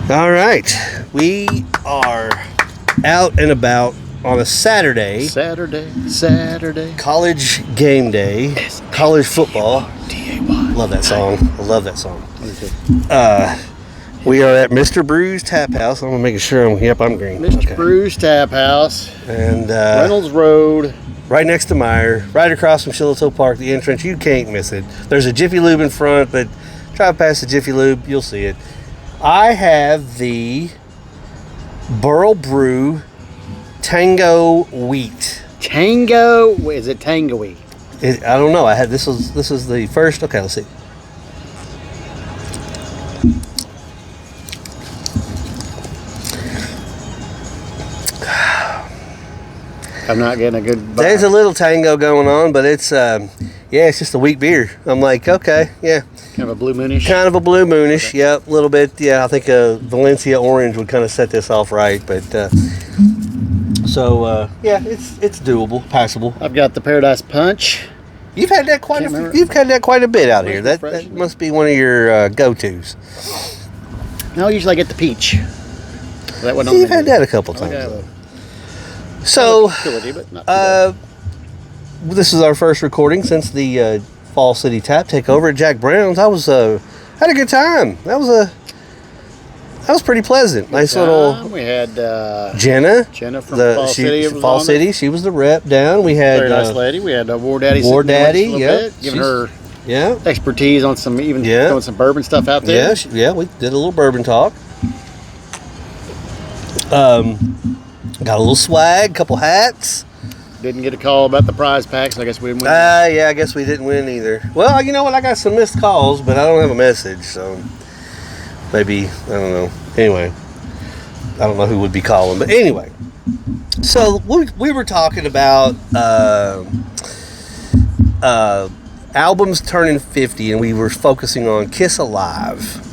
All right, we are out and about on a Saturday. Saturday. College game day. College football. Love that song. I love that song. We are at Mr. Brew's Tap House. I'm making sure I'm green. Mr. Brew's Tap House. And Reynolds Road. Right next to Meyer, right across from Shiloh Park, the entrance. You can't miss it. There's a Jiffy Lube in front, but drive past the Jiffy Lube, you'll see it. I have the Burl Brew Tango Wheat. Tango? Is it Tango Wheat? I don't know. This is the first. Okay, let's see. I'm not getting a good vibe. There's a little tango going on, but it's it's just a wheat beer. I'm like, okay, yeah. Kind of a blue moonish? Kind of a blue moonish, okay. Yep, a little bit. Yeah, I think a Valencia orange would kind of set this off right, but it's doable, passable. I've got the Paradise Punch. You've had that quite a bit out here. That must be one of your go-tos. No, usually I get the peach. That one. You've had that a couple times. Okay. So, this is our first recording since the Fall City Tap takeover at Jack Brown's. I had a good time. That was pretty pleasant. Nice little. We had Jenna from Fall City. She was the rep down. We had very nice lady. We had War Daddy. Giving her expertise on doing some bourbon stuff out there. Yeah, we did a little bourbon talk. Got a little swag, couple hats. Didn't get a call about the prize packs. So I guess we didn't win. I guess we didn't win either. Well, you know what? I got some missed calls, but I don't have a message, so maybe, I don't know. Anyway, I don't know who would be calling, but anyway. So we were talking about albums turning 50, and we were focusing on Kiss Alive.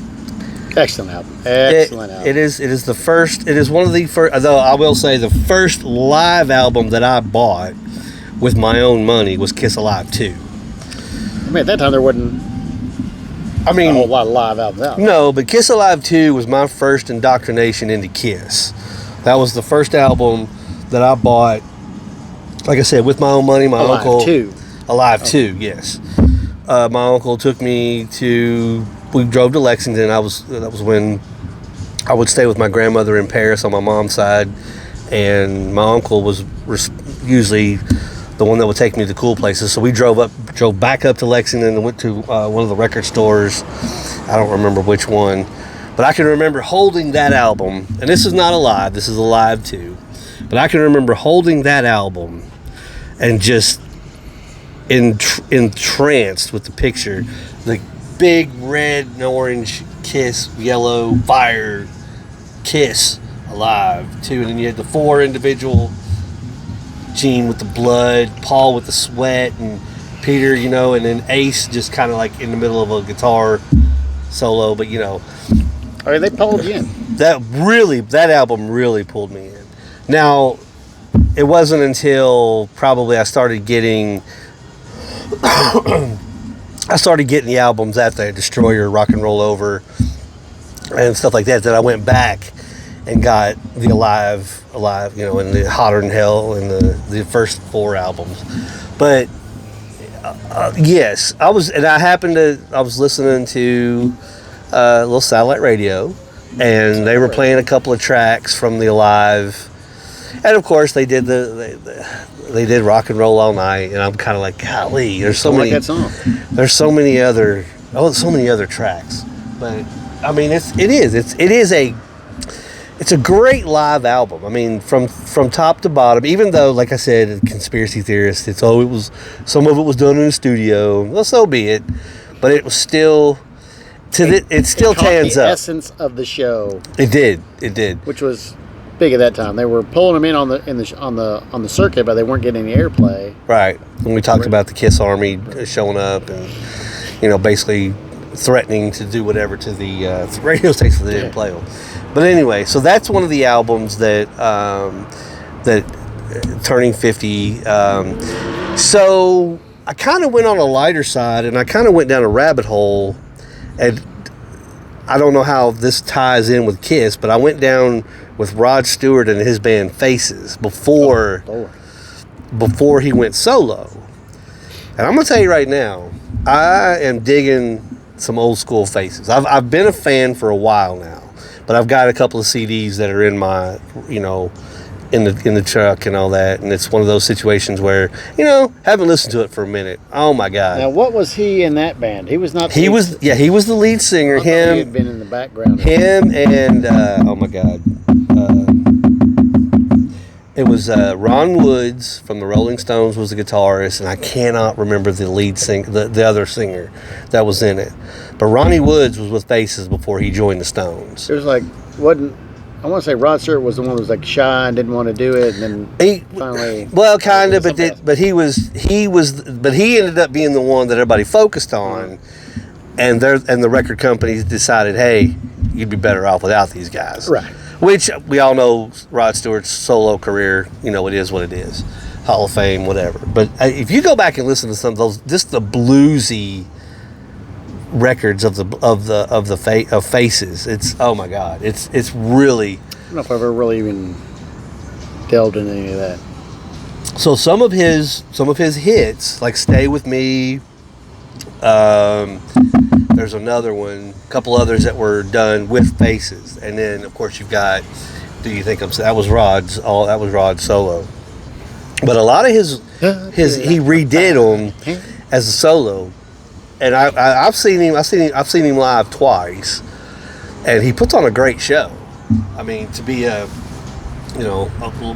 Excellent album. It is the first. It is one of the first. Though I will say the first live album that I bought with my own money was Kiss Alive 2. I mean, at that time there wasn't. A whole lot of live albums out. No, but Kiss Alive 2 was my first indoctrination into Kiss. That was the first album that I bought. Like I said, with my own money, my uncle. Alive 2, yes. My uncle took me to. We drove to Lexington. That was when I would stay with my grandmother in Paris on my mom's side, and my uncle was usually the one that would take me to cool places. So we drove back up to Lexington and went to one of the record stores. I don't remember which one, but I can remember holding that album. And this is not Alive. This is Alive 2. But I can remember holding that album and just entranced with the picture, the big red and orange Kiss, yellow fire Kiss Alive 2, and then you had the 4 individual, Gene with the blood, Paul with the sweat, and Peter, and then Ace just kind of like in the middle of a guitar solo, but they pulled you in. That album really pulled me in. Now, it wasn't until probably I started getting the albums at the Destroyer, Rock and Roll Over, and stuff like that I went back and got the Alive, and the Hotter Than Hell, and the first 4 albums. But yes, I was listening to a little satellite radio, and they were playing a couple of tracks from the Alive, and of course they did they did Rock and Roll All Night, and I'm kind of like, golly, there's so many. Like that song. There's so many other tracks, but I mean, it's a great live album. I mean, from top to bottom. Even though, like I said, conspiracy theorists, some of it was done in the studio. Well, so be it, but it was still it still stands up. The essence of the show. It did. Which was big at that time. They were pulling them in on the circuit, but they weren't getting any airplay. Right. When we talked about the Kiss Army showing up and basically threatening to do whatever to the radio stations that didn't play them. But anyway, so that's one of the albums that turning 50. So I kind of went on a lighter side, and I kind of went down a rabbit hole, and I don't know how this ties in with Kiss, but I went down with Rod Stewart and his band Faces before he went solo. And I'm going to tell you right now, I am digging some old school Faces. I've been a fan for a while now, but I've got a couple of CDs that are in my, in the truck and all that, and it's one of those situations where haven't listened to it for a minute. Oh my God! Now, what was he in that band? He was not. He was the lead singer. He had been in the background. Him and oh my God, it was Ron Woods from the Rolling Stones was the guitarist, and I cannot remember the lead singer, the other singer that was in it. But Ronnie Woods was with Faces before he joined the Stones. It was like I want to say Rod Stewart was the one who was like shy and didn't want to do it, and then finally. Well, kind of, but he ended up being the one that everybody focused on, and the record companies decided, hey, you'd be better off without these guys, right? Which we all know Rod Stewart's solo career, it is what it is, Hall of Fame, whatever. But if you go back and listen to some of those, just the bluesy records of Faces, it's oh my God, it's really. I don't know if I've ever really even delved into any of that. So some of his hits, like "Stay With Me," there's another one, a couple others that were done with Faces, and then of course you've got "Do You Think I'm?" That was Rod's solo, but a lot of his he redid them as a solo. And I've seen him live twice, and he puts on a great show. I mean, to be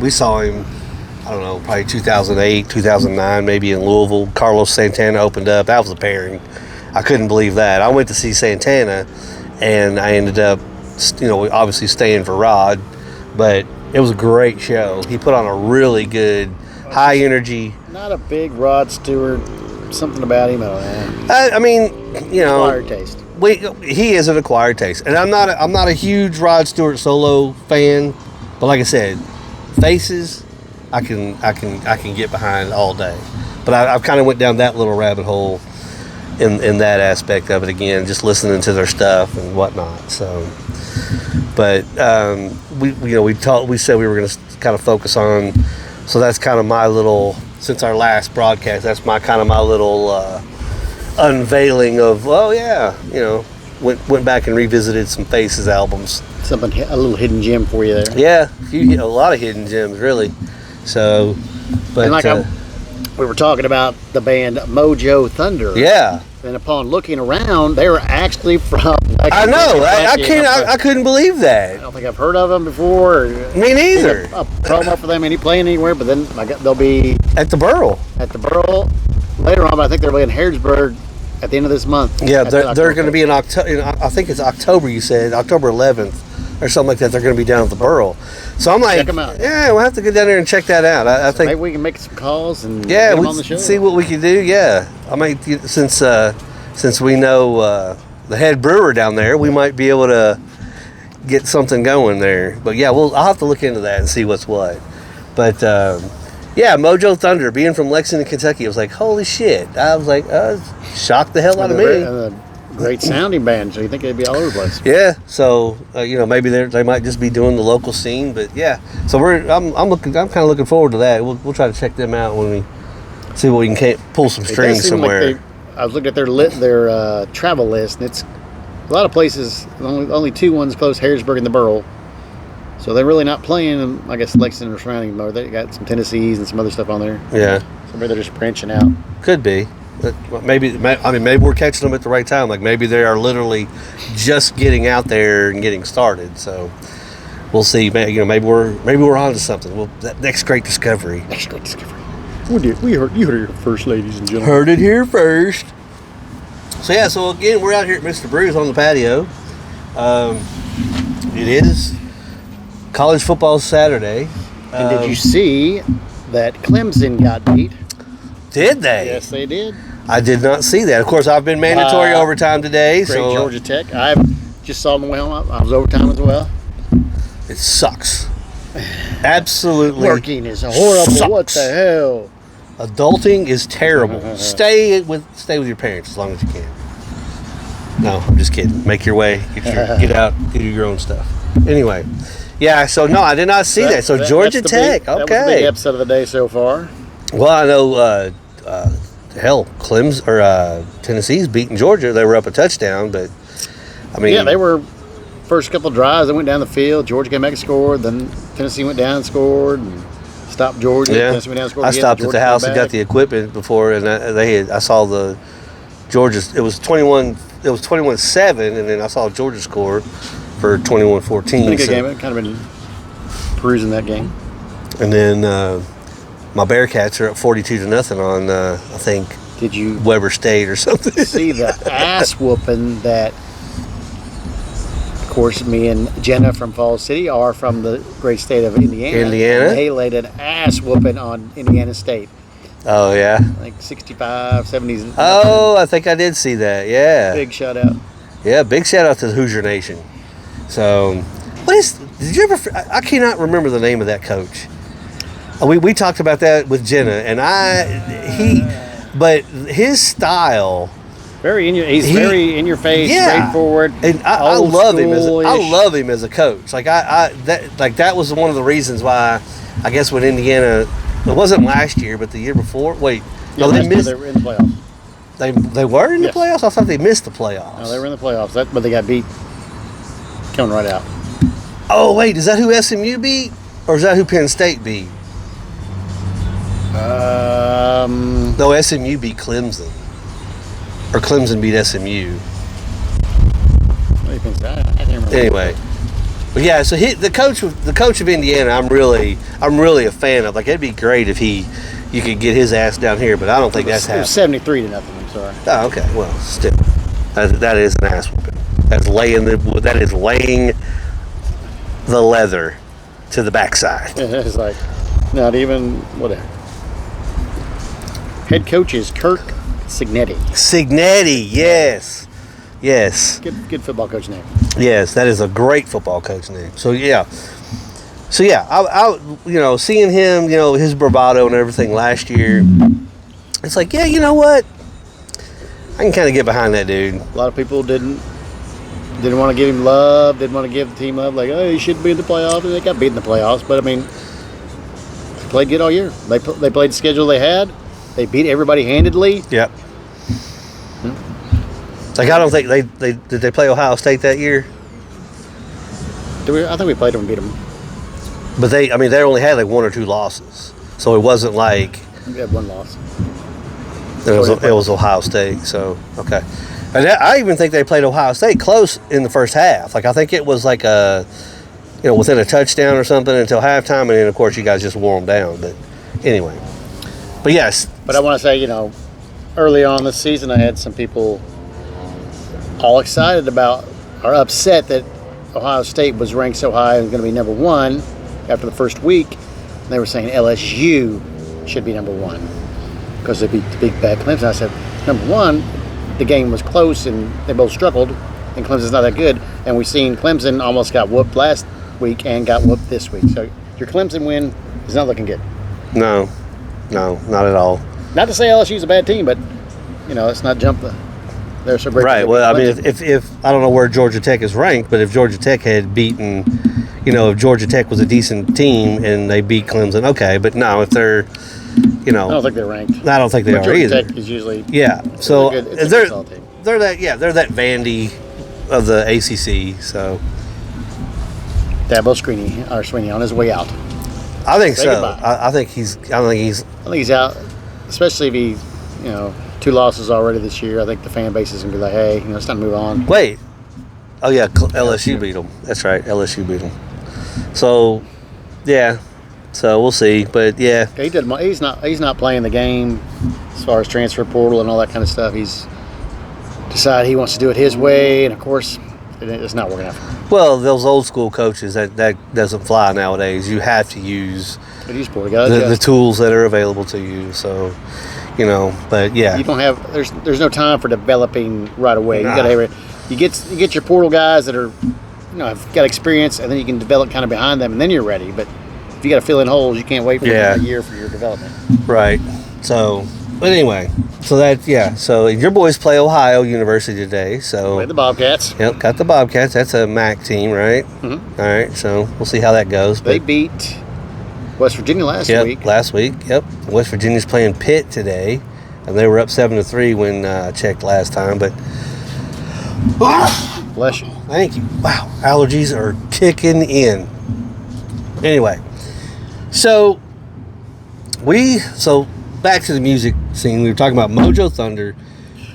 we saw him, I don't know, probably 2008, 2009, maybe in Louisville. Carlos Santana opened up. That was a pairing. I couldn't believe that. I went to see Santana, and I ended up, obviously staying for Rod, but it was a great show. He put on a really good, high energy. Not a big Rod Stewart. Something about him, I mean, acquired taste. He is an acquired taste, and I'm not a huge Rod Stewart solo fan, but like I said, Faces, I can get behind all day. But I've kind of went down that little rabbit hole in that aspect of it again, just listening to their stuff and whatnot. So, but we said we were going to kind of focus on. So that's kind of my little. Since our last broadcast, that's my little unveiling of, went back and revisited some Faces albums. A little hidden gem for you there. Yeah, a lot of hidden gems, really. So, but and we were talking about the band Mojo Thunder. Yeah. And upon looking around, they were actually from. I know. I couldn't believe that. I don't think I've heard of them before. Me neither. A promo for them, any playing anywhere, but then they'll be at the Burl. Later on, but I think they're in Harrisburg at the end of this month. Yeah, they're going to be in October. I think it's October. You said October 11th or something like that. They're going to be down at the Burl. So I'm like, check them out. Yeah, we'll have to go down there and check that out. I think maybe we can make some calls and get them on the show. See what we can do. Yeah, I mean, since we know the head brewer down there, we might be able to get something going there. But yeah, I'll have to look into that and see what's what. But yeah, Mojo Thunder, being from Lexington, Kentucky, I was like, holy shit! I was like, shocked the hell out of me. Great sounding band, so you think they'd be all over the place. Yeah, so maybe they might just be doing the local scene, but yeah. So I'm kind of looking forward to that. We'll try to check them out when we see what we can pull some strings somewhere. Like I was looking at their travel list, and it's a lot of places. Only two ones close: Harrisburg and the Burl. So they're really not playing. I guess Lexington or surrounding. They got some Tennessees and some other stuff on there. Yeah. So maybe they're just branching out. Could be. Maybe we're catching them at the right time. Like maybe they are literally just getting out there and getting started. So we'll see. Maybe we're onto something. That next great discovery. Next great discovery. You heard it here first, ladies and gentlemen. Heard it here first. So yeah. So again, we're out here at Mr. Brew's on the patio. It is college football Saturday. And did you see that Clemson got beat? Did they? Yes, they did. I did not see that. Of course, I've been mandatory overtime today. Great Georgia Tech. I just saw them well. I was overtime as well. It sucks. Absolutely. Working is horrible. Sucks. What the hell? Adulting is terrible. Stay with your parents as long as you can. No, I'm just kidding. Make your way. Get out. Do your own stuff. Anyway, yeah. So no, I did not see that. So Georgia Tech. That was the Okay. big episode of the day so far. Well, I know. Hell, Tennessee's beating Georgia. They were up a touchdown, but I mean, Yeah, they were first couple drives. They went down the field. Georgia came back and scored. Then Tennessee went down and scored and stopped Georgia. Yeah, Tennessee went down and scored I again. stopped at Georgia the house came and got back. the equipment before, and I saw the Georgia. It was 21. It was 21-7, and then I saw Georgia score for 21-14. It's been a good game. I've kind of been perusing that game. And then my Bearcats are up 42-0 on I think Did you Weber State or something. see the ass whooping that? Of course, me and Jenna from Falls City are from the great state of Indiana. Indiana? They laid an ass whooping on Indiana State. Oh yeah. Like 65, 70s. Oh, I think I did see that. Yeah. Big shutout. Yeah, big shout out to the Hoosier Nation. So, did you ever? I cannot remember the name of that coach. We talked about that with Jenna, and but his style. He's very in your face, Yeah. straightforward. And I old love him school-ish. as a coach. Like that was one of the reasons why I guess when Indiana, it wasn't last year, but the year before. Wait, Yeah, no, they last year missed. They were in the playoffs. They were in the Yes. playoffs. I thought they missed the playoffs. No, they were in the playoffs, but they got beat coming right out. Oh wait, is that who SMU beat, or is that who Penn State beat? No, SMU beat Clemson, or Clemson beat SMU. What do you think? I can't remember. Anyway, but yeah, so the coach of Indiana, I'm really a fan of. Like, it'd be great if you could get his ass down here, but I don't think that's It was happening. 73-0. I'm sorry. Oh, okay. Well, still, that is an ass whooping. That is laying the leather to the backside. It's like not even whatever. Head coach is Kirk Cignetti. Signetti, yes. Good football coach name. Yes, that is a great football coach name. So yeah, I seeing him, his bravado and everything last year, it's like, yeah, you know what, I can kind of get behind that dude. A lot of people didn't want to give him love, didn't want to give the team love, like, oh, he shouldn't be in the playoffs. And they got beat in the playoffs, but I mean, they played good all year. They played the schedule they had. They beat everybody handedly. Yep. Like, I don't think did they play Ohio State that year? I think we played them and beat them. But they only had like one or two losses, so it wasn't like We had one loss. it was Ohio State. So okay, and I even think they played Ohio State close in the first half. Like, I think it was like within a touchdown or something until halftime, and then of course you guys just wore them down. But anyway, but yes. But I want to say, early on this season, I had some people all excited about or upset that Ohio State was ranked so high and going to be number one after the first week. And they were saying LSU should be number one because they beat the big bad Clemson. I said, number one, the game was close and they both struggled, and Clemson's not that good. And we've seen Clemson almost got whooped last week and got whooped this week. So your Clemson win is not looking good. No, not at all. Not to say LSU's a bad team, but let's not jump they're so great. Right. Well, I mean, if I don't know where Georgia Tech is ranked, but if Georgia Tech had beaten, if Georgia Tech was a decent team and they beat Clemson, okay. But no, if they're, I don't think they're ranked. I don't think they But are Georgia either. Tech is usually So it's a they're good solid team. they're that Vandy of the ACC. So Dabo Sweeney on his way out. I think Say so. goodbye. I think he's I think he's out, especially if he, 2 losses already this year. I think the fan base is gonna be like, hey, it's time to move on. Wait. Oh yeah, LSU beat them. That's right, LSU beat them. So, yeah. So we'll see, but yeah. He's not playing the game as far as transfer portal and all that kind of stuff. He's decided he wants to do it his way, and of course, it's not working out for him. Well, those old school coaches that doesn't fly nowadays. You have to use the tools that are available to you. So, but yeah, you don't have. There's no time for developing right away. Nah. You get your portal guys that are, have got experience, and then you can develop kind of behind them, and then you're ready. But if you got to fill in holes, you can't wait for a year for your development. Right. So, But anyway, so so your boys play Ohio University today. So Play the Bobcats. Yep, got the Bobcats. That's a MAC team, right? Mm-hmm. All right, so we'll see how that goes. They beat West Virginia last week. Last week. Yep, West Virginia's playing Pitt today, and they were up 7-3 when I checked last time. But bless you. Thank you. Wow, allergies are kicking in. Anyway, so back to the music scene. We were talking about Mojo Thunder.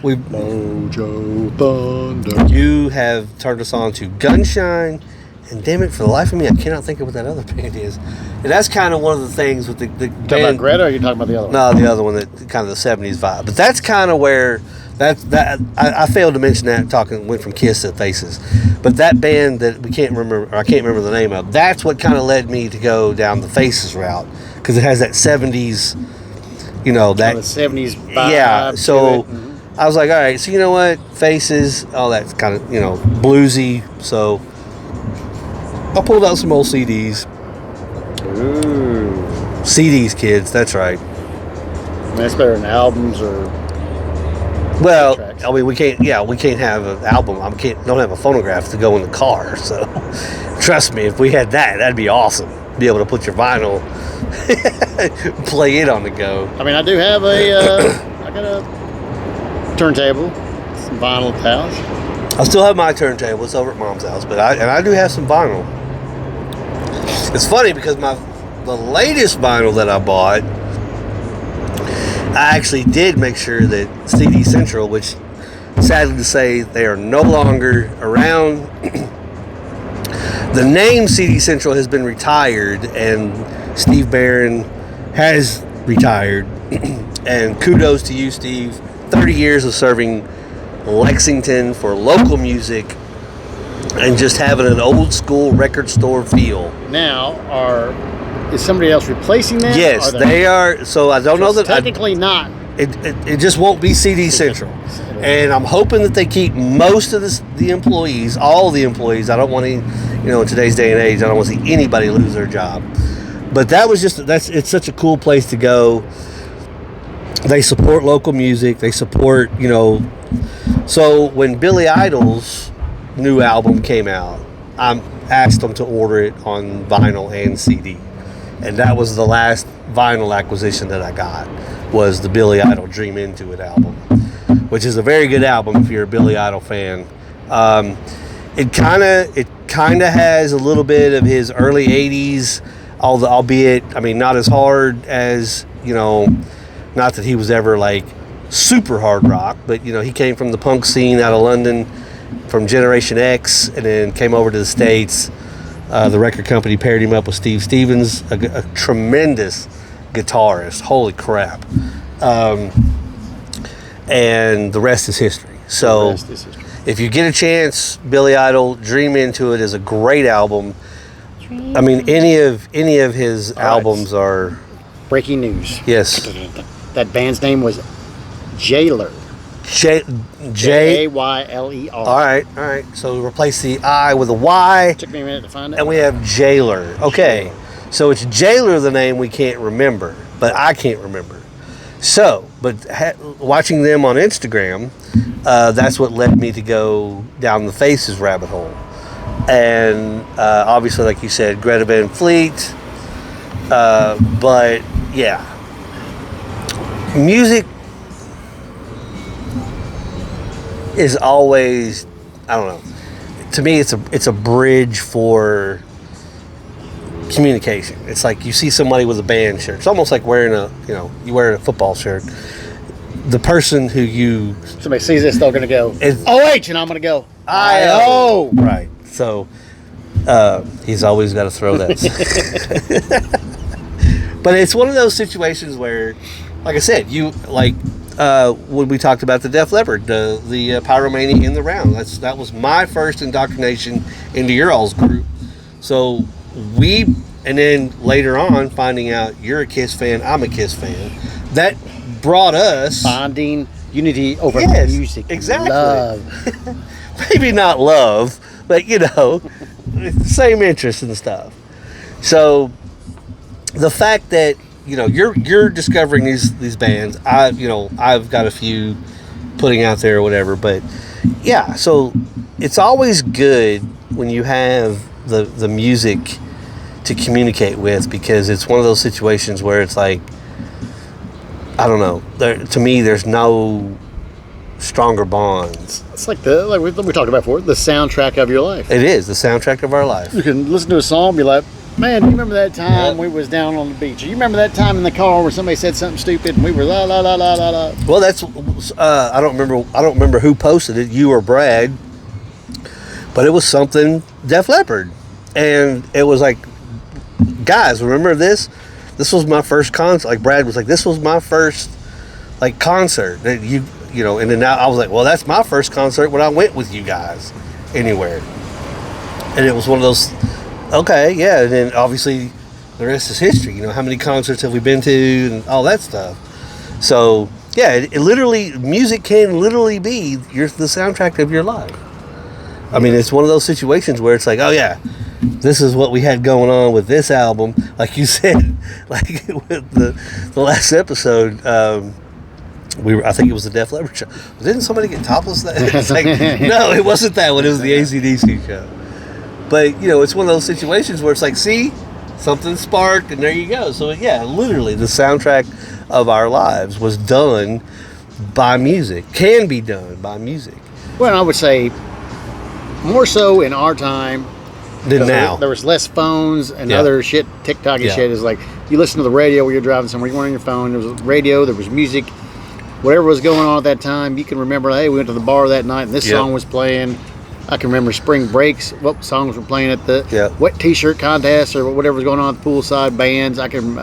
Mojo Thunder. You have turned us on to Gunshine, and damn it, for the life of me, I cannot think of what that other band is. And that's kind of one of the things with the band. Talking about Greta, or are you talking about the other one? No, the other one, that kind of the 70s vibe. But that's kind of where I failed to mention that. Went from Kiss to Faces, but that band that I can't remember the name of. That's what kind of led me to go down the Faces route, because it has that 70s, that the 70s vibe. Yeah, so Mm-hmm. I was like, all right, so you know what, Faces, all that's kind of bluesy. So I pulled out some old CDs. Ooh, CDs, kids, that's right. That's better than albums or. Well, tracks. I mean, we can't have an album. Don't have a phonograph to go in the car. So, trust me, if we had that, that'd be awesome. Be able to put your vinyl, play it on the go. I mean, I do have I got a turntable, some vinyl at the house. I still have my turntable. It's over at Mom's house, but I do have some vinyl. It's funny because the latest vinyl that I bought, I actually did make sure that CD Central, which sadly to say they are no longer around. The name CD Central has been retired, and Steve Barron has retired. And kudos to you, Steve. 30 years of serving Lexington for local music and just having an old school record store feel. Now, is somebody else replacing them? Yes, they are. So I don't know that. Technically not. It just won't be CD Central. And I'm hoping that they keep most of the employees, all the employees. I don't want to, in today's day and age, I don't want to see anybody lose their job. But it's such a cool place to go. They support local music. They support, So when Billy Idol's new album came out, I asked them to order it on vinyl and CD. And that was the last vinyl acquisition that I got, was the Billy Idol Dream Into It album, which is a very good album if you're a Billy Idol fan. It kind of has a little bit of his early 80s, albeit, I mean, not as hard as, not that he was ever like super hard rock, but he came from the punk scene out of London, from Generation X, and then came over to the States. The record company paired him up with Steve Stevens, a tremendous guitarist. Holy crap. And the rest is history. So if you get a chance, Billy Idol, Dream Into It is a great album. I mean, any of his albums are... Breaking news. Yes. That band's name was Jailer. Jayler. All right. So replace the I with a Y. Took me a minute to find out. And we have Jailer. Okay. So it's Jailer, the name we can't remember, but I can't remember. So, but watching them on Instagram, that's what led me to go down the Faces rabbit hole. And obviously, like you said, Greta Van Fleet. But yeah, music is always, I don't know. To me, it's a bridge for communication. It's like you see somebody with a band shirt. It's almost like wearing you wear a football shirt. The person who somebody sees this, they're gonna go OH, and I'm gonna go I-O. Right. So he's always got to throw that. But it's one of those situations where, like I said, when we talked about the Def Leppard, the Pyromania in the Round. That was my first indoctrination into your all's group. So and then later on, finding out you're a Kiss fan, I'm a Kiss fan. That brought us bonding, unity over music, exactly. Love. Maybe not love, but same interest and stuff. So the fact that you're discovering these bands. I've got a few putting out there or whatever, but yeah, so it's always good when you have the music to communicate with, because it's one of those situations where it's like, I don't know, to me there's no stronger bonds. It's like we talked about before, the soundtrack of your life. It is the soundtrack of our life. You can listen to a song and be like, man, you remember that time we was down on the beach? Or you remember that time in the car where somebody said something stupid and we were la la la la la la. Well, that's I don't remember who posted it, you or Brad, but it was something Def Leppard, and it was like, guys, remember this? This was my first concert. Like Brad was like, this was my first like concert that and then now I was like, well, that's my first concert when I went with you guys anywhere, and it was one of those. Okay, yeah, and then obviously the rest is history. How many concerts have we been to and all that stuff. So yeah, it literally, music can literally be the soundtrack of your life. I mean, it's one of those situations where it's like, oh yeah, this is what we had going on with this album. Like you said, like with the last episode, I think it was the Def Leppard show. Didn't somebody get topless? It's like, no, it wasn't that one. It was the AC/DC show. But, it's one of those situations where it's like, see, something sparked, and there you go. So, yeah, literally, the soundtrack of our lives was done by music, can be done by music. Well, I would say more so in our time than now. There was less phones and other shit, TikTok and shit. Is like, you listen to the radio while you're driving somewhere, you weren't on your phone, there was radio, there was music, whatever was going on at that time. You can remember, hey, we went to the bar that night, and this song was playing. I can remember spring breaks, what songs were playing at the wet t-shirt contest or whatever was going on at the poolside bands. I can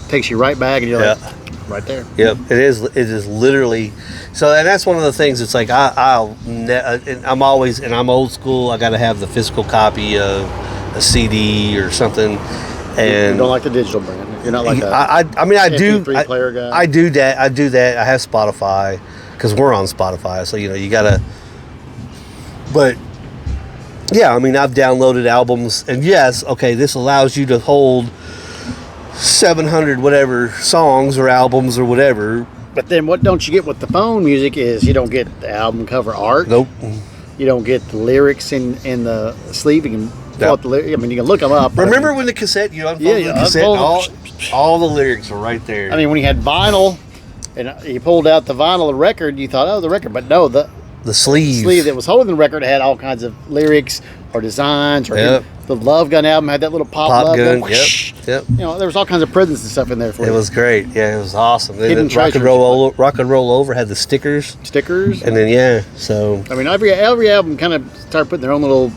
takes you right back, and you're like, right there. Yep, it is literally. So, and that's one of the things. It's like I'm always, and I'm old school. I got to have the physical copy of a CD or something. And you don't like the digital brand. You're not like I mean, I do. MP3 player guy. I do that. I have Spotify because we're on Spotify. So you gotta. But yeah, I mean, I've downloaded albums, and yes, okay, this allows you to hold 700 whatever songs or albums or whatever. But then what don't you get with the phone music is you don't get the album cover art. Nope. You don't get the lyrics in the sleeve. You can pull up you can look them up. Remember when the cassette, unfold the cassette, all the lyrics are right there. I mean, when you had vinyl, and you pulled out the vinyl of the record, you thought, oh, the record. But no, the sleeve that was holding the record had all kinds of lyrics or designs. Or the Love Gun album had that little pop love gun. Yep. There was all kinds of presents and stuff in there for it. It was great. Yeah, it was awesome. Hidden Rock and Roll Over had the stickers. And then so I mean, every album kind of started putting their own little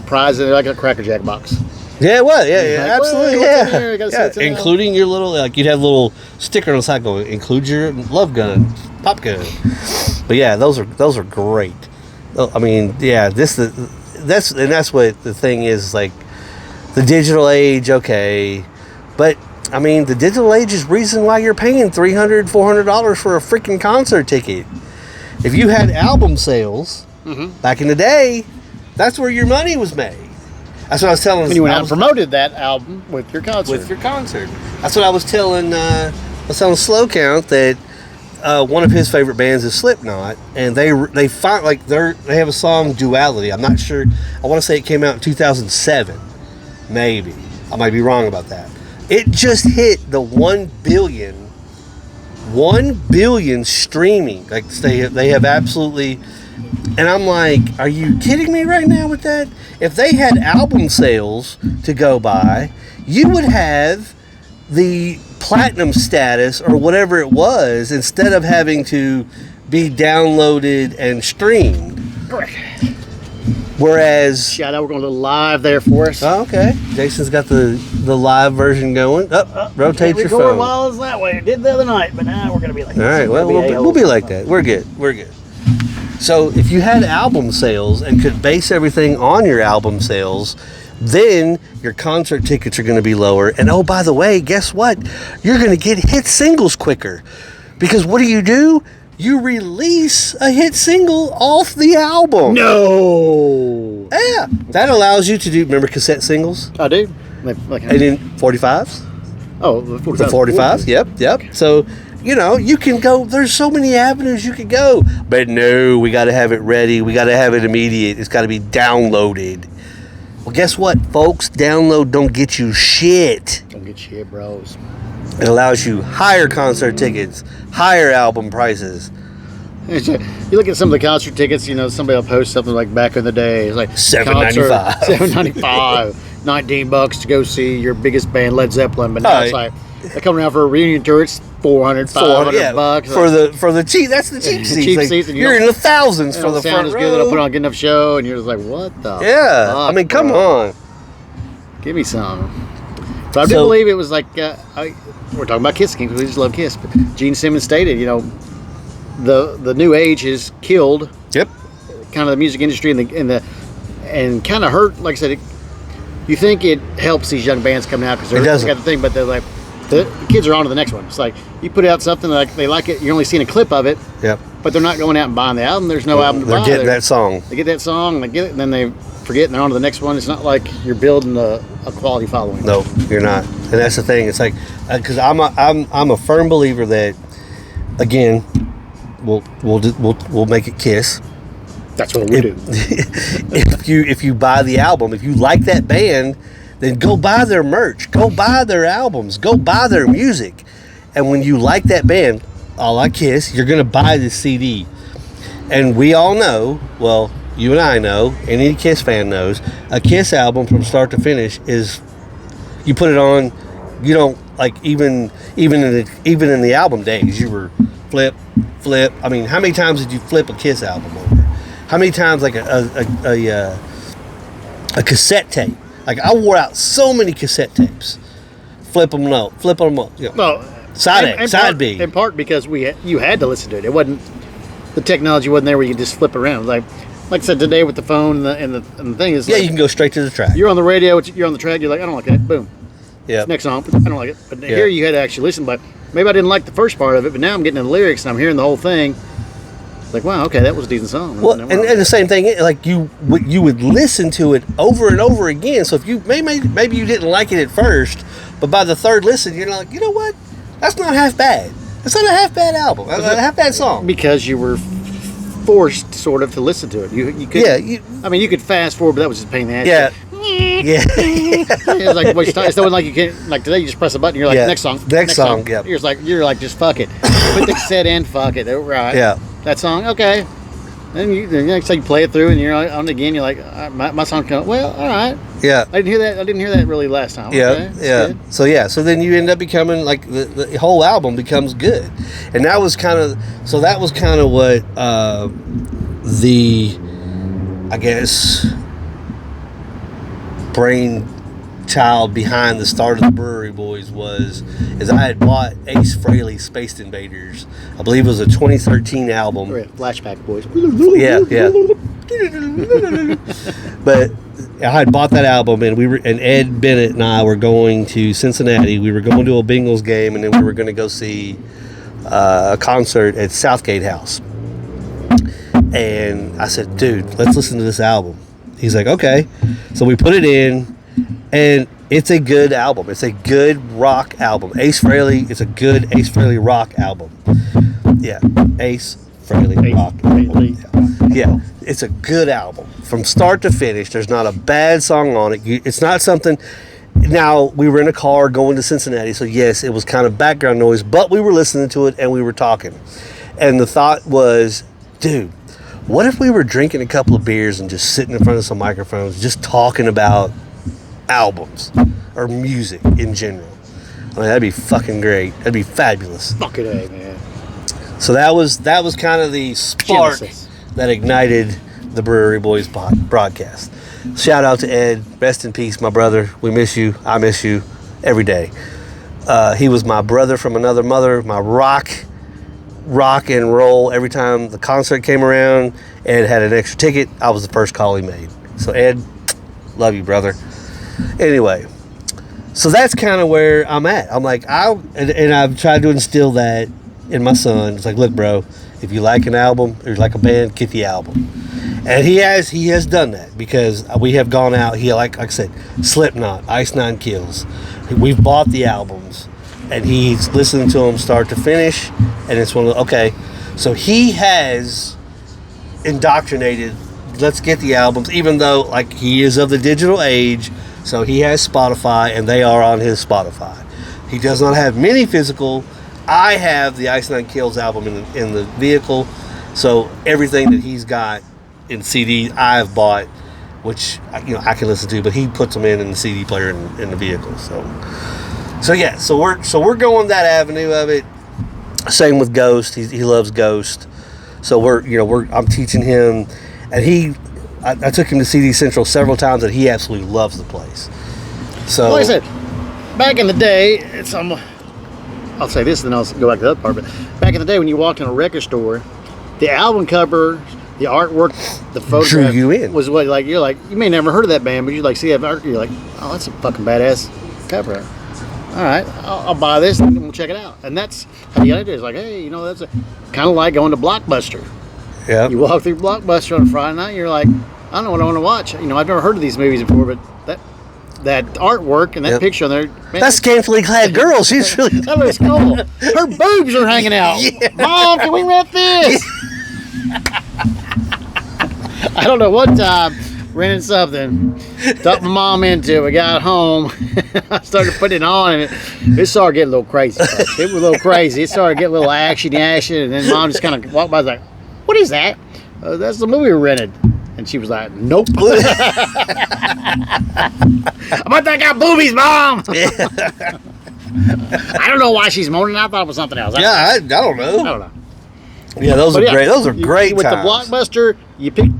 prize in there, like a Cracker Jack box. Yeah, it was. Yeah, absolutely. Yeah. Including your little, like, you'd have a little sticker on the side going, include your Love Gun, Pop Gun. But yeah, those are great. I mean, yeah, that's what the thing is, like, the digital age, okay, but I mean, the digital age is reason why you're paying $300, $400 for a freaking concert ticket. If you had album sales back in the day, that's where your money was made. That's what I was telling. And you went out and promoted that album with your concert. That's what I was telling. I was telling Slow Count that one of his favorite bands is Slipknot, and they have a song Duality. I'm not sure. I want to say it came out in 2007, maybe. I might be wrong about that. It just hit the 1 billion streaming. Like they have absolutely. And I'm like, are you kidding me right now with that? If they had album sales to go by, you would have the platinum status or whatever it was instead of having to be downloaded and streamed. Whereas... Shout out, we're going to live there for us. Oh, okay. Jason's got the live version going. Rotate your phone. Well, it's that way. It did the other night, but now we're going to be like this. All right, well, we'll be like that. We're good. So if you had album sales and could base everything on your album sales, then your concert tickets are going to be lower. And oh, by the way, guess what? You're going to get hit singles quicker. Because what do? You release a hit single off the album. No. Yeah. That allows you to do, remember cassette singles? I do. And then 45s? Oh, the 45. The 45. Yep. Okay. So, you can go. There's so many avenues you could go. But no, we got to have it ready. We got to have it immediate. It's got to be downloaded. Well, guess what, folks? Download don't get you shit. Don't get shit, bros. It allows you higher concert tickets, higher album prices. You look at some of the concert tickets, somebody will post something like back in the day. It's like $7.95. $7.95, $19 to go see your biggest band, Led Zeppelin. But now it's like they come around for a reunion tour. It's $400, $500 for the cheap. That's the cheap seats. Cheap seats, and you're in the thousands for the sound front is row. good. They'll put on a good enough show, and you're just like, what the? Yeah, fuck, I mean, come on. Give me some. But I do believe it was like we're talking about Kiss King because we just love Kiss. But Gene Simmons stated, the new age has killed. Yep. Kind of the music industry and kind of hurt. Like I said, you think it helps these young bands coming out because they got the thing, but they're like the kids are on to the next one. It's like you put out something like they like it, you're only seeing a clip of it. Yep. But they're not going out and buying the album. There's no album to buy. They're getting that song. They get that song, they get it, and then they forget, and they're on to the next one. It's not like you're building a quality following. No, you're not. And that's the thing. It's like because I'm a firm believer that again we'll make it Kiss. That's what we do. If you buy the album, if you like that band, then go buy their merch, go buy their albums, go buy their music. And when you like that band, a la Kiss, you're gonna buy the CD. And we all know, well, you and I know, any Kiss fan knows, a Kiss album from start to finish is, you put it on, you don't like even in the album days, you were flip. I mean, how many times did you flip a Kiss album over? How many times like a cassette tape? Like I wore out so many cassette tapes. Flip them up. Well, side A, side B. In part because you had to listen to it. It wasn't, the technology wasn't there where you could just flip around. Like I said today with the phone and the thing is, you can go straight to the track. You're on the radio, you're on the track. You're like, I don't like that. Boom. Yeah. Next song, I don't like it. But here you had to actually listen. But maybe I didn't like the first part of it, but now I'm getting the lyrics and I'm hearing the whole thing. It's like, wow, okay, that was a decent song. Well, and the same thing, like you would listen to it over and over again. So if you maybe you didn't like it at first, but by the third listen, you're like, you know what? That's not half bad. It's not a half bad album. A half bad song. Because you were forced sort of to listen to it. You could. Yeah. You could fast forward, but that was just a pain in the ass. Yeah. Yeah. It was like waste time. It's not like you can't, like today you just press a button, you're like, next song. Next song. Yeah. You're like just fuck it. Put the cassette in, fuck it. Right. Yeah. That song, okay. Then the next time you play it through and you're on it again, you're like, my song comes, well, all right. Yeah. I didn't hear that really last time. Yeah. Okay, yeah. Good. So then you end up becoming like the whole album becomes good. And that was kind of what I guess brain child behind the start of the Brewery Boys is I had bought Ace Frehley's Space Invaders. I believe it was a 2013 album. Flashback Boys. Yeah. But I had bought that album, and Ed Bennett and I were going to Cincinnati. We were going to a Bengals game, and then we were going to go see a concert at Southgate House. And I said, dude, let's listen to this album. He's like, okay. So we put it in. And it's a good album. It's a good rock album. Ace Frehley, it's a good Ace Frehley rock album. Yeah, Ace Frehley rock album. Yeah, it's a good album. From start to finish, there's not a bad song on it. It's not something... Now, we were in a car going to Cincinnati, so yes, it was kind of background noise, but we were listening to it and we were talking. And the thought was, dude, what if we were drinking a couple of beers and just sitting in front of some microphones, just talking about albums or music in general? I mean, that'd be fucking great. That'd be fabulous. Fucking A, man. So that was kind of the spark that ignited the Brewery Boys broadcast. Shout out to Ed. Rest in peace, my brother. We miss you. I miss you every day. He was my brother from another mother, my rock and roll. Every time the concert came around, Ed had an extra ticket. I was the first call he made. So Ed, love you, brother. Anyway, so that's kind of where I'm at. I'm like, and I've tried to instill that in my son. It's like, look, bro, if you like an album or you like a band, get the album. And he has done that because we have gone out. He like I said, Slipknot, Ice Nine Kills. We've bought the albums, and he's listening to them start to finish. And it's one of okay. So he has indoctrinated. Let's get the albums, even though like he is of the digital age. So he has Spotify, and they are on his Spotify. He does not have many physical. I have the Ice Nine Kills album in the vehicle. So everything that he's got in CD I've bought, which I can listen to, but he puts them in the CD player in the vehicle. So we're going that avenue of it. Same with Ghost. He loves Ghost. So I'm teaching him, and I took him to CD Central several times, and he absolutely loves the place. So like I said, back in the day, I'll say this, and then I'll go back to the other part. But back in the day, when you walked in a record store, the album cover, the artwork, the photograph drew you in. Was what you're like. You may never heard of that band, but you like see that art, you're like, oh, that's a fucking badass cover. All right, I'll buy this and we'll check it out. And that's how you got to do it. It's like, hey, that's kind of like going to Blockbuster. Yeah. You walk through Blockbuster on a Friday night, you're like, I don't know what I want to watch. I've never heard of these movies before, but that artwork and that picture on there. Man, that scantily clad girl, she's really. That looks cool. Her boobs are hanging out. Yeah. Mom, can we rent this? I don't know what time. Rented something. Talked my mom into it. We got home. I started putting it on, and it started getting a little crazy. It was a little crazy. It started getting a little action, and then mom just kind of walked by. I was like, "What is that?" That's the movie we rented. And she was like, "Nope." But that got boobies, Mom. I don't know why she's moaning. I thought it was something else. I don't know. I don't know. Yeah, those are great. Those are great. With times. the Blockbuster, you pick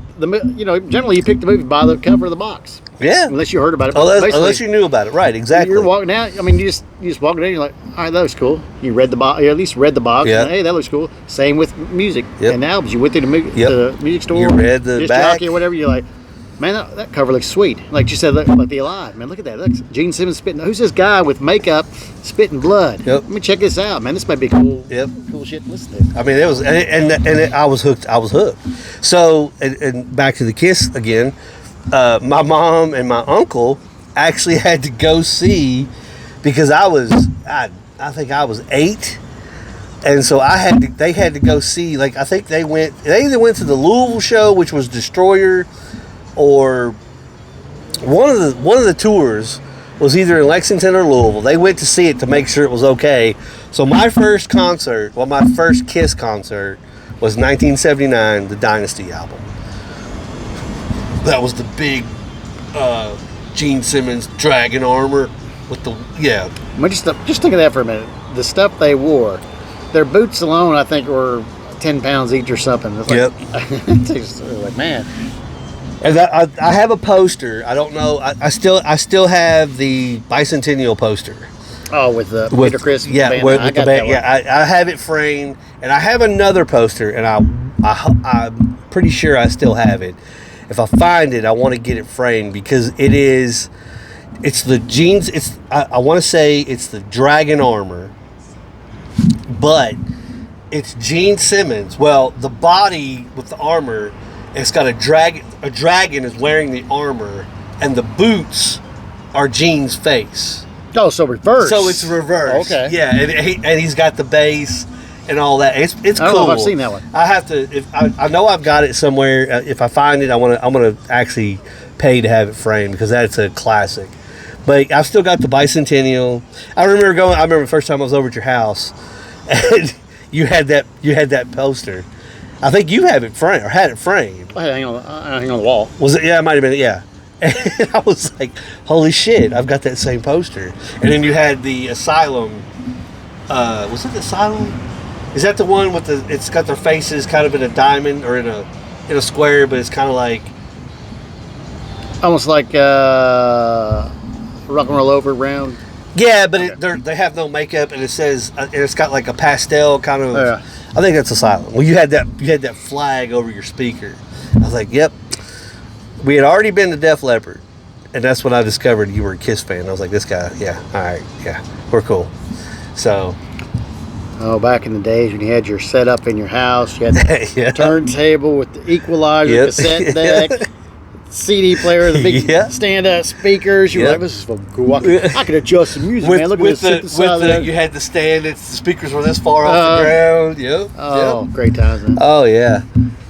generally you pick the movie by the cover of the box. Yeah. Unless you heard about it. Unless you knew about it, right? Exactly. You're walking out. I mean, you just walking in. You're like, all right, that looks cool. You read the box. You at least read the box. Yeah. And, hey, that looks cool. Same with music and albums. You went through the music store. You read the back or whatever. You're like, man, that cover looks sweet. Like you said, like the Alive. Man, look at that. Look, Gene Simmons spitting. Who's this guy with makeup spitting blood? Yep. Let me check this out, man. This might be cool. Yep. Cool shit to listen to. I mean, it was, I was hooked. I was hooked. So, and back to the Kiss again. My mom and my uncle actually had to go see, because I think I was 8, and so they had to go see. Like I think they either went to the Louisville show, which was Destroyer, or one of the tours was either in Lexington or Louisville. They went to see it to make sure it was okay. So my first Kiss concert was 1979, the Dynasty album. That was the big Gene Simmons dragon armor with the I mean, just think of that for a minute. The stuff they wore, their boots alone, I think, were 10 pounds each or something. It's like, yep. Like, man. And I have a poster. I don't know. I still have the bicentennial poster. Oh, with Peter Criss. Yeah, band. with the band. Yeah, I have it framed, and I have another poster, and I'm pretty sure I still have it. If I find it, I want to get it framed because it's the jeans. I want to say it's the dragon armor, but it's Gene Simmons. Well, the body with the armor, it's got a dragon. A dragon is wearing the armor, and the boots are Gene's face. Oh, so reverse. So it's reverse. Okay. Yeah, and he's got the bass and all that. It's cool. I don't know if I've seen that one. I have to. I know I've got it somewhere. If I find it, I'm gonna actually pay to have it framed because that's a classic. But I've still got the bicentennial. I remember the first time I was over at your house, and you had that poster. I think you have it framed or had it framed. I had it hang on the wall. Was it? Yeah, it might have been. Yeah. And I was like, holy shit, I've got that same poster. And then you had the Asylum. Was it the Asylum? Is that the one with it's got their faces kind of in a diamond or in a square, but it's kind of like almost like Rock and Roll Over round. Yeah, but they have no makeup, and it says and it's got like a pastel kind of. Yeah. I think that's Asylum. Well, you had that flag over your speaker. I was like, yep. We had already been to Def Leppard, and that's when I discovered you were a Kiss fan. I was like, this guy, yeah, all right, yeah, we're cool. So, Oh, back in the days when you had your setup in your house, you had the Yeah. turntable with the equalizer, cassette deck, CD player, the big stand-up speakers. You were like, this is fucking cool. I could adjust the music, man. Look at this synthesizer. You had the stand. The speakers were this far off the ground. Yep. Oh, great times, man. Oh, yeah.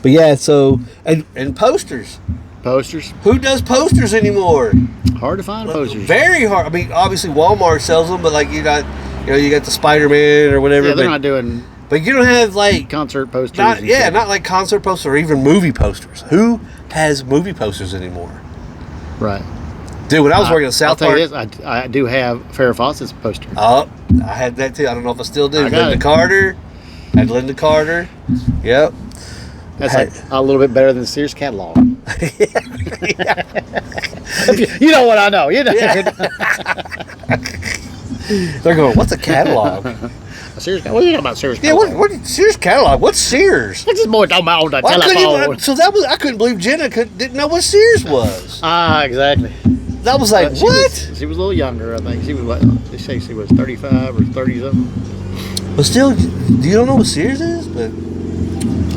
But yeah, so, and posters. Posters. Who does posters anymore? Hard to find posters. Very hard. I mean, obviously Walmart sells them, but like you got the Spider-Man or whatever. Yeah, they're not doing. But you don't have like concert posters. Not like concert posters or even movie posters. Who has movie posters anymore? Right. Dude, when I was working at South Park, I do have Farrah Fawcett's poster. Oh, I had that too. I don't know if I still do. Linda Carter. I had Linda Carter. Yep. That's like a little bit better than the Sears catalog. You know what I know. You know. Yeah. They're going, what's a catalog? A Sears catalog? What are you talking about, Sears catalog? Yeah, what Sears catalog? What's Sears? What's this boy talking about on the telephone? I couldn't believe Jenna didn't know what Sears was. Exactly. That was like, what? She was a little younger, I think. She was what? They say she was 35 or 30 something. But still, you don't know what Sears is? But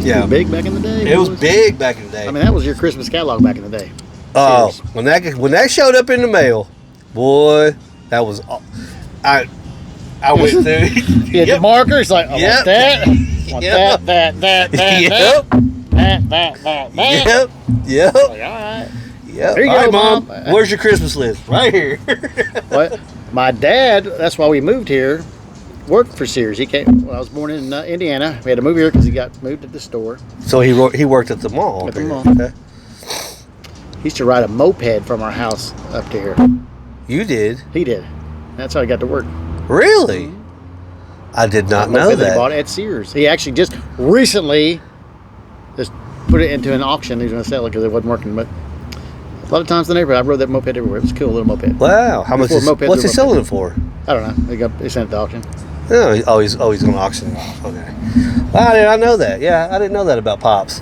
yeah, it was big back in the day. It was big back in the day. I mean, that was your Christmas catalog back in the day. Oh, when that showed up in the mail, boy, that was I went through. You had the markers like, I want that, that. Yep. Like, all right. Yep. Here you all go, right, Mom. Mom. Where's your Christmas list? Right here. What? My dad, that's why we moved here, worked for Sears. He came when I was born in Indiana. We had to move here because he got moved at the store. So he worked at the mall. At the mall. Okay. He used to ride a moped from our house up to here. You did? He did. That's how he got to work. Really? I did not know that. They bought it at Sears. He actually just recently just put it into an auction. He was going to sell it because it wasn't working. But a lot of times in the neighborhood, I rode that moped everywhere. It was a cool little moped. Wow. How much? What's he selling it for? I don't know. They sent it to auction. Oh, he's going to auction it off. Okay. Well, I didn't know that. Yeah, I didn't know that about Pops.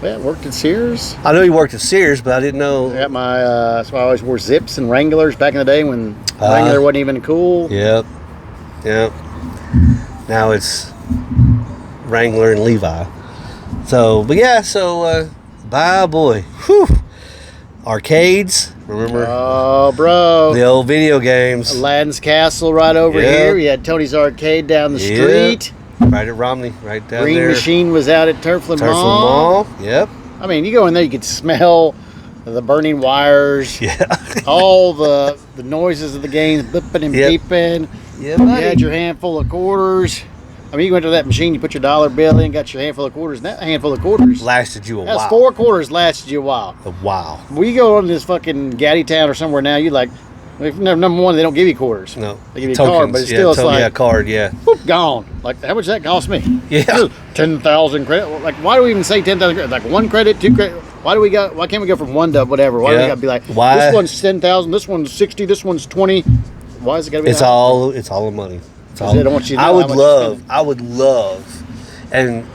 Yeah, worked at Sears. I know he worked at Sears, but I didn't know. I got my, that's why I always wore Zips and Wranglers back in the day when Wrangler wasn't even cool. Yep. Now it's Wrangler and Levi. So, but yeah, bye, boy. Whew. Arcades, remember? Oh, bro. The old video games. Aladdin's Castle right over here. You had Tony's Arcade down the street. Right at Romney, right down Green there. Green Machine was out at Turfland Mall. Yep. I mean, you go in there, you could smell the burning wires. Yeah. All the noises of the games, bipping and beeping. Yeah, you had your handful of quarters. I mean, you went to that machine, you put your dollar bill in, got your handful of quarters, and that handful of quarters lasted you a while. 4 quarters lasted you a while. We go on this fucking Gaddy Town or somewhere now, you like, number one, they don't give you quarters. No. They give you a card, but it's like... Yeah, card, yeah. Whoop, gone. Like, how much does that cost me? Yeah. 10,000 credit. Like, why do we even say 10,000 credit? Like, 1 credit, 2 credit. Why can't we go from 1 to whatever? Why do we got to be like, this one's 10,000, this one's 60, this one's 20. Why is it got to be It's all the money. I would love, and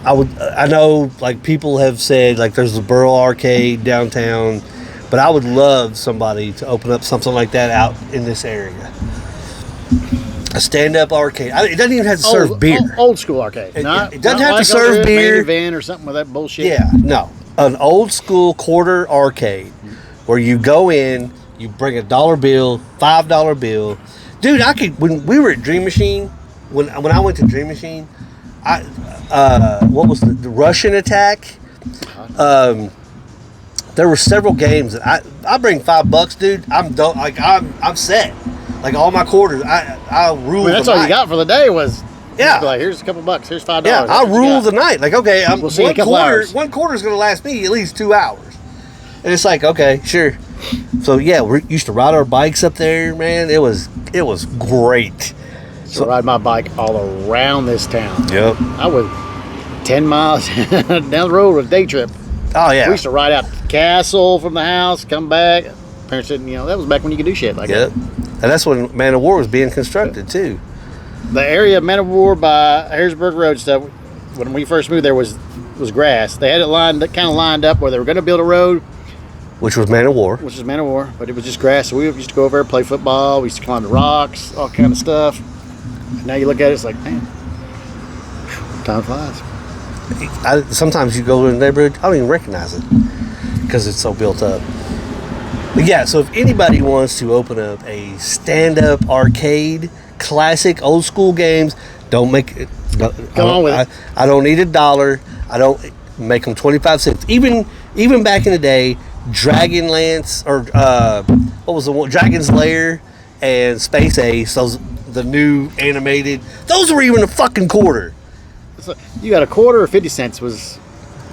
I know, like, people have said, like, there's the Burl Arcade downtown, but I would love somebody to open up something like that out in this area. A stand-up arcade. It doesn't even have to serve beer. Old school arcade. It doesn't have to serve beer. Main event or something with that bullshit. Yeah, no. An old school quarter arcade where you go in, you bring a $1 bill, $5 bill. Dude, when we were at Dream Machine, when I went to Dream Machine, what was the Russian Attack? There were several games that I bring $5, dude. I'm done. Like I'm set. Like all my quarters, I rule. I mean, that's all you got for the day was. Yeah. Like, here's a couple bucks. Here's $5. Yeah, I rule the night. Like, okay, we'll see one quarter is going to last me at least 2 hours. And it's like, okay, sure. So yeah, we used to ride our bikes up there, man. It was great. So ride my bike all around this town. Yep. I was 10 miles down the road with a day trip. Oh yeah. We used to ride out to the castle from the house, come back. Parents said, that was back when you could do shit like that. And that's when Man of War was being constructed too. The area of Man of War by Harrisburg Road stuff, when we first moved there was grass. They had it kind of lined up where they were going to build a road. Which was Man of War. But it was just grass. So we used to go over there, play football. We used to climb the rocks, all kind of stuff. Now you look at it, it's like, man, time flies. Sometimes you go to the neighborhood, I don't even recognize it because it's so built up. But yeah, so if anybody wants to open up a stand-up arcade, classic old school games, don't make it. Come on with it. I don't need $1. I don't make them 25 cents. Even back in the day, Dragonlance or what was the one? Dragon's Lair and Space Ace. Those the new animated. Those were even a fucking quarter. So you got a quarter or 50 cents was.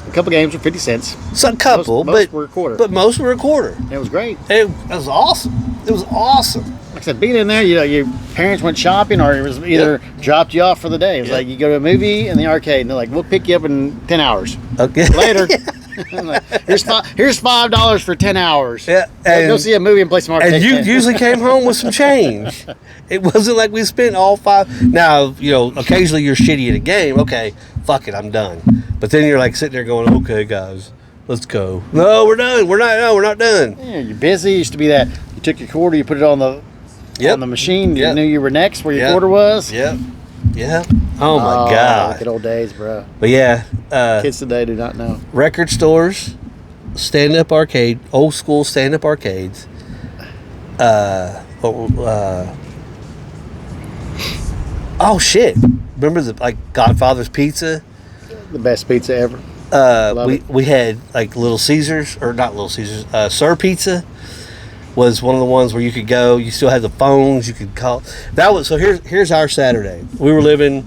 A couple games were 50 cents. Some couple, most were a quarter. But most were a quarter. It was great. It was awesome. It was awesome. Like I said, being in there, your parents went shopping, or it was either dropped you off for the day. It was like you go to a movie in the arcade, and they're like, "We'll pick you up in 10 hours." Okay. Later. Like, here's $5 for 10 hours. Yeah, go see a movie and play some arcade. And you usually came home with some change. It wasn't like we spent all $5. Now, occasionally you're shitty at a game. Okay, fuck it, I'm done. But then you're like sitting there going, okay, guys, let's go. No, we're done. We're not done. Yeah, you're busy. It used to be that you took your quarter, you put it on the machine. You knew you were next where your quarter was. Yep. Yeah. Oh my God. Good old days, bro. But yeah. Kids today do not know. Record stores, stand-up arcade, old school stand-up arcades. Oh shit! Remember Godfather's Pizza? The best pizza ever. We had like Little Caesars, or not Little Caesars. Sir Pizza was one of the ones where you could go. You still had the phones. You could call. That was so. Here's our Saturday. We were living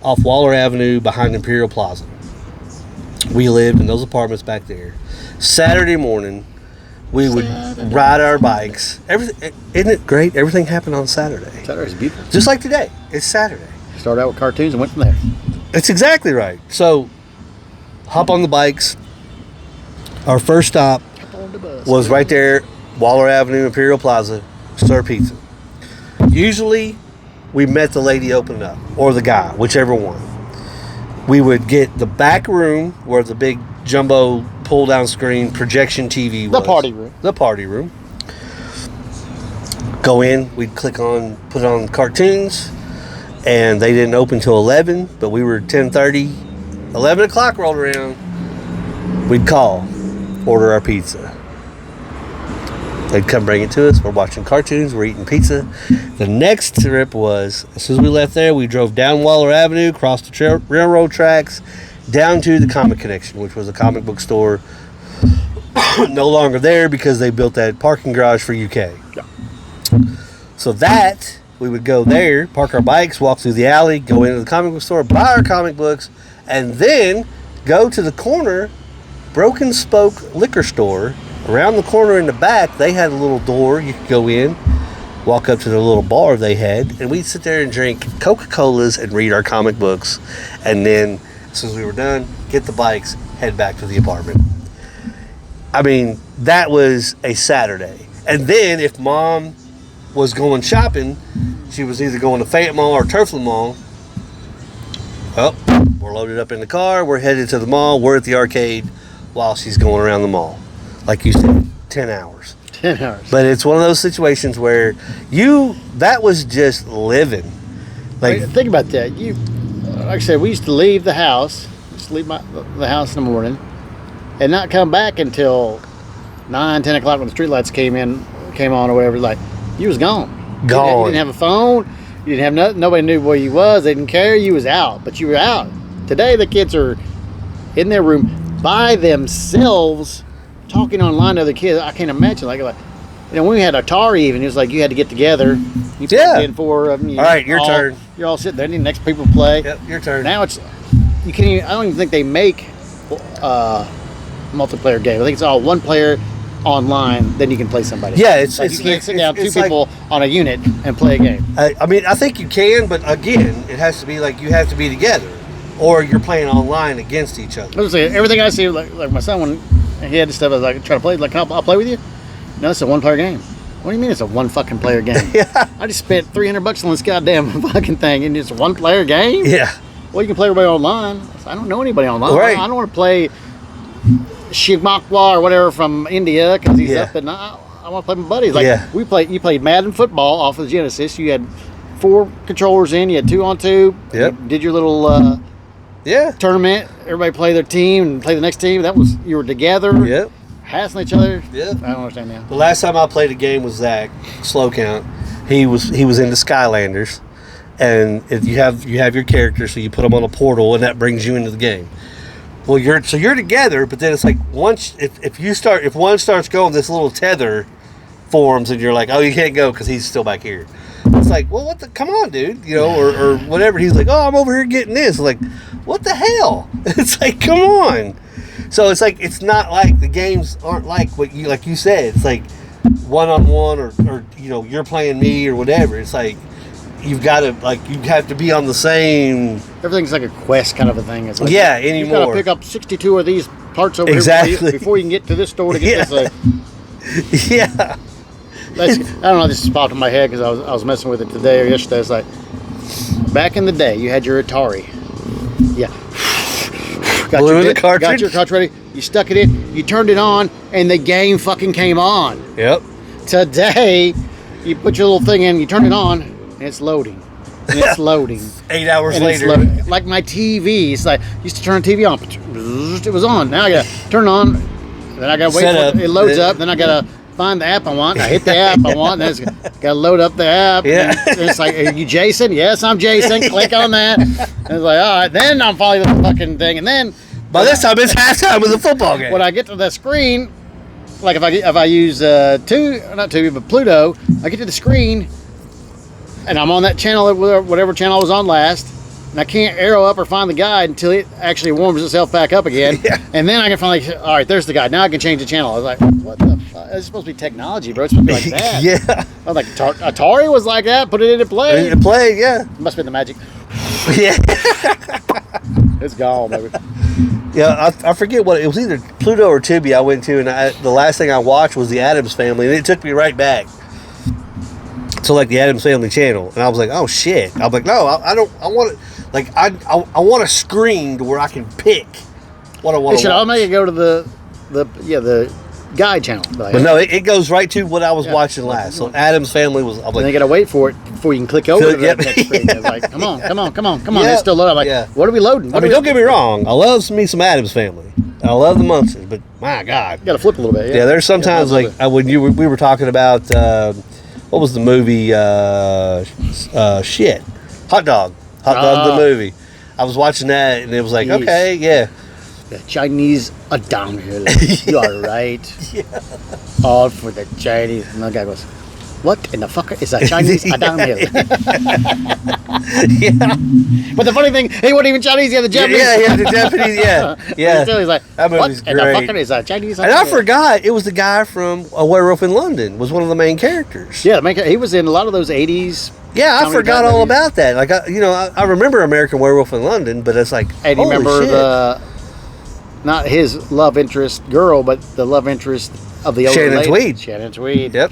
off Waller Avenue behind Imperial Plaza. We lived in those apartments back there. Saturday morning, we would ride our bikes. Everything, isn't it great? Everything happened on Saturday. Saturday's beautiful. Just like today. It's Saturday. Started out with cartoons and went from there. That's exactly right. So, hop on the bikes. Our first stop was right there, Waller Avenue, Imperial Plaza, Sir Pizza. Usually, we met the lady opening up, or the guy, whichever one. We would get the back room where the big jumbo pull-down screen projection TV was. The party room. Go in, we'd put on cartoons, and they didn't open till 11, but we were 10:30. 11 o'clock rolled around, we'd call, order our pizza. They'd come bring it to us. We're watching cartoons, we're eating pizza. The next trip was, as soon as we left there, we drove down Waller Avenue, crossed the railroad tracks, down to the Comic Connection, which was a comic book store. No longer there because they built that parking garage for UK. Yeah. So that, we would go there, park our bikes, walk through the alley, go into the comic book store, buy our comic books, and then go to the corner Broken Spoke liquor store. Around the corner in the back, they had a little door you could go in, walk up to the little bar they had, and we'd sit there and drink Coca-Colas and read our comic books. And then, as soon as we were done, get the bikes, head back to the apartment. I mean, that was a Saturday. And then, if Mom was going shopping, she was either going to Fayette Mall or Turfland Mall. Well, we're loaded up in the car, we're headed to the mall, we're at the arcade while she's going around the mall. Like you said, 10 hours. 10 hours. But it's one of those situations where that was just living. Like, think about that. Like I said, we used to leave the house, the house in the morning, and not come back until 9, 10 o'clock when the streetlights came on or whatever. Like, you was gone. You didn't have a phone. You didn't have nothing. Nobody knew where you was. They didn't care. You was out, but you were out. Today, the kids are in their room by themselves, talking online to other kids. I can't imagine. Like when we had Atari, even it was like you had to get together. You plugged in 4 of them. All right, your turn. You're all sitting there. And the next people play. Yep, your turn. Now you can't even. I don't even think they make multiplayer games. I think it's all one player online. Then you can play somebody. Yeah, you can't sit down 2 people on a unit and play a game. I mean, I think you can, but again, it has to be like you have to be together, or you're playing online against each other. I was saying, everything I see, like my son when he had this stuff, I was like trying to play. Like, I'll play with you. No, it's a 1-player game. What do you mean it's a 1 fucking player game? Yeah. I just spent $300 on this goddamn fucking thing, and it's a 1-player game. Yeah. Well, you can play everybody online. I don't know anybody online. Right. I don't want to play Shigmakwa or whatever from India because he's up, and I want to play with my buddies. Like you played Madden football off of the Genesis. You had 4 controllers in. You had 2 on 2. Yep. You did your little tournament. Everybody play their team and play the next team. You were together. Yep. Hassling each other. Yep. I don't understand now. The last time I played a game with Zach, slow count, he was into Skylanders, and if you have your character, so you put them on a portal, and that brings you into the game. Well, you're together, but then it's like once if one starts going, this little tether forms, and you're like, oh, you can't go because he's still back here. It's like, well, come on, dude, or whatever. He's like, oh, I'm over here getting this. Like, what the hell? It's like, come on. So it's like, it's not like the games aren't like like you said. It's like 1-on-1 or you're playing me or whatever. It's like you have to be on the same. Everything's like a quest kind of a thing. It's like anymore. You got to pick up 62 of these parts over exactly. here before you can get to this store to get this. Yeah. I don't know. This just popped in my head because I was messing with it today or yesterday. It's like back in the day, you had your Atari. Yeah. Got your cartridge ready. You stuck it in. You turned it on, and the game fucking came on. Yep. Today, you put your little thing in. You turn it on, and it's loading. And it's loading. 8 hours later. Like my TV. It's like I used to turn the TV on. It was on. Now I got to turn it on. Then I got to wait for it loads up. Then I got to find the app I want. I hit the app I want. Then it's got to load up the app. Yeah. And it's like, are you Jason? Yes, I'm Jason. Click on that. And it's like, all right. Then I'm following the fucking thing. And then by this time, it's halftime of the football game. When I get to the screen, like if I use Pluto, I get to the screen, and I'm on that channel, whatever channel I was on last, and I can't arrow up or find the guide until it actually warms itself back up again. Yeah. And then I can finally, all right, there's the guide. Now I can change the channel. I was like, what the fuck? It's supposed to be technology, bro. It's supposed to be like that. Yeah. I was like, Atari was like that. Put it into play. Yeah. It must have been the magic. Yeah. It's gone, baby. Yeah, I forget what it was, either Pluto or Tubi I went to, and the last thing I watched was the Addams Family, and it took me right back to like the Addams Family channel, and I was like, oh shit! I'm like, no, I don't. I want it. Like I want a screen to where I can pick what I want to watch. I'll make it go to the guide channel. But no, it goes right to what I was watching last. So Addams Family was. I'm like, and they gotta wait for it before you can click over to that next screen. It's like, come on. Yeah. It's still loading. I'm like, what are we loading? Don't get me wrong. I love me some Addams Family. I love the Munsters, but my God, you gotta flip a little bit. Yeah, there's sometimes when we were talking about what was the movie? Hot Dog the movie. I was watching that and it was like, okay, yeah. The Chinese are downhill. You are right. Yeah. All for the Chinese. And the guy goes, what in the fuck is a Chinese are downhill? Yeah. But the funny thing, he wasn't even Chinese. He had the Japanese. Yeah, he had the Japanese. Yeah. Still, he's like, that movie's what in the fuck is a Chinese? And I forgot it was the guy from A Werewolf in London was one of the main characters. Yeah, he was in a lot of those 80s. Yeah, I forgot all about that. Like, I remember American Werewolf in London, but it's like, and you remember not his love interest girl, but the love interest of the older lady. Shannon Tweed. Yep.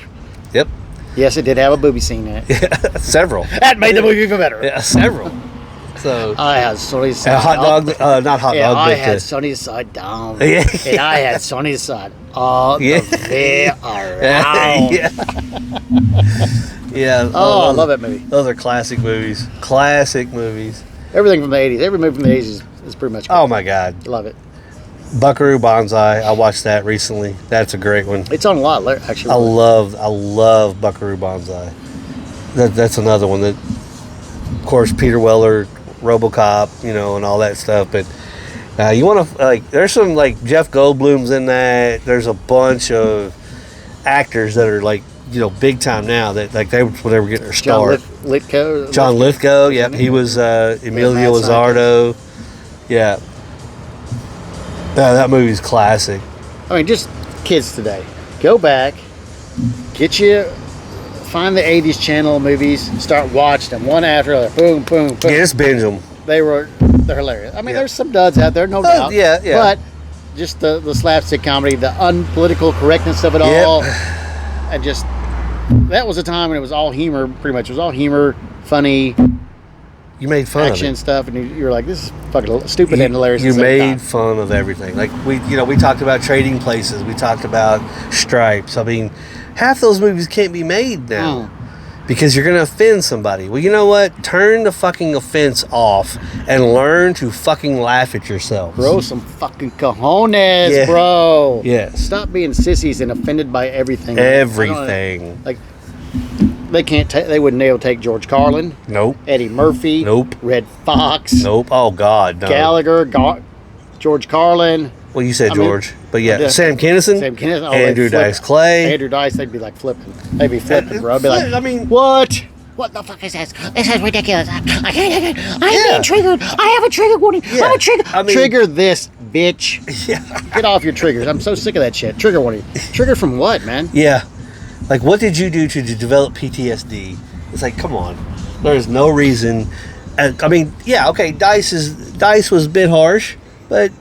Yes, it did have a booby scene in it. Yeah, several. That made the movie even better. Yeah, several. So I had Sonny's side. Hot dog, not hot dog. I had Sonny's side down. Yeah. And I had Sonny's side all the way around. Yeah. Oh, I love that movie. Those are classic movies. Classic movies. Everything from the 80s. Every movie from the 80s is pretty much good. Oh, my God. Love it. Buckaroo Banzai. I watched that recently. That's a great one. It's on a lot, actually. I love Buckaroo Banzai. That's another one that, of course, Peter Weller, RoboCop, and all that stuff. But you want to there's some Jeff Goldblum's in that. There's a bunch of actors that are big time now that they were getting their start. John Lithgow. Yep, he was Emilio Lizardo. Yeah. That movie's classic. I mean, just kids today. Go back, find the 80s channel movies, start watching them one after another. Boom, boom, boom. Yeah, just binge them. They're hilarious. I mean, there's some duds out there, no doubt. Yeah. But just the slapstick comedy, the unpolitical correctness of it all, and just that was a time when it was all humor. Pretty much, it was all humor, funny. You made fun action of it. Stuff, and you were like, "This is fucking stupid and hilarious." You made fun of everything. Like we talked about Trading Places. We talked about Stripes. I mean, half those movies can't be made now. because you're going to offend somebody. Well, you know what? Turn the fucking offense off and learn to fucking laugh at yourself. Bro, some fucking cojones, bro. Yes. Stop being sissies and offended by everything. Everything. Like, they wouldn't be able to take George Carlin. Nope. Eddie Murphy. Nope. Red Fox. Nope. Oh, God, no. Gallagher. George Carlin. Well, you said George. But yeah, Sam Kinison. Sam Kinison. Oh, Andrew Dice Clay. Andrew Dice, they'd be like flipping. They'd be flipping, bro. I'd be like, I mean, what? What the fuck is this? This is ridiculous. I'm being triggered. I have a trigger warning. Yeah. I'm a trigger. Trigger this, bitch. Yeah. Get off your triggers. I'm so sick of that shit. Trigger warning. Trigger from what, man? Yeah. Like, what did you do to develop PTSD? It's like, come on. There's no reason. I mean, yeah, okay, Dice was a bit harsh, but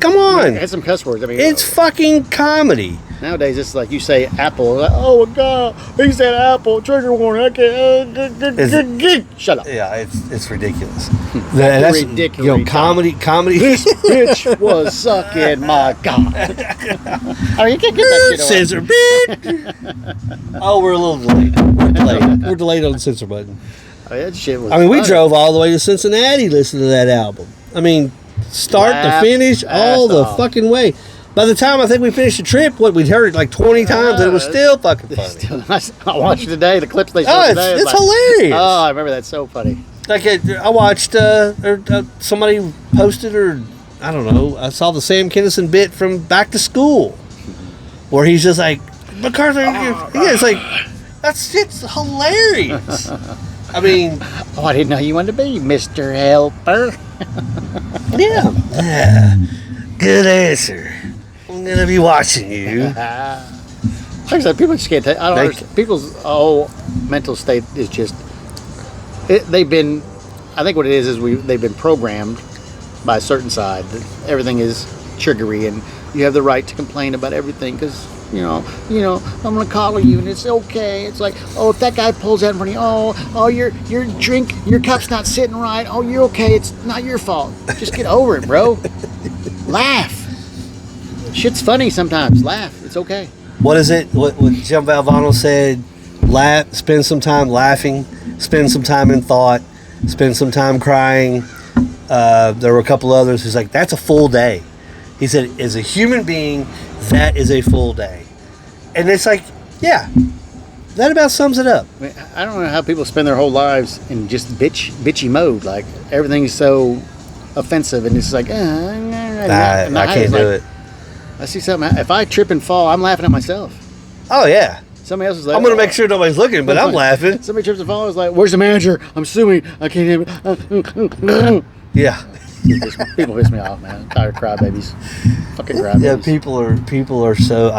come on. It had some cuss words. I mean, it's fucking comedy. Nowadays, it's like you say apple. Like, oh, my God. He said apple. Trigger warning. I can't. Shut up. Yeah, it's ridiculous. That's ridiculous. You know, comedy. This bitch was sucking my God. I mean, you can't get that shit away. Censor bit. Oh, we're a little delayed. We're delayed on the censor button. Oh, that shit was we funny. drove all the way to Cincinnati listening to that album. I mean, start to finish, all the fucking way. By the time I think we finished the trip, we'd heard it like 20 times, and it was still fucking funny. I watched it today, the clips they showed today. It's hilarious. Oh, I remember that. So funny. Like, I watched, somebody posted, or I don't know, I saw the Sam Kinison bit from Back to School, where he's just like, MacArthur, it's like, it's hilarious. I mean, I didn't know you wanted to be Mr. Helper. Yeah. Good answer. I'm gonna be watching you. Like I said, people just can't take. I don't understand. People's whole mental state is just. They've been. I think what it is they've been programmed by a certain side that everything is triggery and you have the right to complain about everything because you know I'm gonna collar you and it's okay. It's like, oh, if that guy pulls out in front of you, oh your cup's not sitting right. Oh, you're okay. It's not your fault. Just get over it, bro. Laugh. Shit's funny sometimes. Laugh. It's okay. What is it? What Jim Valvano said? Laugh. Spend some time laughing. Spend some time in thought. Spend some time crying. There were a couple others who's like, that's a full day. He said, as a human being, that is a full day. And it's like, yeah, that about sums it up. I don't know how people spend their whole lives in just bitchy mode. Like everything's so offensive, and it's like, I can't do it. I see something. If I trip and fall, I'm laughing at myself. Oh yeah. Somebody else is like, I'm gonna make sure nobody's looking, but I'm laughing. Somebody trips and falls, like, where's the manager? I'm suing. I can't even. Yeah. People piss me off, man. Tired crybabies. Fucking crybabies. Yeah, people are so.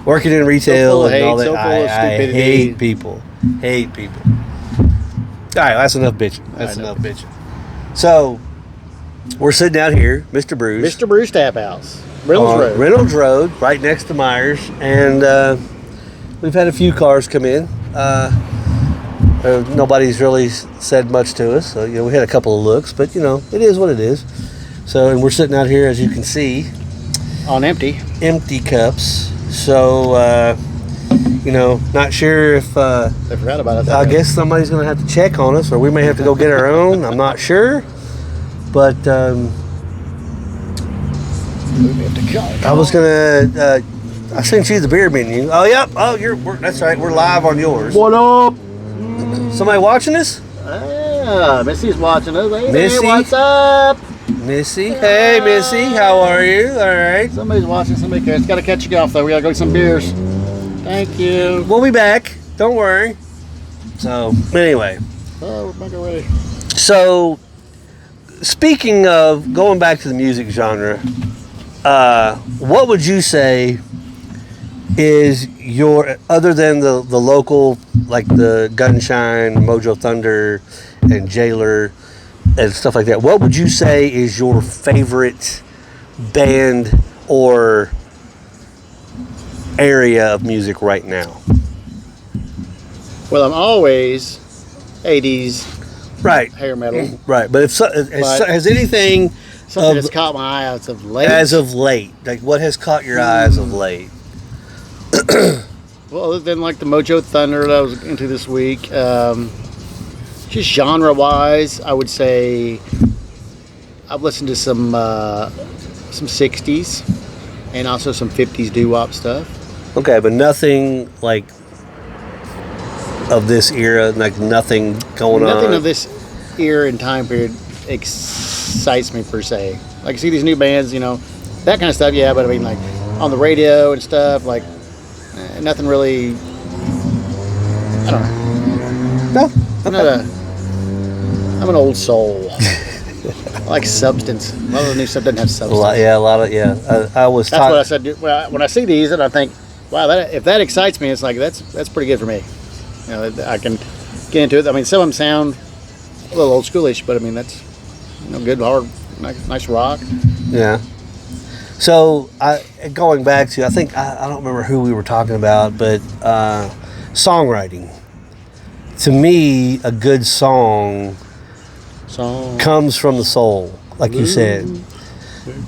Working in retail so and all that. So I hate people. Hate people. All right, that's enough bitching. That's enough bitching. So we're sitting out here, Mr. Bruce. Mr. Bruce Tap House, Reynolds Road, right next to Myers, and we've had a few cars come in. Nobody's really said much to us, so we had a couple of looks, but it is what it is. So, and we're sitting out here, as you can see, on empty cups. So, not sure if they forgot about it. I guess somebody's going to have to check on us, or we may have to go get our own. I'm not sure, but I was gonna. I sent you the beer menu. Oh, yep. Oh, that's right. We're live on yours. What up? Somebody watching us? Missy's watching us. Hey, Missy, what's up? Missy. Hey, Missy. How are you? All right. Somebody's watching. Somebody cares. Got to catch you off, though. We got to go get some beers. Thank you. We'll be back. Don't worry. So, anyway. Oh, we're back already. So, speaking of going back to the music genre, what would you say is your, other than the local, like the Gunshine, Mojo Thunder, and Jailer, and stuff like that, what would you say is your favorite band or area of music right now? Well, I'm always 80s hair metal. Right, but has anything something that's caught my eye as of late? Like what has caught your eye as of late? Well, other than like the Mojo Thunder that I was into this week, just genre-wise, I would say I've listened to some 60s and also some 50s doo-wop stuff. Okay, but nothing like of this era, like nothing going on. Nothing of this era and time period excites me per se. Like, I see these new bands, that kind of stuff, yeah, but I mean, like, on the radio and stuff, like, nothing really, I don't know. No? I'm an old soul. I like substance. A lot of the new stuff doesn't have substance. A lot of. I was. That's what I said. When I see these, and I think, wow, if that excites me, it's like that's pretty good for me. I can get into it. I mean, some of them sound a little old schoolish, but I mean that's good, hard, nice rock. Yeah. So going back to, I think I don't remember who we were talking about, but songwriting. To me, a good song comes from the soul, like you said.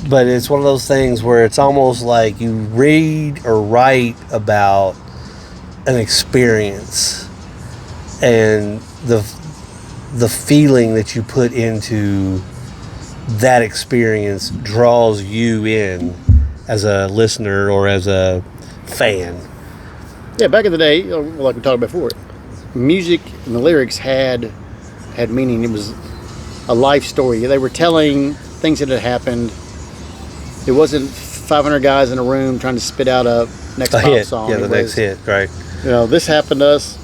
But it's one of those things where it's almost like you read or write about an experience, and the feeling that you put into that experience draws you in as a listener or as a fan. Yeah, back in the day, like we talked about before, music and the lyrics had meaning. It was a life story. They were telling things that had happened. It wasn't 500 guys in a room trying to spit out a next pop hit. song. Yeah, next hit, right. This happened to us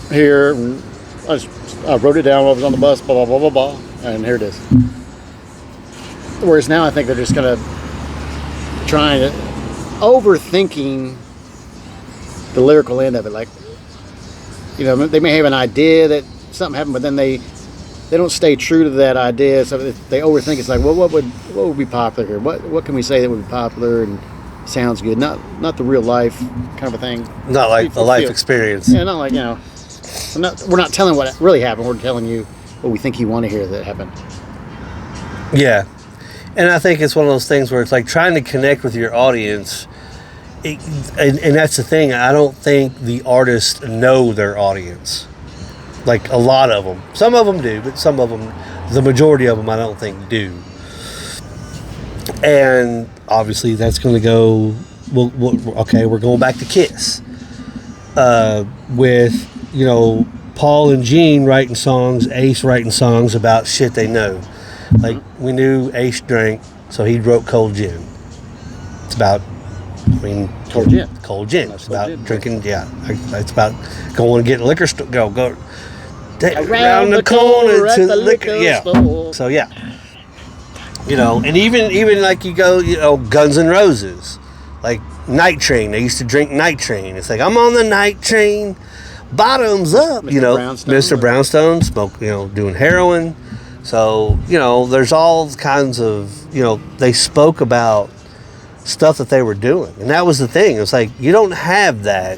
here. And I wrote it down while I was on the bus, blah, blah, blah, blah, blah, and here it is. Whereas now I think they're just kind of trying to, overthinking the lyrical end of it. Like, they may have an idea that something happened, but then they don't stay true to that idea. So they overthink. It's like, well, what would be popular here? What can we say that would be popular and sounds good? Not the real life kind of a thing. Not like the life experience. Yeah, not like we're not telling what really happened. We're telling you what we think you want to hear that happened. Yeah, and I think it's one of those things where it's like trying to connect with your audience. And that's the thing. I don't think the artists know their audience. Like a lot of them. Some of them do, but some of them, the majority of them, I don't think do. And obviously that's going to go, we're going back to Kiss. With, Paul and Gene writing songs, Ace writing songs about shit they know. Like, we knew Ace drank, so he wrote Cold Gin. It's about, Cold gin. Cold gin. It's about drinking, yeah. It's about going to get liquor store, go around the corner to the liquor store. So, yeah. And even like you go, Guns N' Roses. Like, Night Train. They used to drink Night Train. It's like, I'm on the night train, bottoms up. Mr. Brownstone smoke, doing heroin. So, there's all kinds of, they spoke about stuff that they were doing. And that was the thing. It was like, you don't have that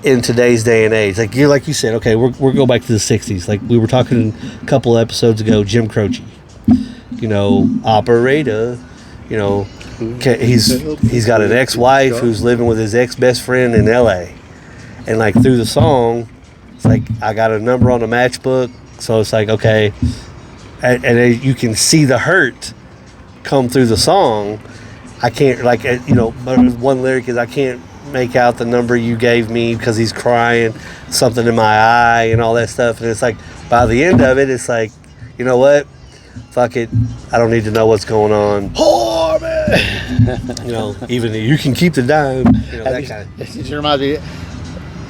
in today's day and age. Like you said, okay, we're going back to the 60s. Like we were talking a couple episodes ago, Jim Croce. Operator, he's got an ex-wife who's living with his ex-best friend in LA. And like through the song, it's like, I got a number on the matchbook. So it's like, okay. And you can see the hurt come through the song. I can't, one lyric is, I can't make out the number you gave me because he's crying, something in my eye and all that stuff. And it's like, by the end of it, it's like, you know what? Fuck it. I don't need to know what's going on. Whore, man! Even you can keep the dime. That kind of. It just reminds me,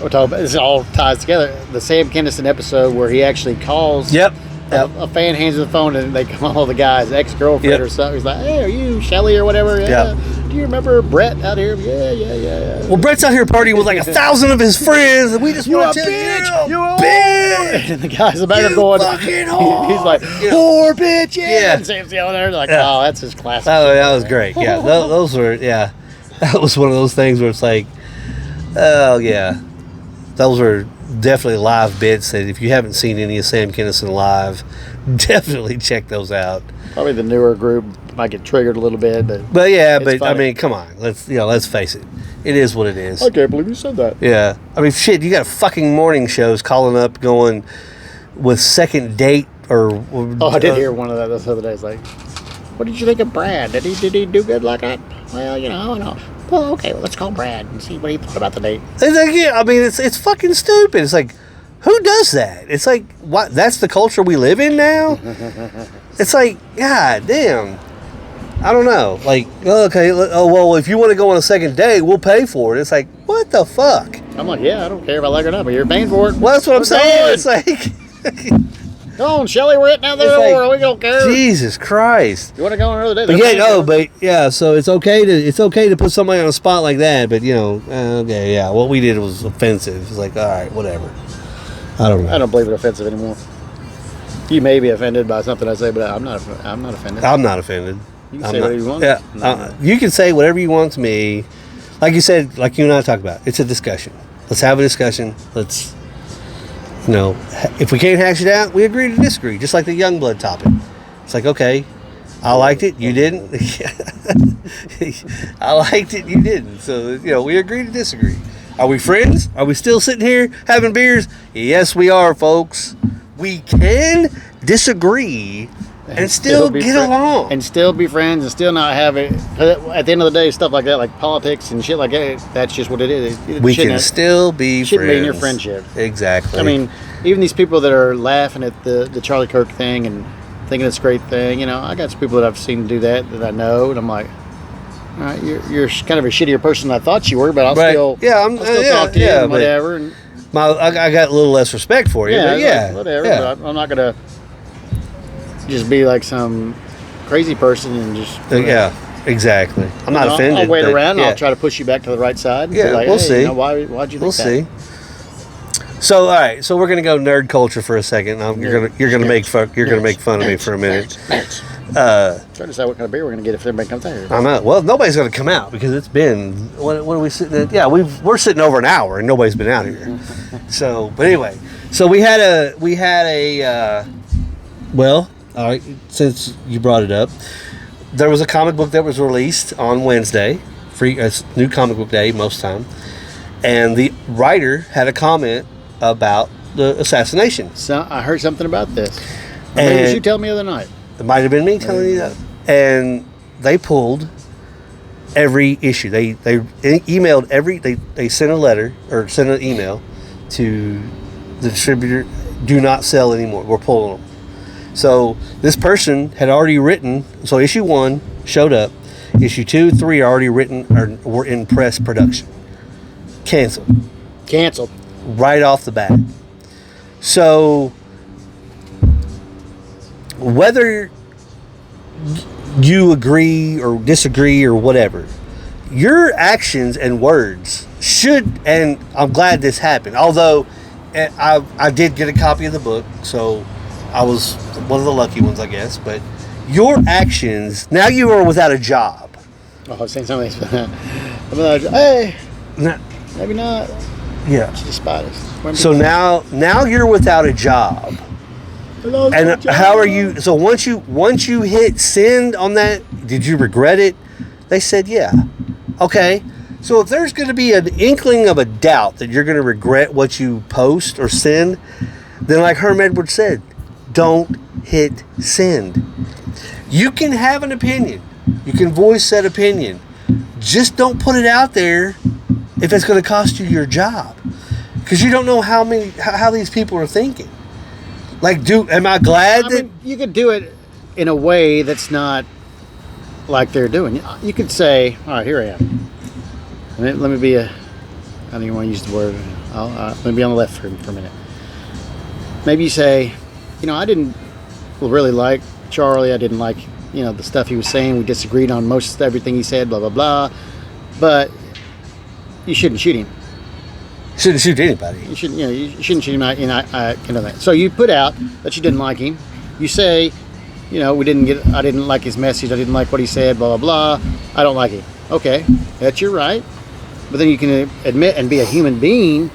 we're talking about, this all ties together. The Sam Kinison episode where he actually calls. Yep. A fan hands the phone and they come all the guys, ex-girlfriend or something. He's like, hey, are you Shelly or whatever? Yeah. Do you remember Brett out here? Yeah. Well, Brett's out here partying with like 1,000 of his friends, and we just want to tell you a bitch. And the guys in the back are going, he's like, whore, bitch, yeah. And Sam's yelling there, like, oh, that's his classic. Oh, that was great. Yeah, those were, that was one of those things where it's like, oh, yeah. Those were definitely live bits that if you haven't seen any of Sam Kinison live, definitely check those out. Probably the newer group, might get triggered a little bit, but funny. I mean, come on, let's face it. It is what it is. I can't believe you said that. Yeah, I mean, shit. You got fucking morning shows calling up, going with second date or. Oh, I did hear one of that this other day. It's like, what did you think of Brad? Did he do good like that? Well, I don't know. Well, okay, let's call Brad and see what he thought about the date. It's like, yeah, I mean, it's fucking stupid. It's like, who does that? It's like, what? That's the culture we live in now. It's like, god damn. I don't know. Like, okay, well, if you want to go on a second date, we'll pay for it. It's like, what the fuck? I'm like, yeah, I don't care if I like it or not, but you're paying for it. Well, that's what I'm saying. It's like, go on, Shelly, we're hitting out the door. We don't care. Jesus Christ. You want to go on another day? So it's okay to put somebody on a spot like that, but okay, yeah, what we did was offensive. It's like, all right, whatever. I don't know. I don't believe it's offensive anymore. You may be offended by something I say, but I'm not offended. I'm not offended. You can say whatever you want. Yeah, you can say whatever you want to me. Like you said, like you and I talked about, it's a discussion. Let's have a discussion. Let's, if we can't hash it out, we agree to disagree. Just like the Youngblood topic. It's like, okay, I liked it, you didn't. I liked it, you didn't. So, we agree to disagree. Are we friends? Are we still sitting here having beers? Yes, we are, folks. We can disagree and still get along. And still be friends and still not have it. At the end of the day, stuff like that, like politics and shit like that, that's just what it is. We can still be friends. Shouldn't be in your friendship. Exactly. I mean, even these people that are laughing at the Charlie Kirk thing and thinking it's a great thing, I got some people that I've seen do that I know, and I'm like, all right, you're kind of a shittier person than I thought you were, but I'll still talk to you and whatever. And I got a little less respect for you. Whatever. Yeah. But I'm not gonna just be like some crazy person and just exactly. I'm not offended. I'll wait around. And I'll try to push you back to the right side. And yeah, like, we'll see. Why'd you think that? We'll see. So all right, so we're gonna go nerd culture for a second. You're gonna make fun of me for a minute. Trying to decide what kind of beer we're gonna get if everybody comes out here. I know. Well, nobody's gonna come out because it's been what are we sitting at? Yeah, we're sitting over an hour and nobody's been out here. So, but anyway, so we had a well, all right. Since you brought it up, there was a comic book that was released on Wednesday, free new comic book day most time, and the writer had a comment about the assassination. So I heard something about this. Maybe it was you telling me the other night. It might have been me telling you that. And they pulled every issue. They emailed they sent a letter or sent an email to the distributor. Do not sell anymore. We're pulling them. So this person had already written. So issue 1 showed up. Issue 2, 3 are already written or were in press production. Canceled. Right off the bat. So whether you agree or disagree or whatever, your actions and words should, and I'm glad this happened, although I did get a copy of the book, so I was one of the lucky ones, I guess, but your actions, now you are without a job. Oh, I was saying something. Hey, maybe not. Yeah. Despise us. So now you're without a job. And how are you? So once you hit send on that, did you regret it? They said, yeah. Okay. So if there's going to be an inkling of a doubt that you're going to regret what you post or send, then like Herm Edwards said, don't hit send. You can have an opinion. You can voice that opinion. Just don't put it out there if it's going to cost you your job, because you don't know how these people are thinking. Like, am I glad that you could do it in a way that's not like they're doing? You could say, all right, here I am. Let me be I don't even want to use the word. Let me be on the left for a minute. Maybe you say, I didn't really like Charlie. I didn't like, the stuff he was saying. We disagreed on most everything he said, blah, blah, blah. But you shouldn't shoot him. Shouldn't shoot anybody. You shouldn't. You shouldn't shoot him. That. So you put out that you didn't like him. You say, I didn't like his message. I didn't like what he said. Blah blah blah. I don't like him. Okay, that's your right. But then you can admit and be a human being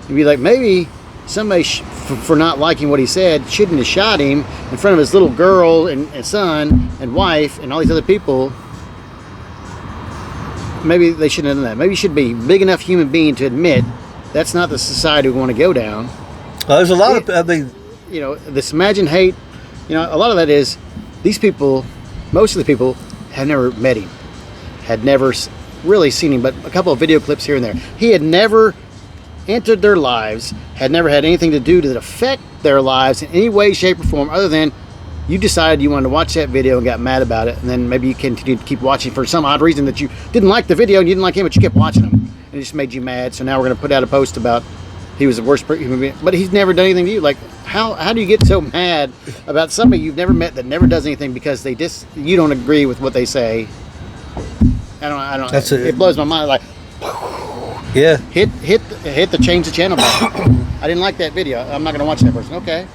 and be like, maybe somebody for not liking what he said, shouldn't have shot him in front of his little girl and son and wife and all these other people. Maybe they shouldn't have done that. Maybe you should be a big enough human being to admit that's not the society we want to go down. Well, there's a lot of, this imagined hate, a lot of that is these people, most of the people had never met him, had never really seen him, but a couple of video clips here and there. He had never entered their lives, had never had anything to do to affect their lives in any way, shape, or form, other than you decided you wanted to watch that video and got mad about it, and then maybe you continued to keep watching for some odd reason that you didn't like the video and you didn't like him, but you kept watching him, and it just made you mad. So now we're going to put out a post about he was the worst human being, but he's never done anything to you. Like, how do you get so mad about somebody you've never met that never does anything because you don't agree with what they say? I don't. It blows my mind. Like, yeah, hit the change the channel button. I didn't like that video. I'm not going to watch that person. Okay.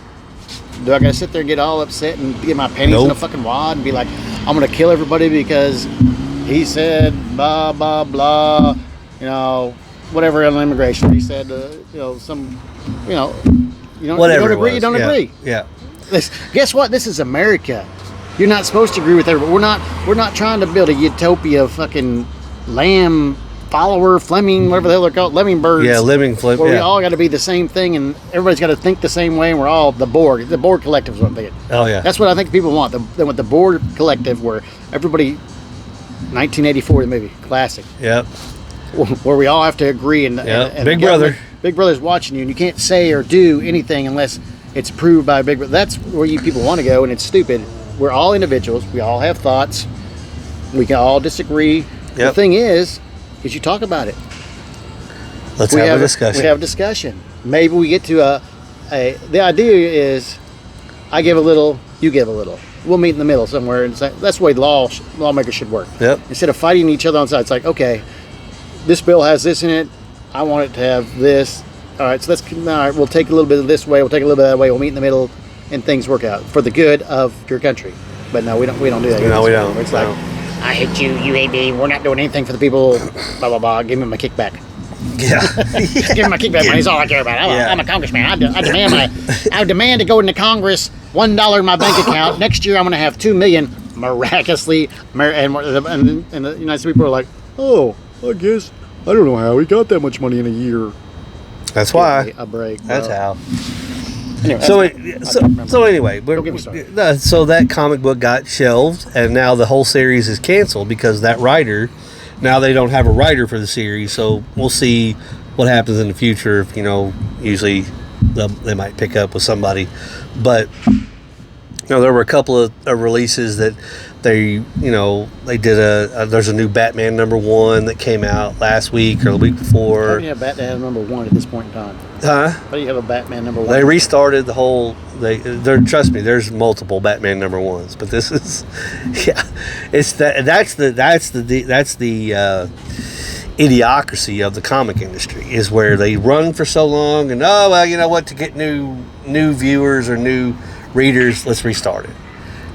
Do I got to sit there and get all upset and get my panties in a fucking wad and be like, I'm going to kill everybody because he said blah blah blah, whatever on immigration. He said, whatever you don't agree. Yeah. Guess what? This is America. You're not supposed to agree with everybody. We're not trying to build a utopia of fucking lamb follower Fleming, whatever the hell they're called, lemming birds. Yeah, lemming Fleming. Where we all got to be the same thing and everybody's got to think the same way and we're all the Borg. The Borg collective is what I'm thinking. Oh yeah. That's what I think people want. They want the Borg collective where everybody, 1984 the movie, classic. Yep. Where we all have to agree and Big Brother. Big Brother's watching you and you can't say or do anything unless it's approved by Big Brother. That's where you people want to go, and it's stupid. We're all individuals. We all have thoughts. We can all disagree. Yep. The thing is you talk about it. Let's have a discussion. We have a discussion. Maybe we get to the idea is I give a little, you give a little. We'll meet in the middle somewhere, and that's the way lawmakers should work. Yep. Instead of fighting each other on sides, it's like, okay, this bill has this in it. I want it to have this. All right, so we'll take a little bit of this way. We'll take a little bit of that way. We'll meet in the middle, and things work out for the good of your country. But no, we don't do that. No, we don't. It's like, I hate you. You hate me. We're not doing anything for the people. Blah blah blah. Give me my kickback. Yeah. Give me my kickback money. That's all I care about. I'm a congressman. I demand to go into Congress. $1 in my bank account. Next year I'm going to have $2 million miraculously. And the United States people are like, oh, I guess I don't know how we got that much money in a year. That's why. A break. That's how. Anyway, so anyway, so that comic book got shelved, and now the whole series is canceled because that writer. Now they don't have a writer for the series, so we'll see what happens in the future. Usually they might pick up with somebody, but there were a couple of releases that they did there's a new Batman #1 that came out last week or the week before. How do you have Batman #1 at this point in time? Huh? How do you have a Batman #1? They restarted the whole. Trust me, there's multiple Batman #1s, but this is, it's that's the idiocracy of the comic industry is where they run for so long and to get new viewers or new readers, let's restart it.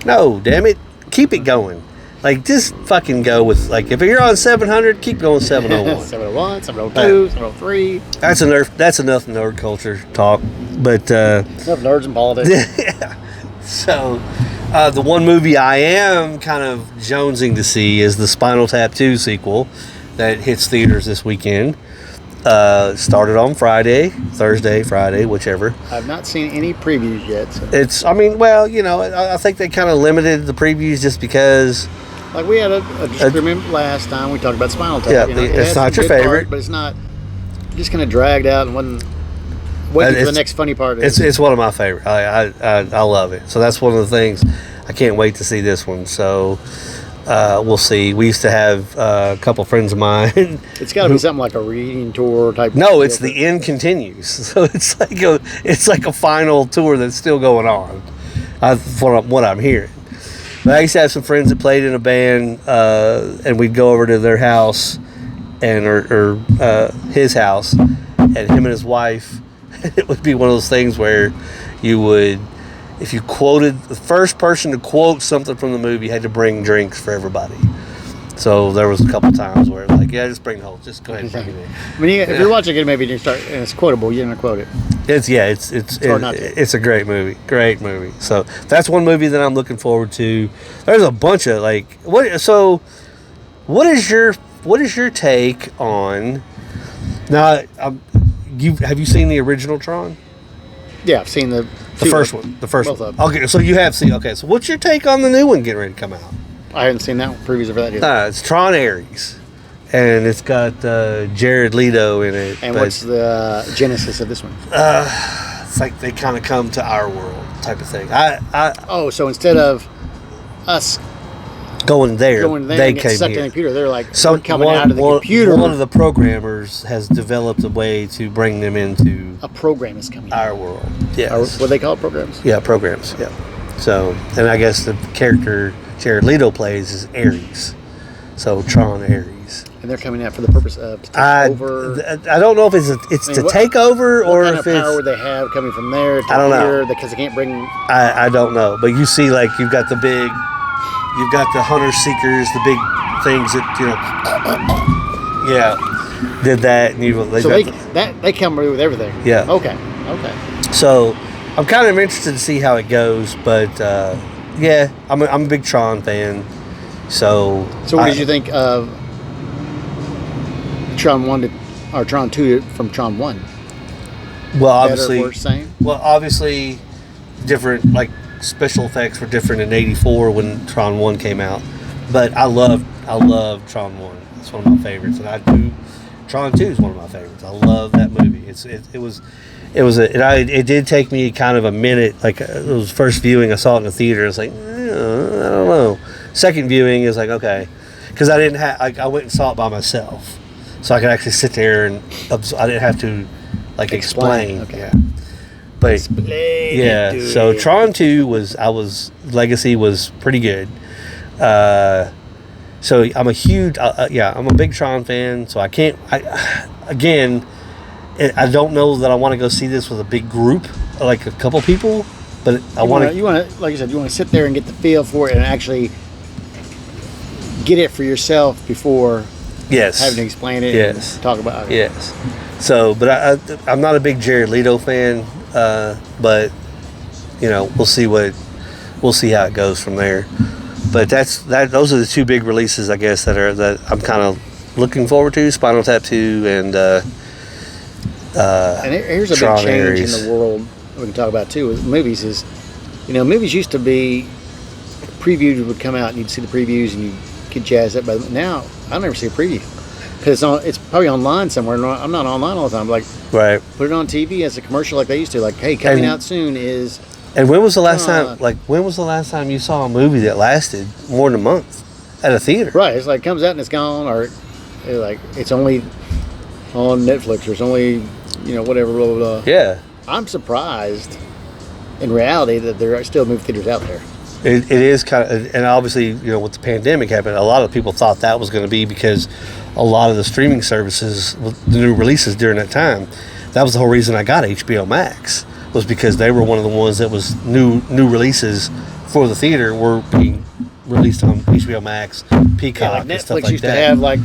No, damn it, keep it going. Like, just fucking go with, like, if you're on 700, keep going 701. 701, 702, 703. That's enough nerd culture talk. But enough nerds in politics. Yeah. So, the one movie I am kind of jonesing to see is the Spinal Tap 2 sequel that hits theaters this weekend. Started on Thursday, Friday, whichever. I've not seen any previews yet. So. I think they kind of limited the previews just because. Like we had a disagreement last time. We talked about Spinal Tap. Yeah, it's not your favorite, but it's not. Just kind of dragged out and wasn't waiting for the next funny part. It's one of my favorite. I love it. So that's one of the things. I can't wait to see this one. So. We'll see. We used to have a couple friends of mine. It's got to be something like a reading tour type. No, it's the end continues. So it's like a final tour that's still going on. From what I'm hearing. But I used to have some friends that played in a band, and we'd go over to their house, or his house, and him and his wife. It would be one of those things where you would. If you quoted the first person to quote something from the movie, had to bring drinks for everybody. So there was a couple times where like, yeah, just bring the whole, just go ahead and bring it in. I mean, if you're watching it, maybe you start and it's quotable. You're gonna quote it. It's a great movie. So that's one movie that I'm looking forward to. There's a bunch of like what is your take on now? Have you seen the original Tron? Yeah, I've seen the first one. The first both one. of them. Okay, so you have seen. Okay, so what's your take on the new one getting ready to come out? I haven't seen that previews of that either. It's Tron Ares, and it's got Jared Leto in it. And what's the genesis of this one? It's like they kind of come to our world type of thing. So instead of us going there they and get came stuck in here. the computer, they're like coming one, out of the one, computer. One of the programmers has developed a way to bring them into a program is coming our out. world. Yes. What they call it, programs? Yeah, programs. Yeah. So, and I guess the character Jared Leto plays is Ares. So Tron Ares. And they're coming out for the purpose of to take over. I don't know if it's to take over or what if kind of it's. power would they have coming from there to I don't here know. because they can't bring. I don't know, but you see, like you've got the hunter seekers, the big things that did that, and So they come with everything. Yeah. Okay. So I'm kind of interested to see how it goes, but I'm a big Tron fan. So what did you think of Tron 1 or Tron 2 from Tron 1? Well, obviously, better, worse, same? Well, obviously, different like special effects were different in '84 when Tron 1 came out. But I love Tron 1. It's one of my favorites, and Tron 2 is one of my favorites. I love that movie. It did take me kind of a minute. Like it was first viewing, I saw it in the theater. It's like I don't know. Second viewing is like okay, because I didn't have. I went and saw it by myself, so I could actually sit there and I didn't have to like explain. Okay. Yeah. But so Tron 2 Legacy was pretty good. So I'm a huge I'm a big Tron fan. So I don't know that I want to go see this with a big group, like a couple people, but I want to. You want to, like you said, you want to sit there and get the feel for it and actually get it for yourself before having to explain it and talk about it. Yes. So, but I'm not a big Jared Leto fan, but we'll see how it goes from there. But those are the two big releases, I guess, that I'm kind of looking forward to: Spinal Tap 2 and here's a Tron big change Ares. in the world we can talk about too with movies is, movies used to be previews would come out and you'd see the previews and you get jazzed up by them. Now I never see a preview because it's probably online somewhere. I'm not online all the time. Like put it on TV as a commercial like they used to. Like, hey, coming out soon is. And when was the last time? Like, when was the last time you saw a movie that lasted more than a month at a theater? Right. It's like it comes out and it's gone, or it's only on Netflix, or it's only whatever, blah blah blah. Yeah. I'm surprised, in reality, that there are still movie theaters out there. It is kind of, and obviously, with the pandemic happened, a lot of people thought that was going to be because a lot of the streaming services, the new releases during that time, that was the whole reason I got HBO Max, was because they were one of the ones that was new releases for the theater were being released on HBO Max, Peacock, and stuff like that. Netflix used to have like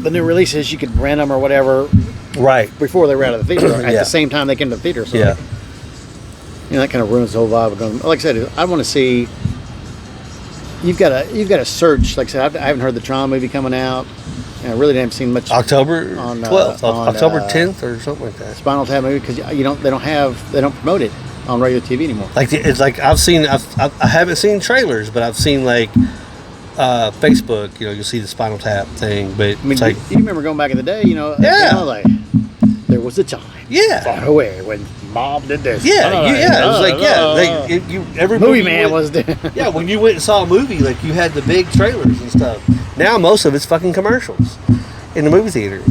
the new releases, you could rent them or whatever, right, before they were out of the theater. At the same time they came to the theater, so that kind of ruins the whole vibe of going. Like I said, I want to see. You've got to search. Like I said, I haven't heard the Tron movie coming out. And I really haven't seen much. October 12th, October 10th, or something like that. Spinal Tap movie, because they don't promote it on regular TV anymore. Like it's like I haven't seen trailers, but I've seen like Facebook. You'll see the Spinal Tap thing, but it's like you remember going back in the day, like there was a time, far away when Bob did this. It was like every movie man was there. When you went and saw a movie, like you had the big trailers and stuff. Now most of it's fucking commercials in the movie theater.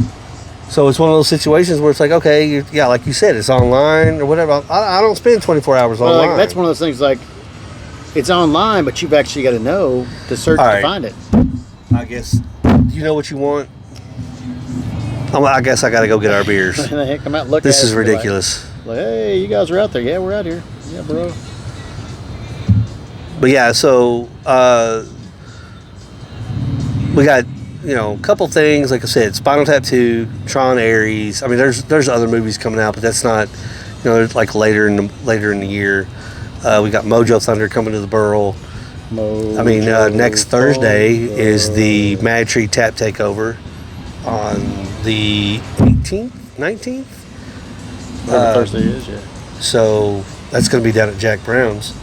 So it's one of those situations where it's like, okay, like you said, it's online or whatever. I don't spend 24 hours online. Like, that's one of those things. Like it's online, but you've actually got to know to search to find it. I guess you know what you want. I guess I got to go get our beers. Come out and look. This is ridiculous. Like, hey, you guys are out there. Yeah, we're out here. Yeah, bro. But so we got a couple things. Like I said, Spinal Tap 2, Tron Ares. I mean, there's other movies coming out, but that's not, it's like later in the year. We got Mojo Thunder coming to the Burl. Next Thursday is the Mad Tree Tap Takeover on the 18th, 19th. Thursday is, yeah. So that's going to be down at Jack Brown's.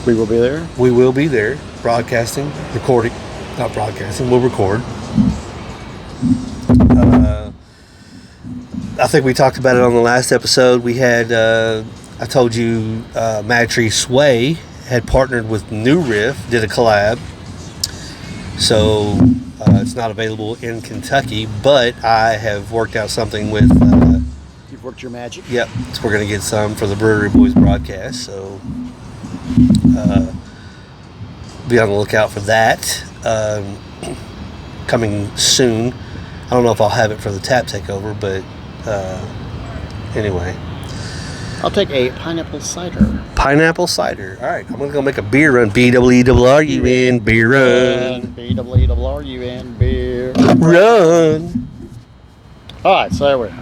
We will be there. We will be there, broadcasting, recording. Not broadcasting, we'll record. I think we talked about it on the last episode. We had, I told you, Mad Tree Sway had partnered with New Riff, did a collab. So it's not available in Kentucky, but I have worked out something with... You've worked your magic? Yep. So we're going to get some for the Brewery Boys broadcast. So be on the lookout for that. Coming soon. I don't know if I'll have it for the tap takeover, but anyway. I'll take a pineapple cider. Pineapple cider. All right, I'm going to go make a beer run. B-E-E-R-U-N, beer run. B-E-E-R-U-N, beer run. All right, so we're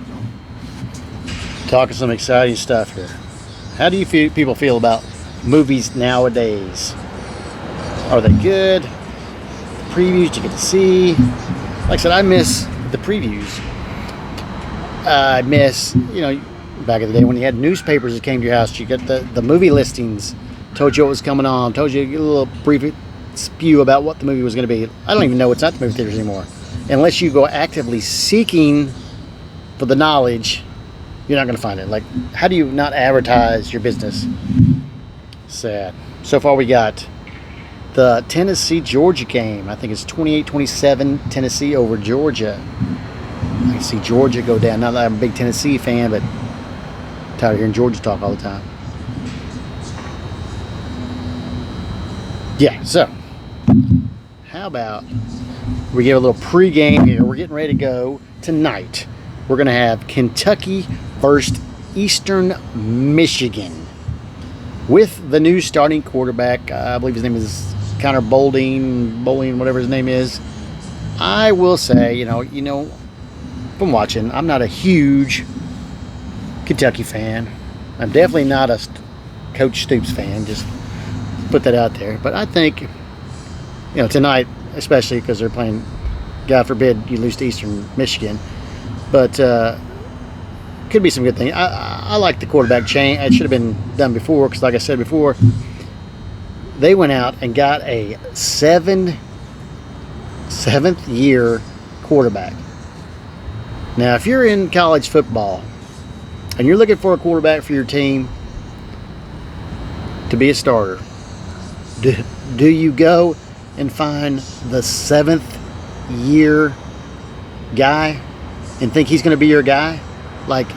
talking some exciting stuff here. How do you people feel about movies nowadays? Are they good? The previews you get to see. Like I said, I miss the previews. I miss, back in the day when you had newspapers that came to your house, you get the movie listings, told you what was coming on, told you a little brief spew about what the movie was going to be. I don't even know it's at the movie theaters anymore. Unless you go actively seeking for the knowledge, you're not going to find it. Like, how do you not advertise your business? Sad. So far we got the Tennessee-Georgia game. I think it's 28-27 Tennessee over Georgia. I can see Georgia go down. Not that I'm a big Tennessee fan, but I'm tired of hearing Georgia talk all the time. Yeah, so how about we give a little pregame here. We're getting ready to go tonight. We're going to have Kentucky versus Eastern Michigan with the new starting quarterback. I believe his name is Connor Bowling, whatever his name is. I will say, from watching, I'm not a huge Kentucky fan. I'm definitely not a Coach Stoops fan. Just put that out there. But I think, tonight, especially because they're playing, God forbid you lose to Eastern Michigan. But could be some good thing. I like the quarterback change. It should have been done before because, like I said before, they went out and got a seventh year quarterback. Now, if you're in college football and you're looking for a quarterback for your team to be a starter, do you go and find the 7th year guy and think he's going to be your guy? Like,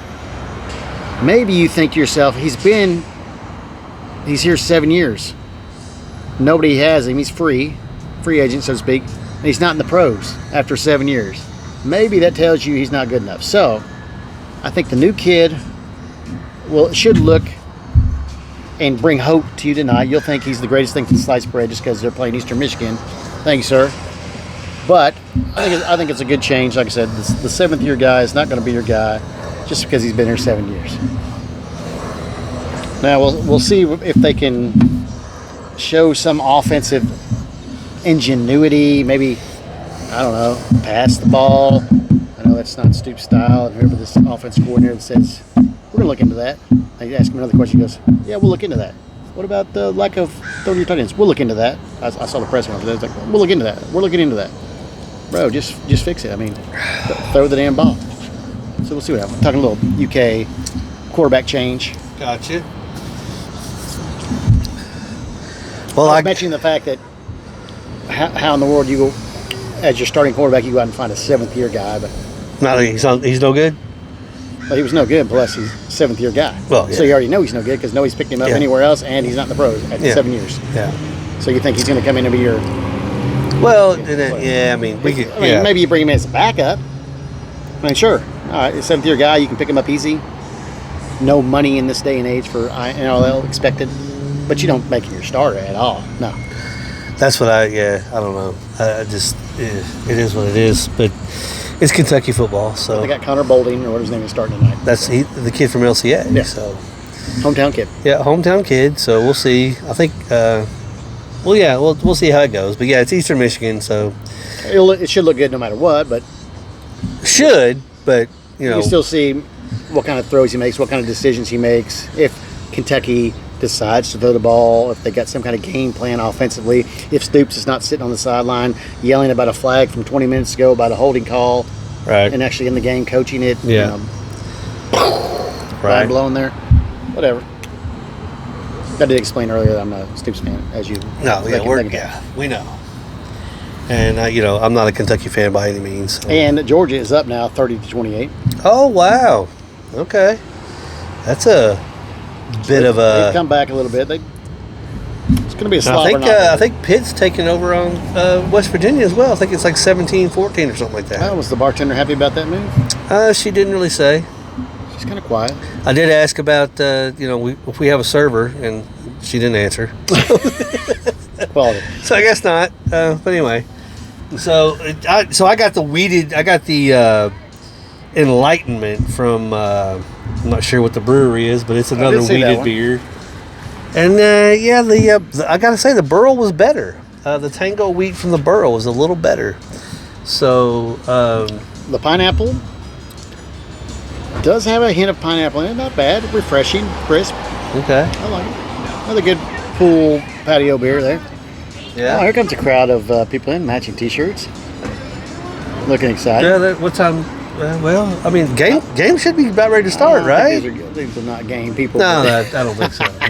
maybe you think to yourself, he's here 7 years. Nobody has him. He's free agent, so to speak. And he's not in the pros after 7 years. Maybe that tells you he's not good enough. So, I think the new kid should look and bring hope to you tonight. You'll think he's the greatest thing since sliced bread just because they're playing Eastern Michigan. Thank you, sir. But I think it's a good change. Like I said, the 7th year guy is not going to be your guy just because he's been here 7 years. Now we'll see if they can show some offensive ingenuity. Maybe, I don't know, pass the ball. I know that's not Stoops' style. And whoever this offense coordinator says, we're going to look into that. I ask him another question. He goes, yeah, we'll look into that. What about the lack of throwing your tight ends? We'll look into that. I saw the press conference. I was like, we'll look into that. We're looking into that. Bro, just fix it. I mean, throw the damn ball. So we'll see what happens. I'm talking a little UK quarterback change. Gotcha. Well, I was mentioning the fact that how in the world you go, as your starting quarterback, you go out and find a 7th year guy, but he's no good. Well, he was no good plus he's a 7th year guy. Well, yeah. So you already know he's no good because nobody's picked him up anywhere else, and he's not in the pros at 7 years. Yeah. So you think he's going to come in and be your? Well, I mean, maybe you bring him in as a backup. I mean, sure. All right, a 7th year guy, you can pick him up easy. No money in this day and age for NLL expected, but you don't make him your starter at all. No. That's what I don't know. I just, it is what it is. But it's Kentucky football, so they got Connor Bolding, or what his name is, starting tonight. That's the kid from LCA. Yeah. So hometown kid. Yeah, hometown kid. So we'll see. I think. We'll see how it goes. But yeah, it's Eastern Michigan, so It should look good no matter what. But you can still see what kind of throws he makes, what kind of decisions he makes. If Kentucky decides to throw the ball, if they got some kind of game plan offensively, if Stoops is not sitting on the sideline yelling about a flag from 20 minutes ago about a holding call, right, and actually in the game coaching it, right, blowing there, whatever. I did explain earlier that I'm a Stoops fan, as you. We know. And I'm not a Kentucky fan by any means. So. And Georgia is up now, 30-28. Oh wow, okay, that's a bit of a. They've come back a little bit. It's going to be a slobber. I think Pitt's taking over on West Virginia as well. I think it's like 17-14 or something like that. Was the bartender happy about that move? She didn't really say. She's kind of quiet. I did ask about if we have a server, and she didn't answer. Quality. So I guess not. But anyway, so I got the enlightenment from I'm not sure what the brewery is, but it's another weeded beer. And I gotta say the Burl was better. The Tango wheat from the Burl was a little better. So the pineapple does have a hint of pineapple in it. Not bad, refreshing, crisp. Okay, I like it. Another good pool patio beer there. Yeah. Oh, here comes a crowd of people in matching T-shirts. Looking excited. Yeah. What time? Game should be about ready to start, right? These are not game people. No, I don't think so. No.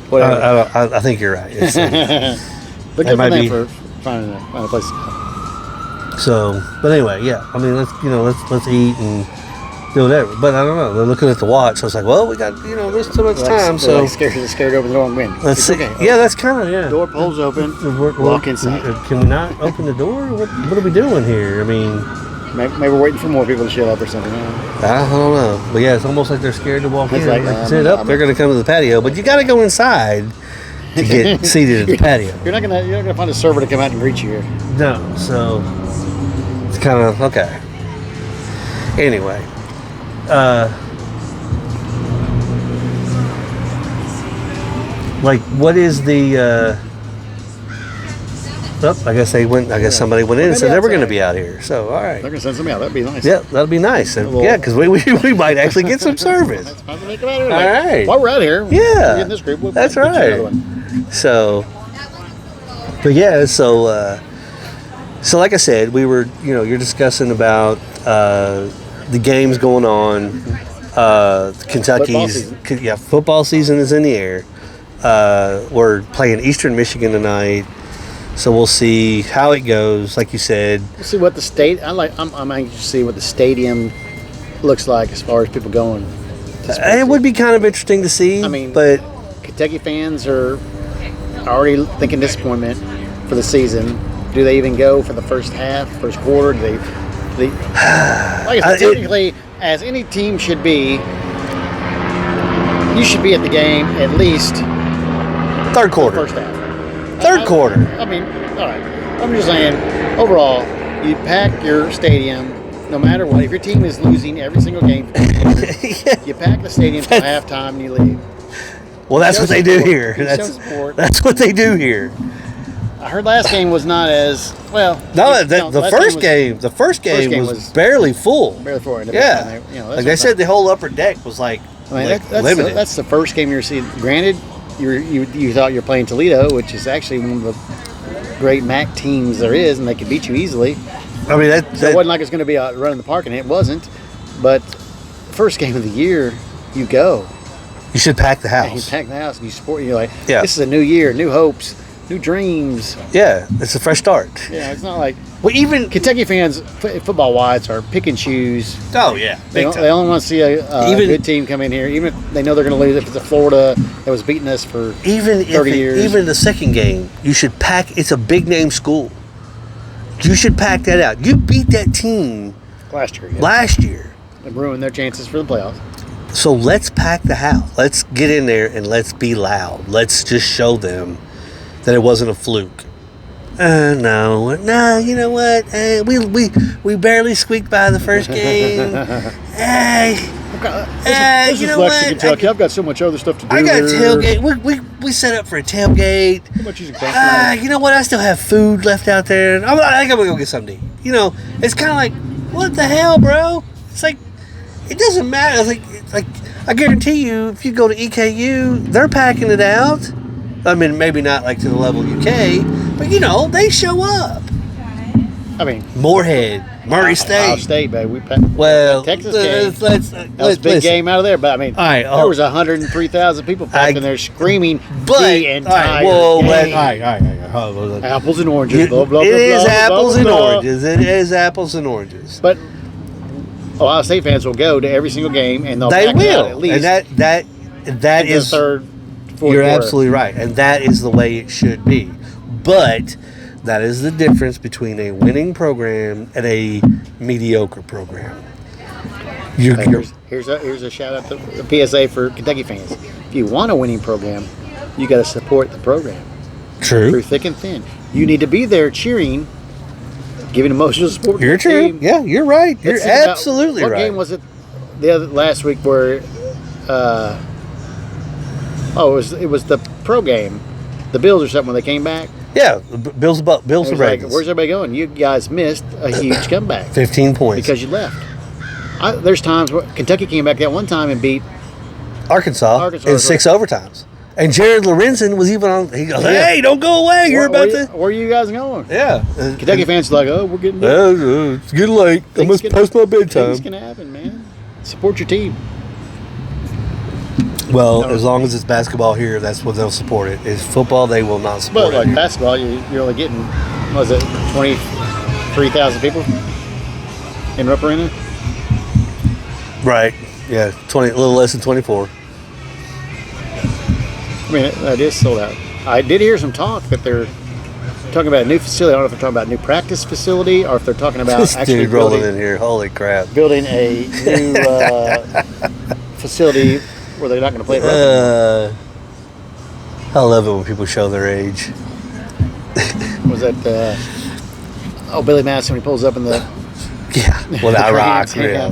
Whatever. I think you're right. Look good for them for finding a place to go. So, but anyway, yeah. I mean, let's eat and do whatever. But I don't know. They're looking at the watch. So it's like, well, we got there's too much time. So scared to open the door and win. Let's see. Okay. Yeah, that's kind of Door pulls open. Walk inside. Can we not open the door? What are we doing here? I mean, maybe we're waiting for more people to show up or something. I don't know. But yeah, it's almost like they're scared to walk in. Like, they're going to come to the patio, but you got to go inside to get seated at the patio. You're not gonna find a server to come out and greet you here. No. So it's kind of okay. Anyway. What is the? I guess somebody went in and said they were going to be out here. So all right, they're going to send somebody out. That'd be nice. Yeah, that'd be nice. Because we might actually get some service. That's fine to make it all right. While we're out here, yeah, in this group, that's right. So, but yeah, so like I said, we were you're discussing about the games going on. Kentucky's football season is in the air. We're playing Eastern Michigan tonight, so we'll see how it goes. Like you said, we'll see what the I'm anxious to see what the stadium looks like as far as people going. It would be kind of interesting to see. I mean, but Kentucky fans are already thinking disappointment for the season. Do they even go for the first half, first quarter? Do they like I said, technically, as any team should be, you should be at the game at least third quarter. First half. Third quarter. I mean, all right. I'm just saying, overall, you pack your stadium no matter what. If your team is losing every single game, you pack the stadium till halftime and you leave. Well, that's what they do here. That's what they do here. I heard last game was not as well. The first game was barely full. Barely full. Yeah, like they said, the whole upper deck was limited. That's the first game you're seeing. Granted, you thought you're playing Toledo, which is actually one of the great MAC teams there is, and they could beat you easily. I mean, it wasn't like it's going to be a run in the park, and it wasn't. But first game of the year, you go. You should pack the house. And you pack the house, and you support. You're like, this is a new year, new hopes. New dreams. Yeah, it's a fresh start. Yeah, it's not like even Kentucky fans, football-wise, are pick and choose. Oh yeah, they only want to see a good team come in here, even if they know they're going to lose. If it's a Florida that was beating us for 30 years, even the second game, you should pack. It's a big name school. You should pack that out. You beat that team last year. And ruined their chances for the playoffs. So let's pack the house. Let's get in there and let's be loud. Let's just show them that it wasn't a fluke. No. You know what? We barely squeaked by the first game. This you is know Lexington, what? Kentucky. I've got so much other stuff to do. I got a here. tailgate. We set up for a tailgate. How much is it You know what? I still have food left out there. I think I'm gonna go get something to eat. You know, it's kind of like, what the hell, bro? It's like, it doesn't matter. It's like I guarantee you, if you go to EKU, they're packing it out. I mean, maybe not like to the level UK, but you know, they show up. I mean, Moorhead, Murray State. Ohio State, baby. Well, Texas game. Let's That was a big game out of there, but I mean, all right, there was 103,000 people packed in there screaming the entire game. Apples and oranges. Blah, blah, It blah, is blah, apples blah, and blah. oranges. It is apples and oranges. But Ohio State fans will go to every single game, and they'll They pack it out will, at least. and that in the is third, fourth you're quarter. absolutely right, and that is the way it should be. But that is the difference between a winning program and a mediocre program. Here's a shout out to the PSA for Kentucky fans. If you want a winning program, you got to support the program True. through thick and thin. You need to be there cheering, giving emotional support. You're to the true. team. Yeah, you're right. You're Let's think about absolutely what right. game was it last week where it was the pro game, the Bills or something when they came back? Yeah, Bills and It was like, Ravens. where's everybody going? You guys missed a huge comeback 15 points. because you left. There's times where Kentucky came back that one time and beat Arkansas in 6 overtimes. And Jared Lorenzen was even on. He goes, "Hey, don't go away. You're about to." Where are you guys going? Yeah. Kentucky fans are like, oh, we're getting It's getting late. I must post my bedtime. Things can happen, man. Support your team. Well, as long as it's basketball here, that's what they'll support it. It's football, they will not support But like it. basketball, you're only getting, what was it, 23,000 people in Rupp Arena? Right. Yeah, a little less than 24. I mean, that is sold out. I did hear some talk that they're talking about a new facility. I don't know if they're talking about a new practice facility or if they're talking about This actually dude rolling in here. Holy crap. building a new facility where they're not going to play at Rupp. I love it when people show their age. Was that Billy Madison when he pulls up in the Yeah. Well, I rock. Yeah.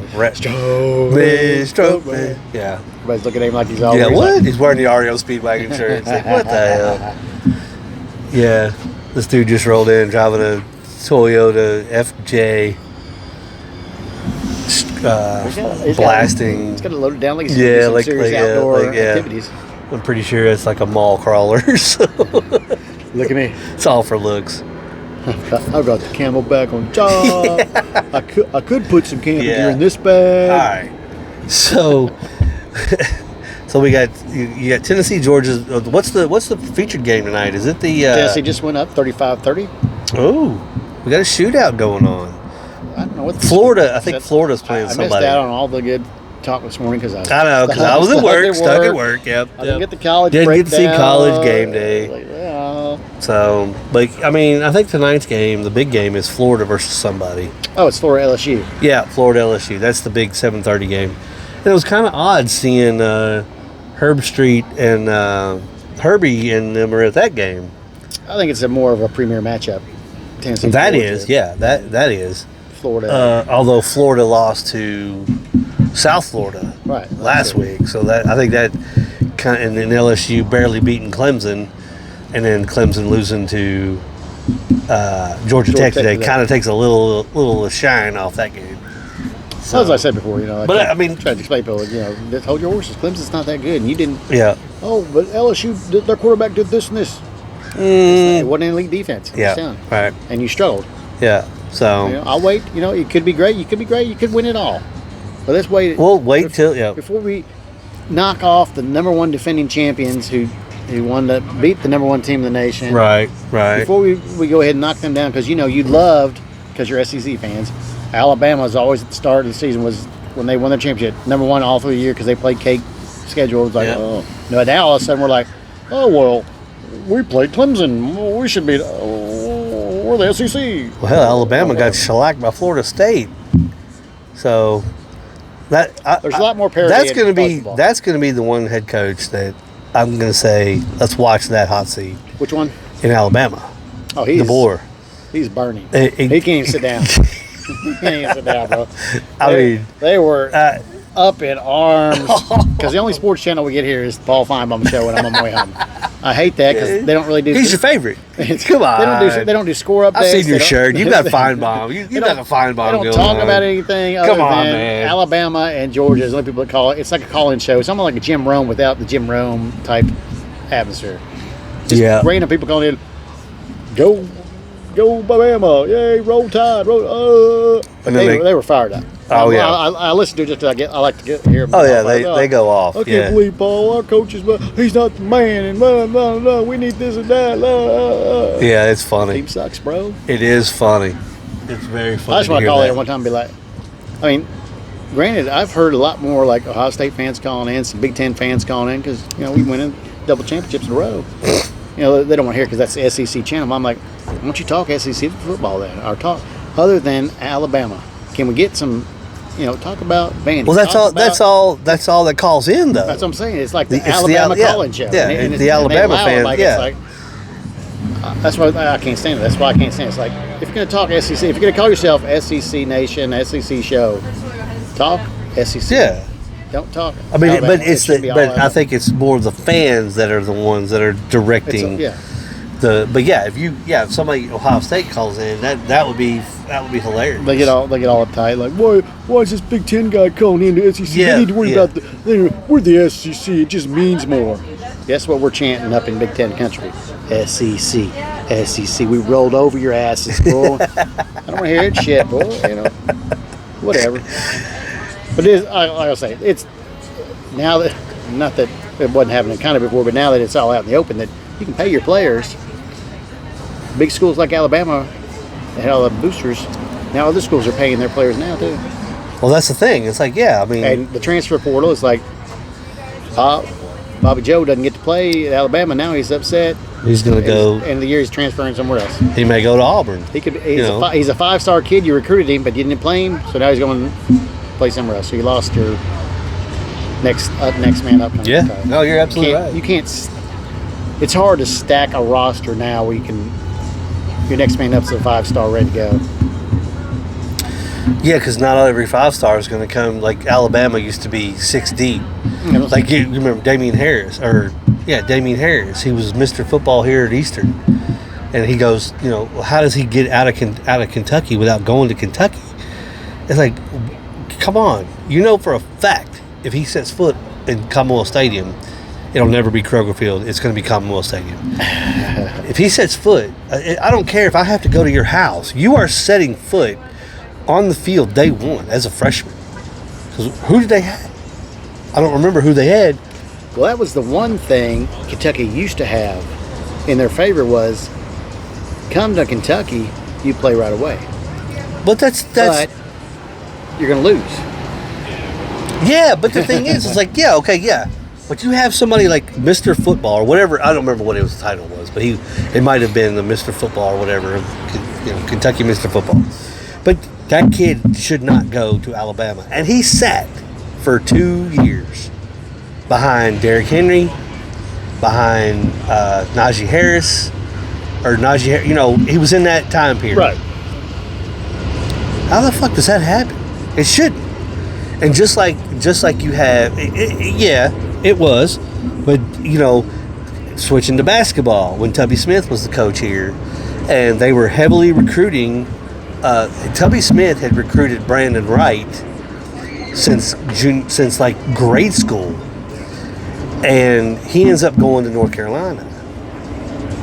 Stroke me. Yeah. Everybody's looking at him like he's all Yeah, what? He's wearing the REO Speedwagon shirt. It's like, what the hell? Yeah. This dude just rolled in driving a Toyota FJ. Blasting. He's got to load it down like he's Yeah, some like serious outdoor activities. I'm pretty sure it's like a mall crawler. So Look at me. it's all for looks. I've got the Camelback on top. I could put some camel gear in this All bag. right. So, so we got you got Tennessee, Georgia. What's the featured game tonight? Is it the Tennessee just went up 35-30. Oh, we got a shootout going on. I don't know what Florida. I think Florida's playing I somebody. missed out on all the good talk this morning because I know, because I was at work, stuck at work. Yep. I didn't get the college. Didn't get to see breakdown. college game day. Like, well. So, but I mean, I think tonight's game, the big game, is Florida versus somebody. Oh, it's Florida LSU. Yeah, Florida LSU. That's the big 7:30 game. And it was kind of odd seeing Herb Street and Herbie and them were at that game. I think it's more of a premier matchup. Tennessee. That Georgia. is, yeah, that is. Florida. Although Florida lost to South Florida last week, so that I think that kind of, and then LSU barely beating Clemson, and then Clemson losing to Georgia Tech today kind of takes a little shine off that game. So, as I said before, I mean, trying to explain to people, just hold your horses. Clemson's not that good, and you didn't. Yeah. Oh, but LSU, their quarterback did this and this. It wasn't an elite defense. Yeah. Right. And you struggled. Yeah. So I'll wait. It could be great. You could be great. You could win it all. But let's wait. We'll wait till before we knock off the number one defending champions who won to beat the number one team in the nation. Right. Before we go ahead and knock them down, because you loved, because you're SEC fans, Alabama's always at the start of the season was when they won their championship, number one all through the year because they played cake schedule. It was like, now all of a sudden we're like, oh well, we played Clemson, we should be. We're the SEC. Well, Alabama got shellacked by Florida State, so there's a lot more parity. That's going to be the one head coach that I'm going to say let's watch that hot seat. Which one? In Alabama. Oh, the boar. He's burning. He can't even sit down. He can't even sit down, bro. They were up in arms because the only sports channel we get here is the Paul Feinbaum show when I'm on my way home. I hate that because they don't really do. He's your favorite. Come on. They don't do score updates. I've seen your shirt. You got Feinbaum. You got a Feinbaum. They don't talk about anything other than Alabama and Georgia. There's only people that call it. It's like a call-in show. It's almost like a Jim Rome without the Jim Rome type atmosphere. Just random people calling in. Go Bama! Yay! Roll Tide! Roll! And they were fired up. Oh yeah. I listen to it just to I like to hear them. Oh yeah, they go off. I can't believe Paul. Our coach he's not the man, and blah, blah, blah, we need this and that. Yeah, it's funny. The team sucks, bro. It is funny. It's very funny. I just want to call in one time and be like, I mean, granted, I've heard a lot more like Ohio State fans calling in, some Big Ten fans calling in because we win in double championships in a row. They don't want to hear because that's the SEC channel. I'm like, why don't you talk SEC football then, or talk other than Alabama? Can we get some? Talk about Vandy. Well, that's all that calls in though. That's what I'm saying. It's like the Alabama calling show. Yeah, and the Alabama fans. Like, that's why I can't stand it. That's why I can't stand it. It's like if you're going to talk SEC, if you're going to call yourself SEC Nation, SEC Show, talk SEC. Yeah. Don't talk. I mean, Alabama. But I think it's more the fans that are the ones that are directing. If somebody Ohio State calls in, that would be hilarious. They get all uptight, like why is this Big Ten guy calling in the SEC? They need to worry about we're the SEC. It just means more. Guess what we're chanting up in Big Ten country? SEC. We rolled over your asses, bro. I don't want to hear that shit, bro. Whatever. But it is, like I say, it's now that not that it wasn't happening kind of before, but now that it's all out in the open, that you can pay your players. Big schools like Alabama and all the boosters, now other schools are paying their players now too. Well, that's the thing. It's like, and the transfer portal is like, Bobby Joe doesn't get to play at Alabama now. He's upset. He's going to go. End of the year, he's transferring somewhere else. He may go to Auburn. He could. He's a 5-star kid. You recruited him, but you didn't play him, so now he's going to play somewhere else. So you lost your next man up. Yeah. No, you're absolutely right. You can't. It's hard to stack a roster now where you can. Your next man up's a 5-star ready to go. Yeah, because not every 5-star is going to come. Like Alabama used to be 6 deep. Like you remember Damian Harris, Damian Harris. He was Mr. Football here at Eastern, and he goes, how does he get out of Kentucky without going to Kentucky? It's like, come on, for a fact if he sets foot in Commonwealth Stadium, it'll never be Kroger Field. It's going to be Commonwealth Stadium. If he sets foot, I don't care if I have to go to your house. You are setting foot on the field day one as a freshman. Because who did they have? I don't remember who they had. Well, that was the one thing Kentucky used to have in their favor was, come to Kentucky, you play right away. But but you're going to lose. Yeah, but the thing is, it's like, but you have somebody like Mr. Football or whatever. I don't remember what his title was, but it might have been the Mr. Football or whatever, Kentucky Mr. Football. But that kid should not go to Alabama. And he sat for 2 years behind Derrick Henry, behind Najee Harris, he was in that time period. Right. How the fuck does that happen? It shouldn't. And just like you have, it was, but switching to basketball when Tubby Smith was the coach here, and they were heavily recruiting. Tubby Smith had recruited Brandon Wright since like grade school, and he ends up going to North Carolina.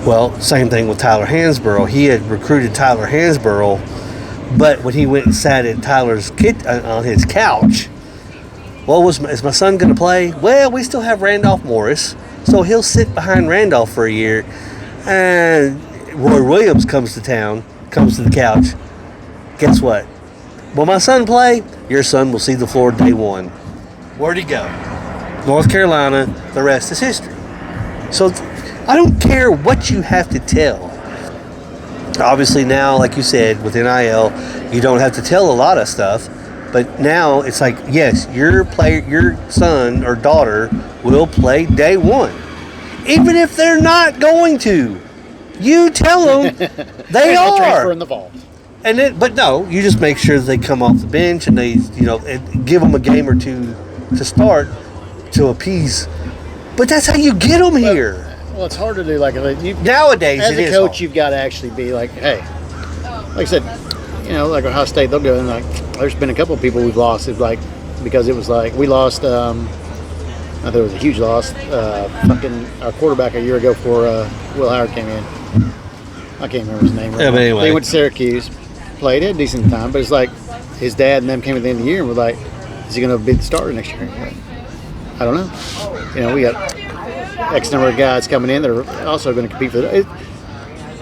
Well, same thing with Tyler Hansborough. He had recruited Tyler Hansborough, but when he went and sat at Tyler's kid on his couch, is my son going to play? Well, we still have Randolph Morris, so he'll sit behind Randolph for a year. And Roy Williams comes to the couch. Guess what? Will my son play? Your son will see the floor day one. Where'd he go? North Carolina. The rest is history. So I don't care what you have to tell. Obviously now, like you said, with NIL, you don't have to tell a lot of stuff. But now it's like, yes, your son or daughter will play day one. Even if they're not going to. You tell them they I'll transfer are. in the fall. And then, but no, you just make sure they come off the bench and they, and give them a game or two to start to appease. But that's how you get them here. Well, it's hard to do. Nowadays, as a coach, you've got to actually be like, hey, like I said, like Ohio State, they'll go and there's been a couple of people we've lost. It's because it was we lost. I thought it was a huge loss. Fucking our quarterback a year ago before Will Howard came in. I can't remember his name. Right, yeah, but anyway, they went to Syracuse, played a decent time, but it's like his dad and them came at the end of the year and were like, "Is he going to be the starter next year?" I don't know. We got X number of guys coming in that are also going to compete for it.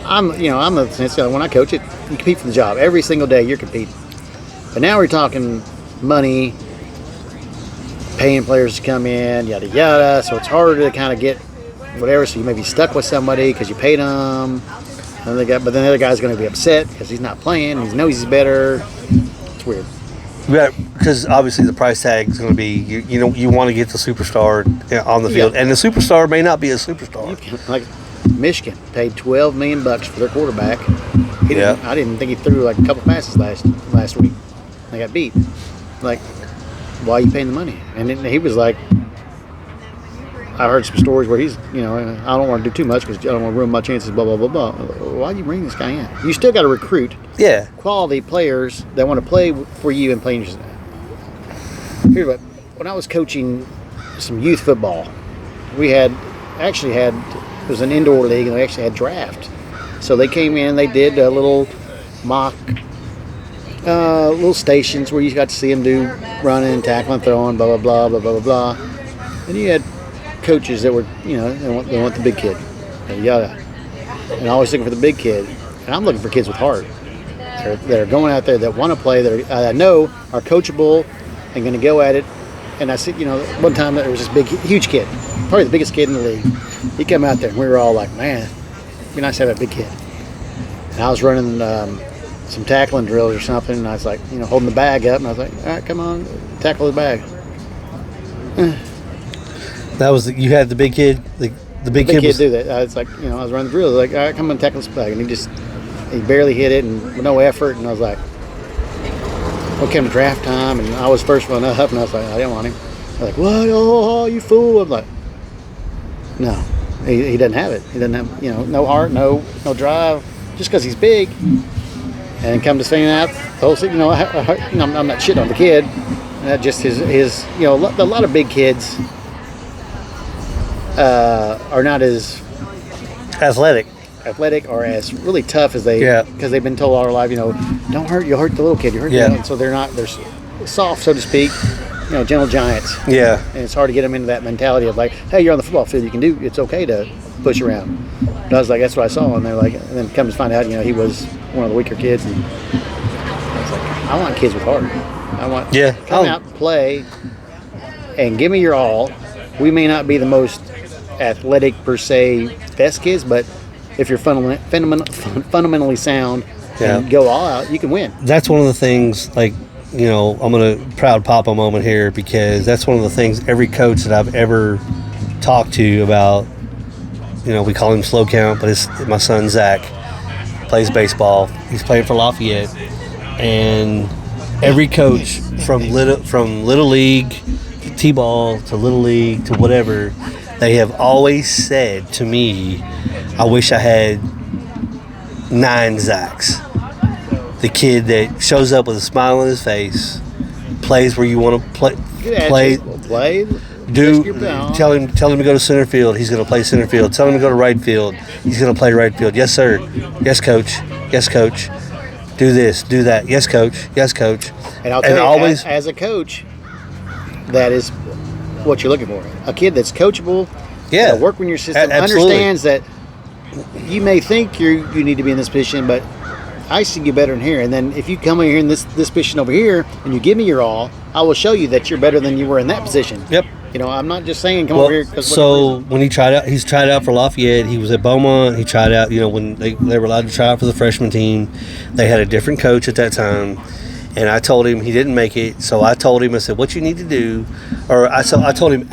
I'm the sense when I coach it, you compete for the job every single day. You're competing, but now we're talking money, paying players to come in, yada yada. So it's harder to kind of get whatever. So you may be stuck with somebody because you paid them. But then the other guy's going to be upset because he's not playing. He knows he's better. It's weird. Yeah, because obviously the price tag is going to be you want to get the superstar on the field, and the superstar may not be a superstar. Like Michigan paid $12 million for their quarterback. I didn't think he threw a couple passes last week. They got beat. Why are you paying the money? And then he was like, I heard some stories where he's, I don't want to do too much because I don't want to ruin my chances, blah, blah, blah, blah. Why do you bring this guy in? You still got to recruit quality players that want to play for you and play in your... Here's what, when I was coaching some youth football, we it was an indoor league, and they actually had draft. So they came in, they did a little mock, little stations where you got to see them do running, tackling, throwing, blah, blah, blah, blah, blah, blah, blah. And you had coaches that were, they want the big kid, yada. And always looking for the big kid. And I'm looking for kids with heart. That are going out there that want to play, that I know are coachable and going to go at it. And I see, one time there was this huge kid, probably the biggest kid in the league. He came out there and we were all like, man, it'd be nice to have that big kid. And I was running some tackling drills or something, and I was like, holding the bag up, and I was like, all right, come on, tackle the bag. That was you had the big kid. The big kid do that. I was like, I was running the drill. Like, all right, come on, tackle this bag, and he barely hit it, and with no effort. And I was like, what came to draft time, and I was first one up, and I was like, I didn't want him. I was like, what? Oh, you fool! I'm like, no, he doesn't have it. He doesn't have, no heart, no drive, just because he's big. And come to find out, the whole city, I'm not shitting on the kid. That just his, a lot of big kids. Are not as athletic or as really tough as because they've been told all their life, don't hurt, you'll hurt the little kid, you hurt the so they're soft, so to speak, gentle giants. Yeah. And it's hard to get them into that mentality of like, hey, you're on the football field, it's okay to push around. But I was like, that's what I saw, and they're like, and then come to find out, he was one of the weaker kids, and I was like, I want kids with heart. I want come out, play, and give me your all. We may not be the most athletic per se best kids, but if you're fundamentally sound and go all out, you can win. That's one of the things, I'm going to proud papa moment here, because that's one of the things every coach that I've ever talked to about, we call him slow count, but it's my son Zach, plays baseball. He's playing for Lafayette, and every coach from little league T-ball to little league to whatever, they have always said to me, I wish I had 9 Zachs. The kid that shows up with a smile on his face, plays where you want to play. Tell him to go to center field. He's going to play center field. Tell him to go to right field. He's going to play right field. Yes, sir. Yes, coach. Yes, coach. Do this. Do that. Yes, coach. Yes, coach. And I'll tell you, always, as a coach, that is what you're looking for. A kid that's coachable, work in your system, understands that you may think you need to be in this position, but I see you better in here. And then if you come over here in this position over here and you give me your all, I will show you that you're better than you were in that position. Yep. I'm not just saying come over here. So when he's tried out for Lafayette. He was at Beaumont. He tried out, when they were allowed to try out for the freshman team. They had a different coach at that time. And I told him he didn't make it. So I told him, I said, what you need to do, or I told him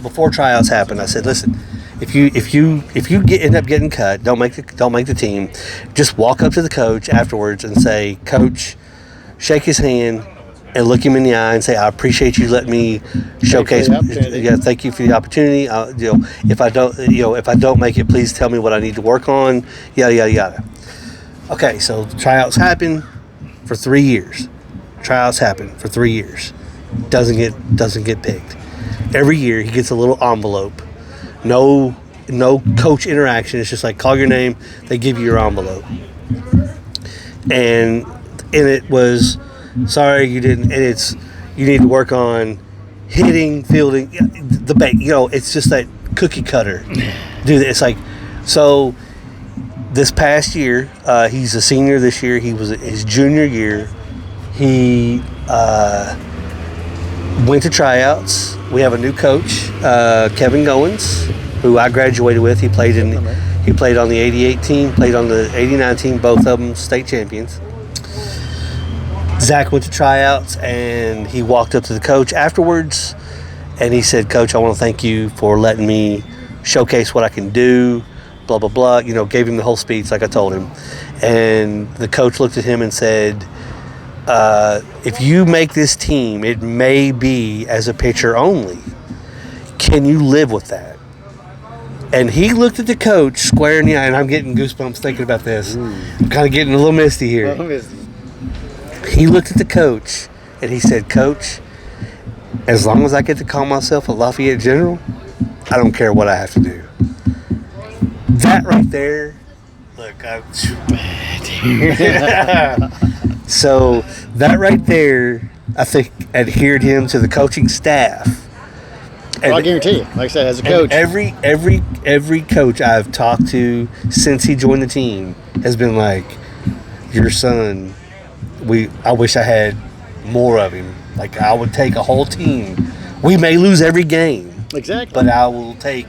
before tryouts happened, I said, listen, if you end up getting cut, don't make the team. Just walk up to the coach afterwards and say, "Coach," shake his hand and look him in the eye and say, "I appreciate you letting me showcase. Yeah, thank you for the opportunity. If I don't make it, please tell me what I need to work on. Yada yada yada." Okay, so tryouts happen for 3 years. Tryouts happen for 3 years. Doesn't get picked. Every year he gets a little envelope. No coach interaction. It's just like, call your name. They give you your envelope. And in it was, sorry you didn't. And it's, you need to work on hitting, fielding, the bait. It's just that cookie cutter. Dude, it's like, so this past year, he's a senior this year. He was his junior year. He went to tryouts. We have a new coach, Kevin Goins, who I graduated with. He played on the 88 team, played on the 89 team, both of them state champions. Zach went to tryouts, and he walked up to the coach afterwards, and he said, "Coach, I want to thank you for letting me showcase what I can do, blah, blah, blah." Gave him the whole speech like I told him. And the coach looked at him and said, "If you make this team, it may be as a pitcher only. Can you live with that?" And he looked at the coach square in the eye, and I'm getting goosebumps thinking about this. I'm kind of getting a little misty here. He looked at the coach, and he said, "Coach, as long as I get to call myself a Lafayette General, I don't care what I have to do." That right there, look, so that right there, I think, adhered him to the coaching staff. And I guarantee you, like I said, as a coach, every coach I've talked to since he joined the team has been like, "Your son, I wish I had more of him. Like, I would take a whole team. We may lose every game, exactly, but I will take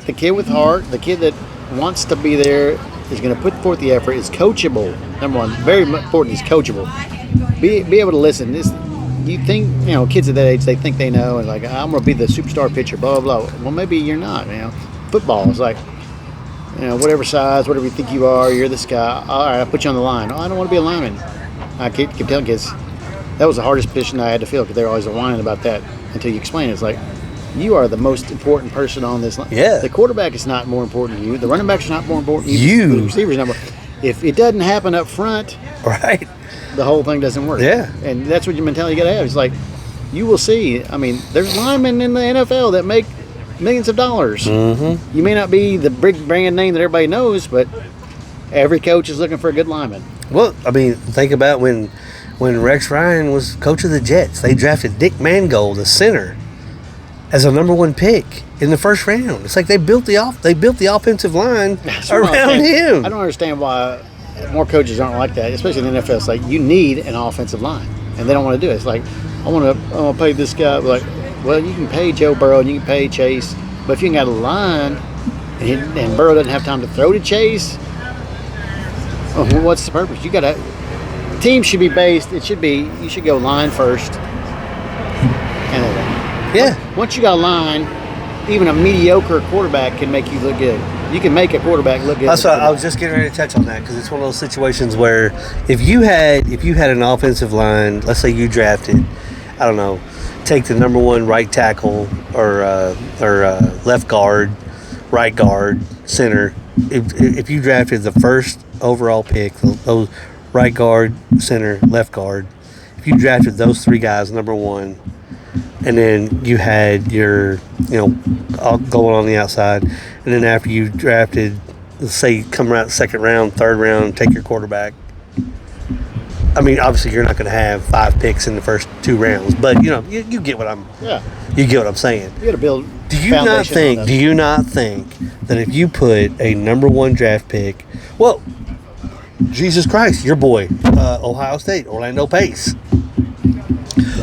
the kid with heart, the kid that wants to be there, is going to put forth the effort, is coachable. Number one, very important, is coachable. Be able to listen. You think, kids at that age, they think they know, and like, I'm going to be the superstar pitcher, blah, blah, blah. Well, maybe you're not, Football is like, whatever size, whatever you think you are, you're this guy. All right, I'll put you on the line. Oh, I don't want to be a lineman. I keep telling kids, that was the hardest position I had to fill, because they're always whining about that until you explain it. It's like, you are the most important person on this line. Yeah. The quarterback is not more important than you. The running back is not more important than you. The receiver's not more. If it doesn't happen up front, right, the whole thing doesn't work. Yeah. And that's what your mentality you got to have. It's like, you will see. I mean, there's linemen in the NFL that make millions of dollars. Mm-hmm. You may not be the big brand name that everybody knows, but every coach is looking for a good lineman. Well, I mean, think about when Rex Ryan was coach of the Jets. They drafted Dick Mangold, the center, as a number one pick in the first round. It's like they built the offensive line around him. I don't understand why more coaches aren't like that, especially in the NFL. It's like, you need an offensive line, and they don't want to do it. It's like, I want to pay this guy. Like, well, you can pay Joe Burrow and you can pay Chase, but if you ain't got a line and Burrow doesn't have time to throw to Chase, what's the purpose? You got to. Team should be based. It should be. You should go line first. Once you got a line, even a mediocre quarterback can make you look good. You can make a quarterback look good. That's what I was just getting ready to touch on that, because it's one of those situations where if you had an offensive line, let's say you drafted, I don't know, take the number one right tackle or left guard, right guard, center. If you drafted the first overall pick, those right guard, center, left guard, if you drafted those three guys number one, and then you had your, all going on the outside, and then after you drafted, let's say, come around second round, third round, take your quarterback. I mean, obviously you're not going to have 5 picks in the first 2 rounds, but you get what you get what I'm saying. You got to build. Do you not think that if you put a number 1 draft pick, well, Jesus Christ, your boy, Ohio State, Orlando Pace,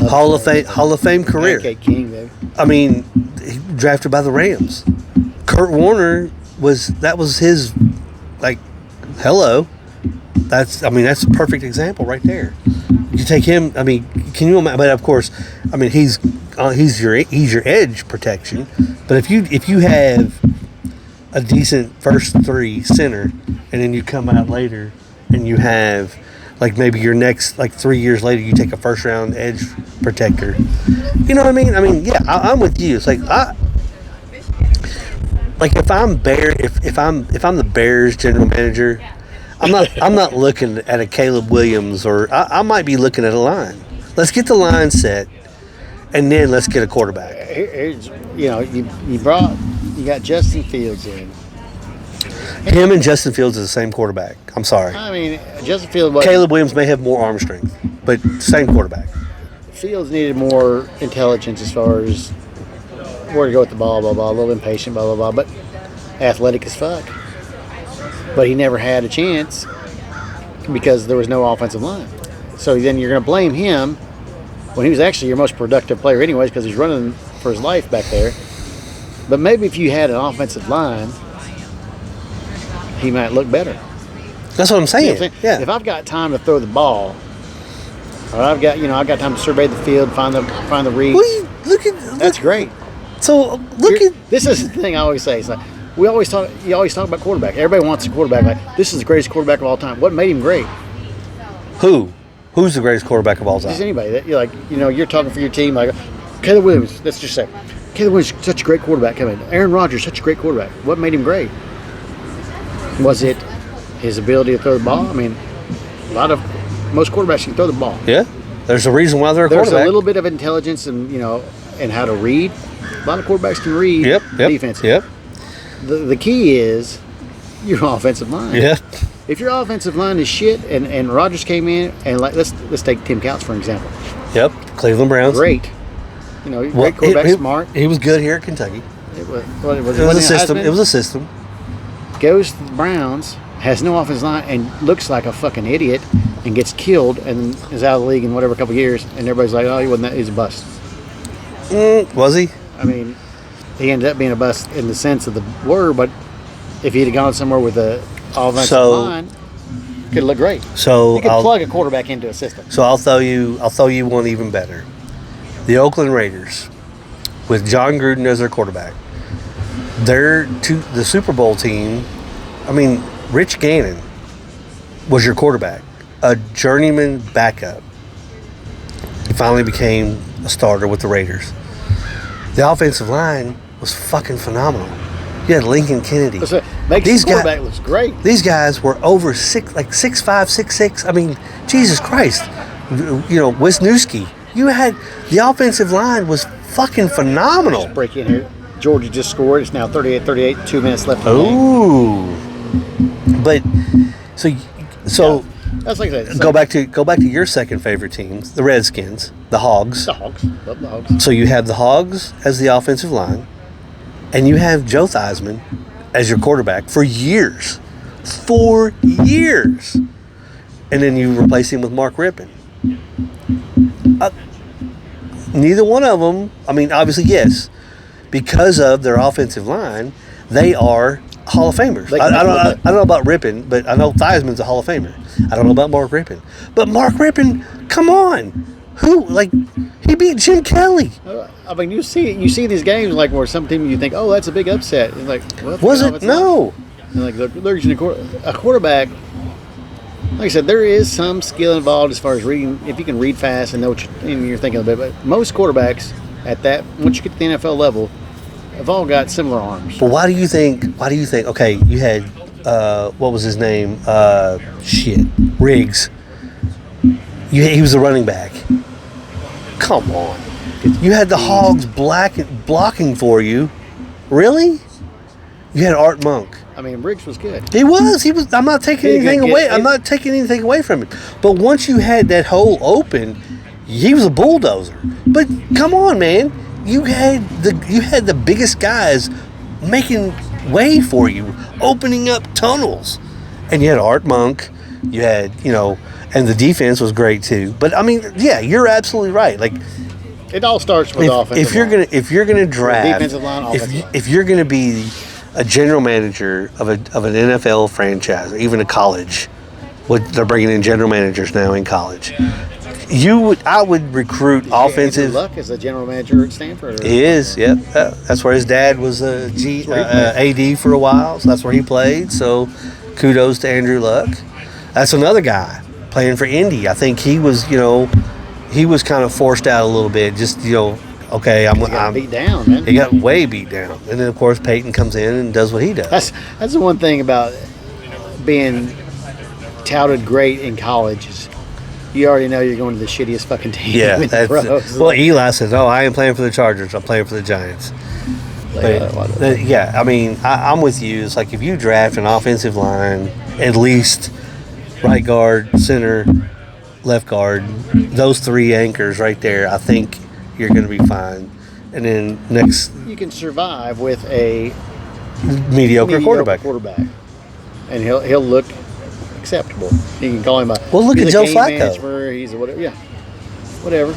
Hall of Fame career. Pancake King, baby. I mean, he drafted by the Rams. Kurt Warner was his, like, hello. That's a perfect example right there. You take him. I mean, can you imagine? But of course, I mean, he's your edge protection. But if you have a decent first three center, and then you come out later and you have like maybe your next like 3 years later you take a first round edge protector. You know what I mean? I mean, yeah, I'm with you. It's like if I'm the Bears general manager, I'm not looking at a Caleb Williams, or I might be looking at a line. Let's get the line set, and then let's get a quarterback. Here's, you got Justin Fields in. Him and Justin Fields is the same quarterback. I'm sorry. I mean, Justin Fields. Caleb Williams may have more arm strength, but same quarterback. Fields needed more intelligence as far as where to go with the ball, blah, blah, a little impatient, blah, blah, blah, but athletic as fuck. But he never had a chance because there was no offensive line. So then you're going to blame him when he was actually your most productive player anyways because he's running for his life back there. But maybe if you had an offensive line, he might look better. That's what I'm saying. You know what I'm saying? Yeah. If I've got time to throw the ball, or I've got time to survey the field, find the read. That's great. So this is the thing I always say. It's like you always talk about quarterback. Everybody wants a quarterback. Like, this is the greatest quarterback of all time. What made him great? Who's the greatest quarterback of all time? Just anybody that you're talking for your team. Like Caleb Williams. Let's just say Caleb Williams is such a great quarterback. Come in. Aaron Rodgers, such a great quarterback. What made him great? Was it his ability to throw the ball? I mean, most quarterbacks can throw the ball. Yeah, there's a reason why they're a quarterback. There's a little bit of intelligence and how to read. A lot of quarterbacks can read defense. Yep. The key is your offensive line. Yeah. If your offensive line is shit, and Rodgers came in, and let's take Tim Couch for example. Yep. Cleveland Browns. Great. Great quarterback, smart. He was good here at Kentucky. It was a system. It was a system. Goes to the Browns, has no offensive line, and looks like a fucking idiot, and gets killed, and is out of the league in whatever couple years, and everybody's like, oh, he wasn't that. He's a bust. Was he? I mean, he ended up being a bust in the sense of the word, but if he'd have gone somewhere with the offensive line, could look great. So you could plug a quarterback into a system. So I'll throw you one even better. The Oakland Raiders, with John Gruden as their quarterback, the Super Bowl team. I mean, Rich Gannon was your quarterback, a journeyman backup. He finally became a starter with the Raiders. The offensive line was fucking phenomenal. You had Lincoln Kennedy. These quarterback looks great. These guys were over 6'5", 6'6". I mean, Jesus Christ. Wisniewski. You had the offensive line was fucking phenomenal. Just break in here. Georgia just scored. It's now 38-38. 2 minutes left. Ooh. But so that's like I said. Go back to your second favorite teams, the Redskins, the Hogs. The Hogs. Love the Hogs. So you have the Hogs as the offensive line, and you have Joe Theismann as your quarterback for years. 4 years. And then you replace him with Mark Rippon. Neither one of them, I mean, obviously, yes, because of their offensive line, they are Hall of Famers. I don't know about Rippon, but I know Theismann's a Hall of Famer. I don't know about Mark Rippon. But Mark Rippon, come on. He beat Jim Kelly. I mean, you see these games like where some team you think, oh, that's a big upset. It's like, well, was it? No. And like a quarterback. Like I said, there is some skill involved as far as reading. If you can read fast and know what you're thinking a bit, but most quarterbacks once you get to the NFL level, have all got similar arms. But why do you think? Okay, you had what was his name? Riggs. He was a running back. Come on. You had the Hogs blocking for you. Really? You had Art Monk. I mean, Riggs was good. He was. I'm not taking anything away. I'm not taking anything away from him. But once you had that hole open, he was a bulldozer. But come on, man. You had the biggest guys making way for you, opening up tunnels. And you had Art Monk. You had, and the defense was great too. But I mean, yeah, you're absolutely right. Like, it all starts with offensive line. If you're gonna draft, defensive line, offensive line. If you're gonna be a general manager of an NFL franchise or even a college, they're bringing in general managers now in college. I would recruit offensive. Andrew Luck is the general manager at Stanford. He is, yep. That's where his dad was a AD for a while. So that's where he played. So kudos to Andrew Luck. That's another guy playing for Indy. I think he was, he was kind of forced out a little bit. Just, okay, I'm beat down, man. He got way beat down. And then, of course, Peyton comes in and does what he does. That's the one thing about being touted great in college is you already know you're going to the shittiest fucking team. Yeah, well, Eli says, "Oh, I ain't playing for the Chargers. I'm playing for the Giants." Yeah, I mean, I'm with you. It's like if you draft an offensive line, at least right guard, center, left guard, those three anchors right there, I think you're going to be fine. And then next, you can survive with a mediocre quarterback, and he'll look acceptable. You can call him a look at Joe Flacco. He's a whatever. Yeah, whatever.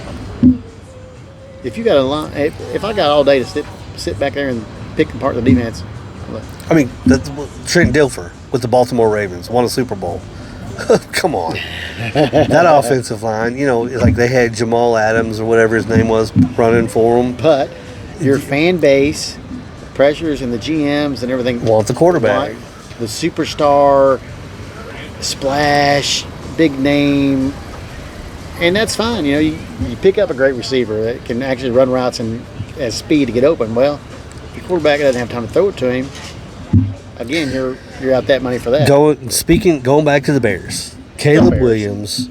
If you got a line, if I got all day to sit back there and pick apart the defense. I mean, Trent Dilfer with the Baltimore Ravens won a Super Bowl. Come on, that offensive line. Like they had Jamal Adams or whatever his name was running for them. But your fan base, pressures, and the GMs and everything want the quarterback, the superstar. Splash, big name, and that's fine. You pick up a great receiver that can actually run routes and has speed to get open. Well, your quarterback doesn't have time to throw it to him. Again, you're out that money for that. Going back to the Bears, Caleb Williams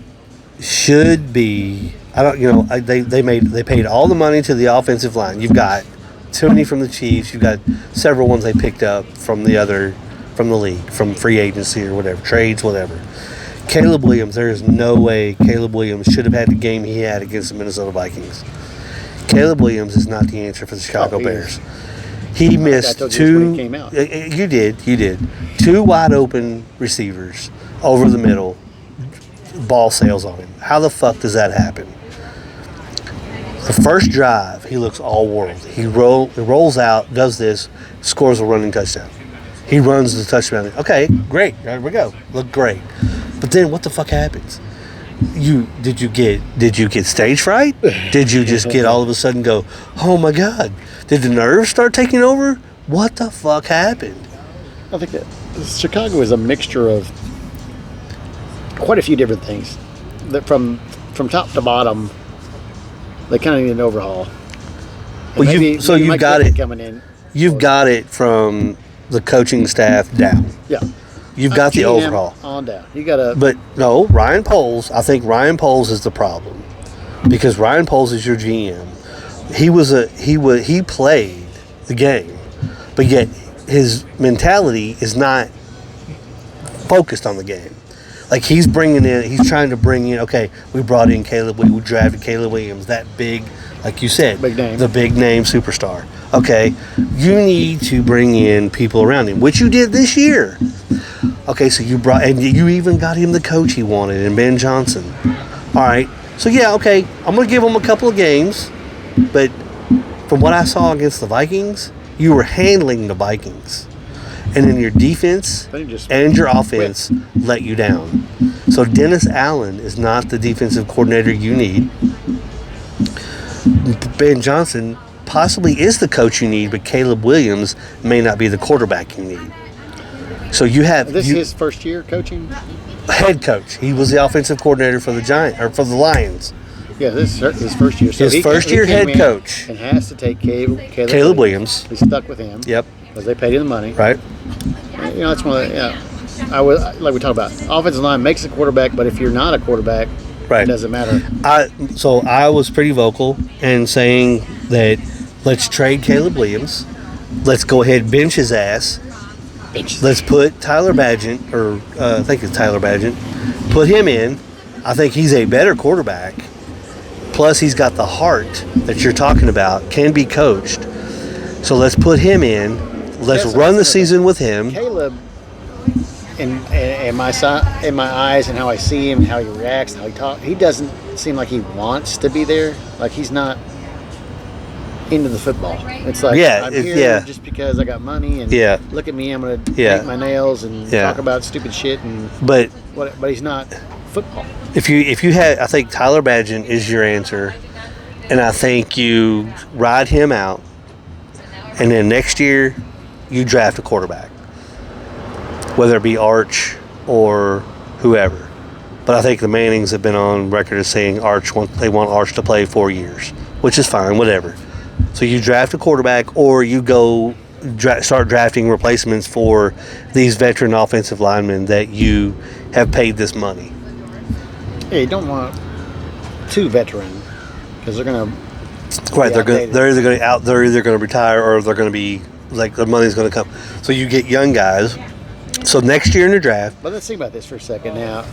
should be. I don't. They paid all the money to the offensive line. You've got too many from the Chiefs. You've got several ones they picked up from the league, from free agency or whatever, trades, whatever. Caleb Williams, there is no way Caleb Williams should have had the game he had against the Minnesota Vikings. Caleb Williams is not the answer for the Chicago Bears. He missed two. He came out. You did. Two wide open receivers over the middle. Ball sails on him. How the fuck does that happen? The first drive, he looks all world. He rolls out, does this, scores a running touchdown. He runs the touchdown. Okay, great. There we go. Look great. But then what the fuck happens? Did you get stage fright? Did you just get all of a sudden go, oh my God? Did the nerves start taking over? What the fuck happened? I think that Chicago is a mixture of quite a few different things. That from top to bottom, they kind of need an overhaul. Well, you've got it coming in. You've got it from the coaching staff down. Yeah. You've got the overhaul. On down. You got to. But no, Ryan Poles, I think Ryan Poles is the problem. Because Ryan Poles is your GM. He played the game, but yet his mentality is not focused on the game. Like he's trying to bring in, okay, we brought in we drafted Caleb Williams, that big, like you said, the big name superstar. Okay, you need to bring in people around him, which you did this year. Okay, so you even got him the coach he wanted, and Ben Johnson. All right, so yeah, okay, I'm going to give him a couple of games, but from what I saw against the Vikings, you were handling the Vikings. And then your defense and your offense let you down. So Dennis Allen is not the defensive coordinator you need. Ben Johnson possibly is the coach you need, but Caleb Williams may not be the quarterback you need. So you have his first year coaching? Head coach. He was the offensive coordinator for the Lions. Yeah, this is his first year. So his first year head coach. And has to take Caleb Williams. He's stuck with him. Yep. Because they paid him the money. Right. That's one of the, I would, like we talked about, offensive line makes a quarterback, but if you're not a quarterback, it doesn't matter. So I was pretty vocal in saying that let's trade Caleb Williams. Let's go ahead and bench his ass. Let's put Tyler Badgett, I think it's Tyler Badgett, put him in. I think he's a better quarterback. Plus, he's got the heart that you're talking about, can be coached. So let's put him in. Let's run the season with him. Caleb, in my eyes and how I see him, how he reacts, how he talks, he doesn't seem like he wants to be there. Like he's not into the football. It's like I'm here just because I got money and look at me, I'm gonna paint my nails and talk about stupid shit but he's not football. If you had, I think Tyler Badgett is your answer, and I think you ride him out, and then next year you draft a quarterback, whether it be Arch or whoever. But I think the Mannings have been on record as saying they want Arch to play 4 years, which is fine, whatever. So you draft a quarterback, or you go start drafting replacements for these veteran offensive linemen that you have paid this money. Yeah, you don't want too veteran because they're gonna. Right, they're either gonna retire, or they're gonna be like the money's gonna come. So you get young guys. So next year in the draft. But let's think about this for a second now.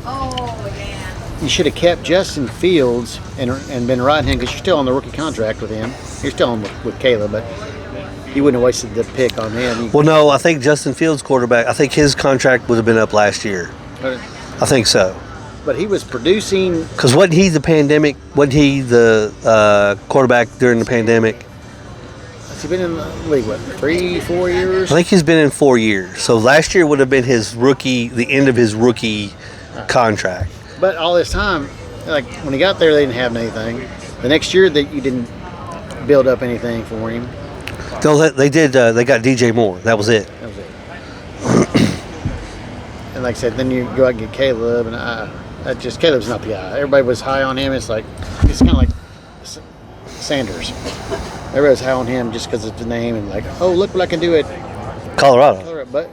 You should have kept Justin Fields and been riding him, because you're still on the rookie contract with him. You're still on with Caleb, but you wouldn't have wasted the pick on him. Well, no, I think Justin Fields quarterback. I think his contract would have been up last year. I think so. But he was producing. Because wasn't he the quarterback during the pandemic? Has he been in the league, 3-4 years? I think he's been in 4 years. So last year would have been the end of his rookie contract. But all this time, like when he got there, they didn't have anything. The next year, that you didn't build up anything for him. No, they did. They got DJ Moore. That was it. That was it. And like I said, then you go out and get Caleb, and Caleb's not the guy. Everybody was high on him. It's kind of like Sanders. Everybody was high on him just because of the name, and like, oh, look what I can do at Colorado. But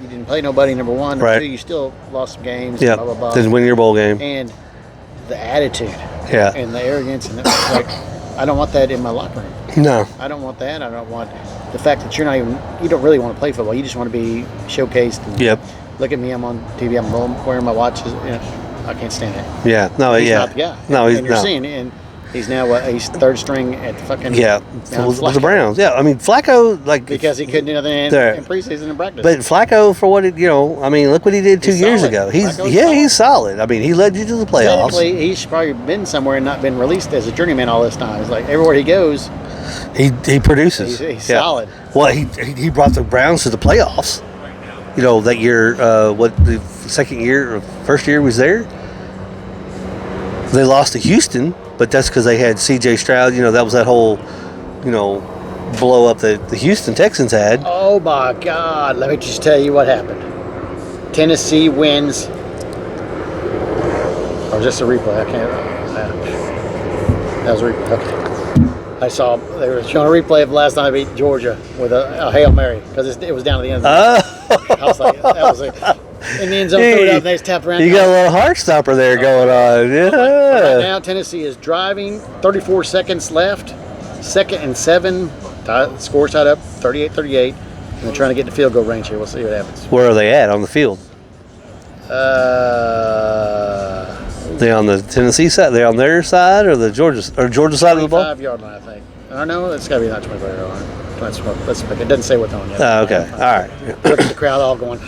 you didn't play nobody, number one. Right. Number two, you still lost some games. Yeah. Blah, blah, blah. Didn't win your bowl game. And the attitude. Yeah. And the arrogance, and it's like, I don't want that in my locker room. No. I don't want that. I don't want the fact that you don't really want to play football. You just want to be showcased. And Yep. Look at me. I'm on TV. I'm wearing my watches. I can't stand it. Yeah. No. He's yeah. not the guy. No. And you're seeing it. And he's now he's third string at the fucking with the Browns. Yeah. I mean, Flacco because he couldn't do nothing in preseason and practice. But Flacco, for what look what he did 2 years ago. He's solid. I mean, he led you to the playoffs. Technically, he's probably been somewhere and not been released as a journeyman all this time. It's like everywhere he goes, he produces. He's solid. Well, he brought the Browns to the playoffs. That year, the first year he was there. They lost to Houston, but that's because they had C.J. Stroud. That was that whole, blow up that the Houston Texans had. Oh my God! Let me just tell you what happened. Tennessee wins. Or just a replay. I can't. That was a replay. Okay. I saw they were showing a replay of last time I beat Georgia with a Hail Mary because it was down to the end. I was like, that was like. In the end zone, threw it up, and they just tapped around. You got a little heart stopper there going on. Yeah. Right now, Tennessee is driving. 34 seconds left. 2nd and 7. Score's tied up 38-38. And they're trying to get in the field goal range here. We'll see what happens. Where are they at on the field? They on the Tennessee side? They on their side or the Georgia side of the ball? 25-yard line, I think. I know it's got to be not 25-yard line. Let's pick it. Doesn't say what's on yet. Oh, okay. All right. Look at the crowd all going.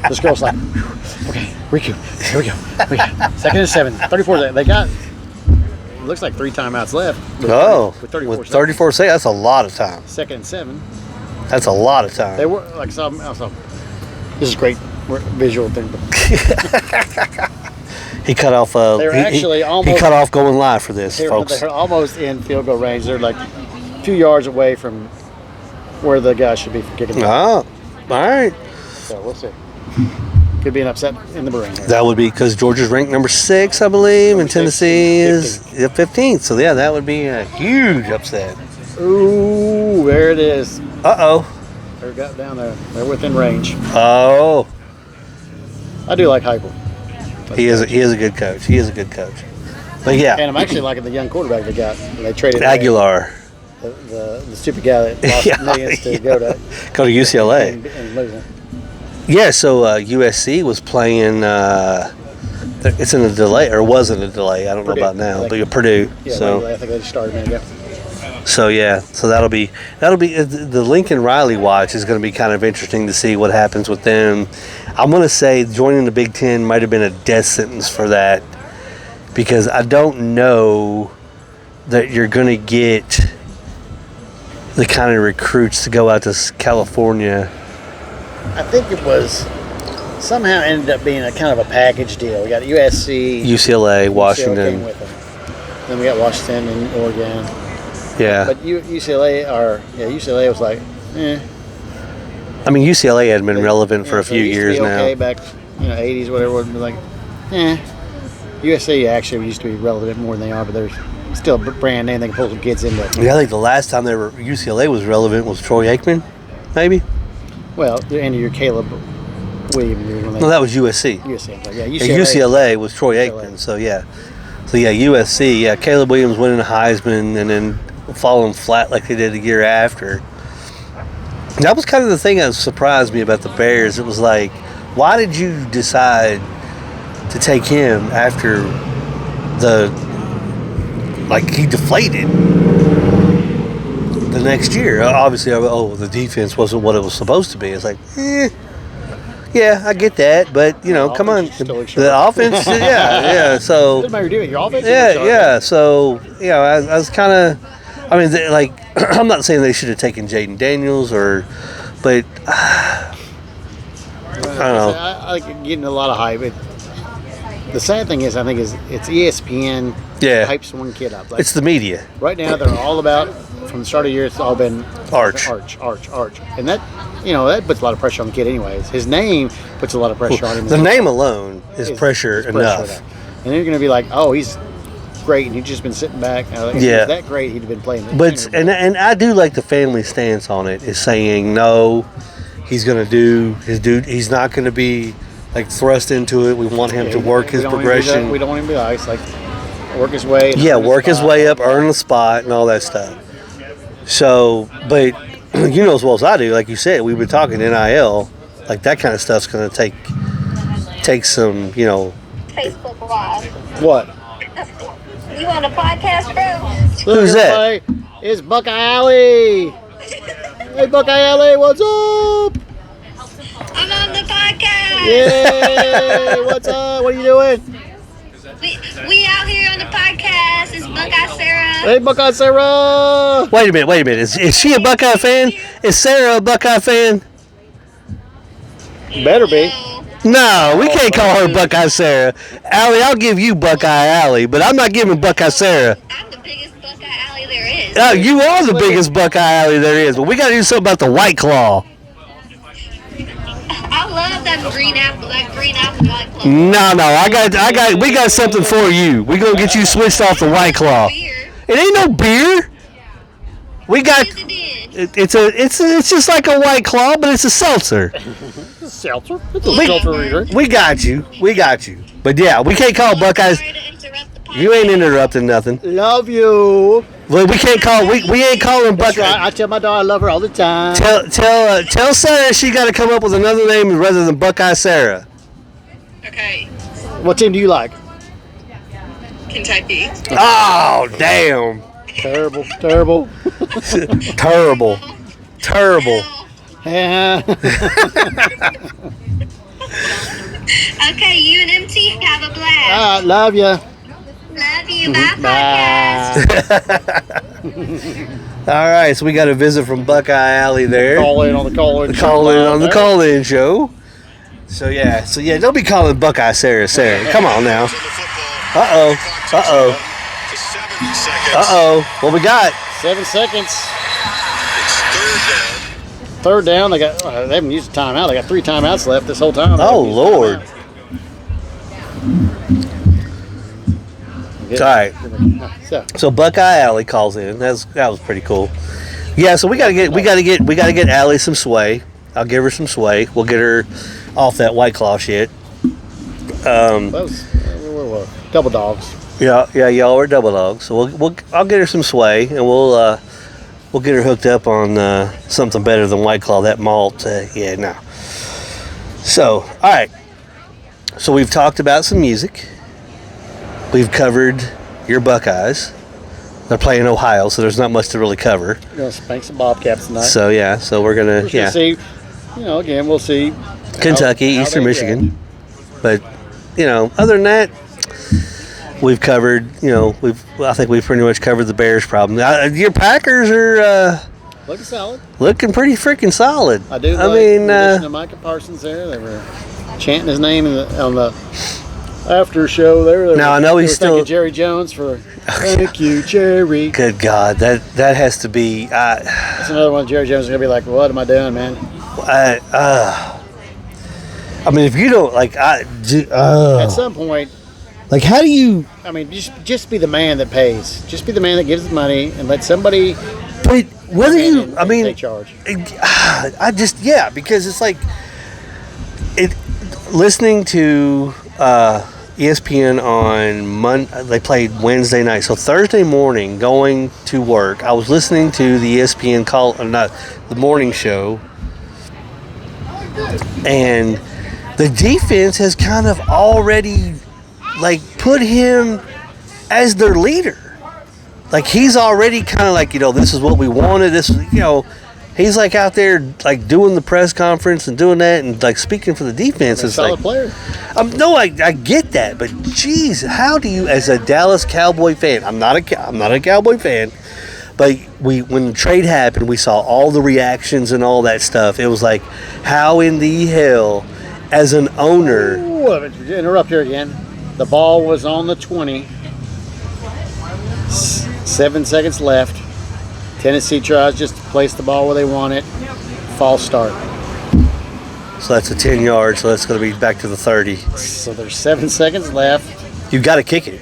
This girl's like, okay, recoup. Here we go. 2nd and 7. 34. They got. It looks like 3 timeouts left. With 34 seconds. That's a lot of time. 2nd and 7. That's a lot of time. They were like I saw. This is great visual thing. He cut off. They were actually almost. He cut off going live for this, folks. They're almost in field goal range. They're like a few yards away from where the guy should be for kicking. Oh, all right. So we'll see. Could be an upset in the Brewing. That would be because Georgia's ranked number 6, I believe, and Tennessee is 15th. So yeah, that would be a huge upset. Ooh, there it is. Uh-oh. They're got down there. They're within range. Oh. I do like Heupel. He is a good coach. He is a good coach. But yeah. And I'm actually liking the young quarterback they got. They traded Aguilar. The stupid guy that lost millions to go to UCLA. And lose it. Yeah, so USC was playing. It's in a delay, or was in a delay. I don't know about now, but Purdue. Yeah, so I think they just started a minute ago. So yeah, so that'll be the Lincoln Riley watch is going to be kind of interesting to see what happens with them. I'm going to say joining the Big Ten might have been a death sentence for that, because I don't know that you're going to get the kind of recruits to go out to California. I think it was somehow ended up being a kind of a package deal. We got USC, UCLA, Washington. came with them. Then we got Washington and Oregon. Yeah. But UCLA was like, eh. I mean, UCLA had been relevant for a few years now. Okay, back 80s, whatever. It was like, eh. USC actually used to be relevant more than they are, but they're still a brand name they can pull some kids into. Yeah, I think the last time UCLA was relevant was Troy Aikman, maybe. Well, the end of your Caleb Williams. No, that was USC. USC, yeah. UCLA was Troy Aikman, so yeah. So yeah, USC, yeah. Caleb Williams winning the Heisman and then falling flat like they did the year after. That was kind of the thing that surprised me about the Bears. It was like, why did you decide to take him after he deflated the next year? Obviously, the defense wasn't what it was supposed to be. It's like, yeah, I get that, but come on, the offense, yeah. So doesn't matter doing your offense. Yeah. So I was kind of. I mean, I'm not saying they should have taken Jaden Daniels but I don't know. I like getting a lot of hype. The sad thing is, I think it's ESPN hypes one kid up. Like, it's the media. Right now, they're all about, from the start of the year, it's all been Arch. And that, that puts a lot of pressure on the kid anyways. His name puts a lot of pressure on him. The name alone is pressure enough. And you're going to be like, oh, he's great, and he's just been sitting back. If he was that great, he'd have been playing. And I do like the family stance on it, is saying, no, he's going to do his dude. He's not going to be thrust into it. We want him to work his progression. We don't want him to be ice. Work his way. Work his way up, earn the spot, and all that stuff. So, but you know as well as I do, like you said, we've been talking NIL. That kind of stuff's going to take some, Facebook Live. What? You on a podcast, bro? Who's that? It's Buckeye Alley. Hey, Buckeye Alley, what's up? I'm on the podcast. Yay! What's up? What are you doing? We out here on the podcast. It's Buckeye Sarah. Hey, Buckeye Sarah. Wait a minute. Is she a Buckeye fan? Is Sarah a Buckeye fan? Better be. No, we can't call her Buckeye Sarah. Allie, I'll give you Buckeye Alley, but I'm not giving Buckeye Sarah. I'm the biggest Buckeye Alley there is. Oh, you are the biggest Buckeye Alley there is, but we got to do something about the White Claw. I love that green apple White Claw. No, we got something for you. We're going to get you switched off the White Claw. Beer. It ain't no beer. We got it's just like a White Claw, but it's a seltzer. Seltzer? It's a seltzer. We got you. But yeah, we can't call Buckeyes. You ain't interrupting nothing. Love you. Well, we can't call. We ain't calling Buckeye. Right. I tell my daughter I love her all the time. Tell Sarah she got to come up with another name rather than Buckeye Sarah. Okay. What team do you like? Kentucky. Oh damn. Terrible. Okay, you and MT have a blast. Love you. Love you. Bye, podcast. All right, so we got a visit from Buckeye Alley there. Call in on the call-in show. So yeah, don't be calling Buckeye Sarah. Come on now. Uh-oh. What we got? 7 seconds. Third down. They haven't used a timeout. They got 3 timeouts left this whole time. Oh Lord. All right. So Buckeye Alley calls in. That was pretty cool. Yeah. So we gotta get Allie some sway. I'll give her some sway. We'll get her off that White Claw shit. Double dogs. Yeah, y'all are double dogs. So I'll get her some sway, and we'll get her hooked up on something better than White Claw. That malt, no. So, all right. So we've talked about some music. We've covered your Buckeyes. They're playing Ohio, so there's not much to really cover. We're gonna spank some Bobcats tonight. So yeah, so we're gonna see. Again, we'll see. Kentucky, Eastern Michigan, but other than that, we've covered. I think we've pretty much covered the Bears problem. Your Packers are Looking solid. Looking pretty freaking solid. I do. I mean, in addition to Micah Parsons, they were chanting his name on the after show there. Now I know he's still thanking Jerry Jones for thank you, Jerry. Good God, that has to be. That's another one. Jerry Jones is gonna be like, "What am I doing, man?" I mean, if you don't like, at some point, like, how do you? I mean, just be the man that pays. Just be the man that gives the money, and let somebody. But whether you, I mean, take charge. Because it's like listening to ESPN on Monday. They played Wednesday night, so Thursday morning going to work, I was listening to the ESPN the morning show, and the defense has kind of already like put him as their leader. Like he's already kind of like, this is what we wanted. This is, he's like out there like doing the press conference and doing that and like speaking for the defense. It's solid player. No, I get that, but geez, how do you, as a Dallas Cowboy fan? I'm not a Cowboy fan, but when the trade happened, we saw all the reactions and all that stuff. It was like, how in the hell, as an owner? Ooh, interrupt here again. The ball was on the 20. 7 seconds left. Tennessee tries just to place the ball where they want it. False start. So that's a 10 yard, so that's going to be back to the 30. So there's 7 seconds left. You've got to kick it.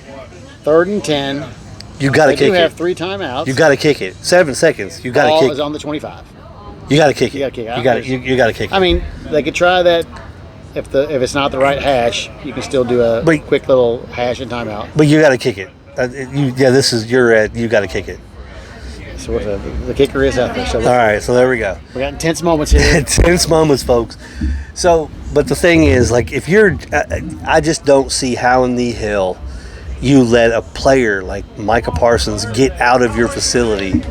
3rd and 10. You've got to kick it. They do have 3 timeouts. You've got to kick it. 7 seconds. You've got to kick it. Ball is on the 25. You got to kick it. You got to kick it. You got to kick it. I mean, they could try that. If it's not the right hash, you can still do a quick little hash and timeout. But you got to kick it. You got to kick it. So what the kicker is out there. So all right, so there we go. We got intense moments here. Intense moments, folks. So, but the thing is, like, if you're, I just don't see how in the hell you let a player like Micah Parsons get out of your facility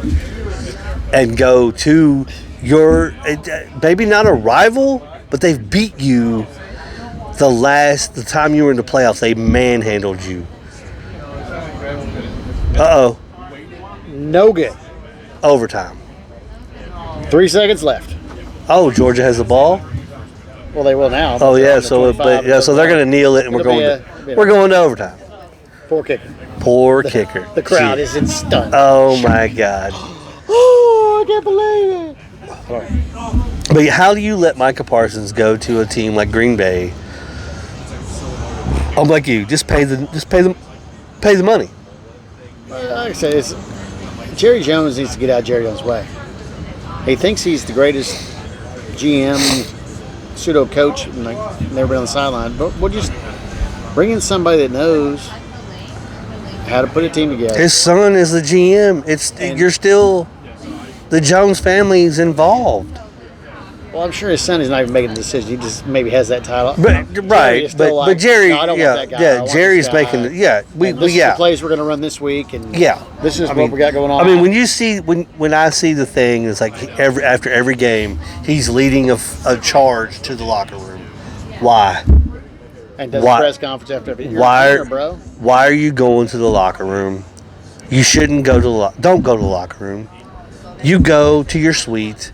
and go to your, maybe not a rival, but they've beat you the time you were in the playoffs. They manhandled you. No good. Overtime. 3 seconds left. Oh, Georgia has the ball. Well, they will now. Oh yeah, so they're going to kneel it, and we're going to overtime. Poor kicker. Poor kicker. The crowd is in stun. Oh my God. Oh, I can't believe it. But how do you let Micah Parsons go to a team like Green Bay? I'm like you. Just pay the money. Like I said, Jerry Jones needs to get out of Jerry Jones' way. He thinks he's the greatest GM, pseudo coach, and never been on the sideline. But we'll just bring in somebody that knows how to put a team together. His son is the GM. You're still, the Jones family is involved. Well, I'm sure his son is not even making the decision. He just maybe has that title. But Jerry, no, I don't want that guy. Jerry's making this is the plays we're going to run this week, and this is what we got going on. I mean, when I see the thing, it's like after every game, he's leading a charge to the locker room. Why? And does a press conference after every. Bro. Why are you going to the locker room? You shouldn't go to don't go to the locker room. You go to your suite.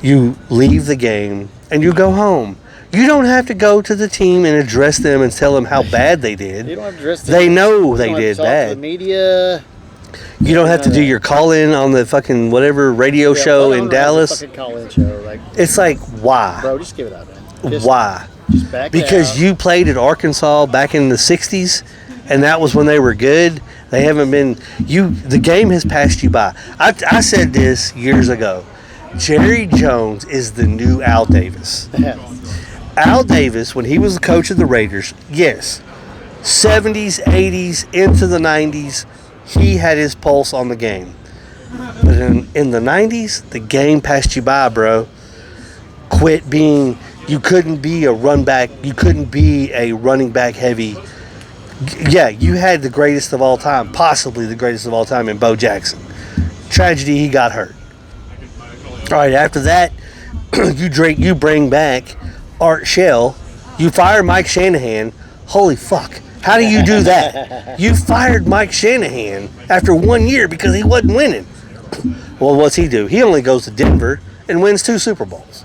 You leave the game and you go home. You don't have to go to the team and address them and tell them how bad they did. You don't have to address them. They know they did bad. To the media. You don't have to do your call-in on the fucking whatever radio show in Dallas. Fucking call-in show. It's like, why? Bro, just give it up, man. Why? Just back because out. You played at Arkansas back in the 60s, and that was when they were good. They haven't been. The game has passed you by. I said this years ago. Jerry Jones is the new Al Davis. Al Davis, when he was the coach of the Raiders, yes, 70s, 80s, into the 90s, he had his pulse on the game. But in the 90s, the game passed you by, bro. You couldn't be a run back. You couldn't be a running back heavy. Yeah, you had the greatest of all time, possibly the greatest of all time in Bo Jackson. Tragedy, he got hurt. All right, after that, you bring back Art Shell. You fire Mike Shanahan. Holy fuck. How do you do that? You fired Mike Shanahan after 1 year because he wasn't winning. Well, what's he do? He only goes to Denver and wins 2 Super Bowls.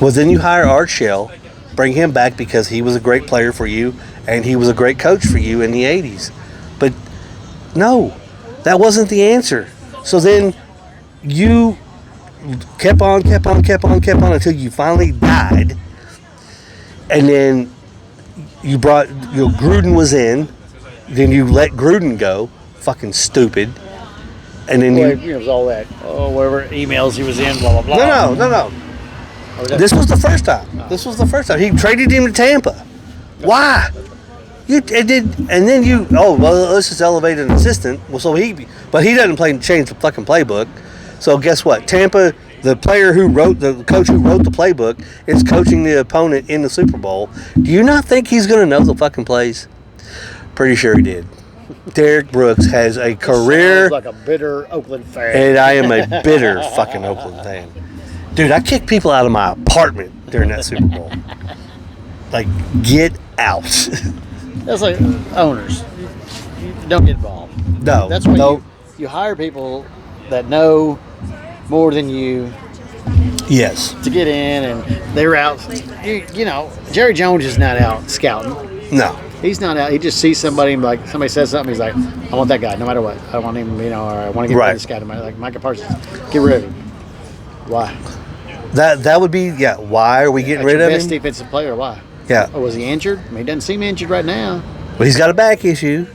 Well, then you hire Art Shell, bring him back because he was a great player for you and he was a great coach for you in the 80s. But no, that wasn't the answer. So then you kept on until you finally died. And then you brought, Gruden was in. Then you let Gruden go. Fucking stupid. And then it was all that. Oh, whatever emails he was in, blah, blah, blah. No. This was the first time. He traded him to Tampa. Why? And then let's just elevate an assistant. Well, but he doesn't change the fucking playbook. So guess what? Tampa, the coach who wrote the playbook, is coaching the opponent in the Super Bowl. Do you not think he's going to know the fucking plays? Pretty sure he did. Derek Brooks has a career. Sounds like a bitter Oakland fan. And I am a bitter fucking Oakland fan. Dude, I kicked people out of my apartment during that Super Bowl. Like, get out. That's like owners. You don't get involved. No. That's why you hire people that know more than you. Yes. To get in, and they're out. Jerry Jones is not out scouting. No. He's not out. He just sees somebody, like somebody says something, he's like, I want that guy no matter what. I want him, or I want to get rid of this guy. Like Micah Parsons. Get rid of him. Why? That would be, why are we getting rid of him? Best defensive player, why? Yeah. Or was he injured? I mean, he doesn't seem injured right now. Well, he's got a back issue.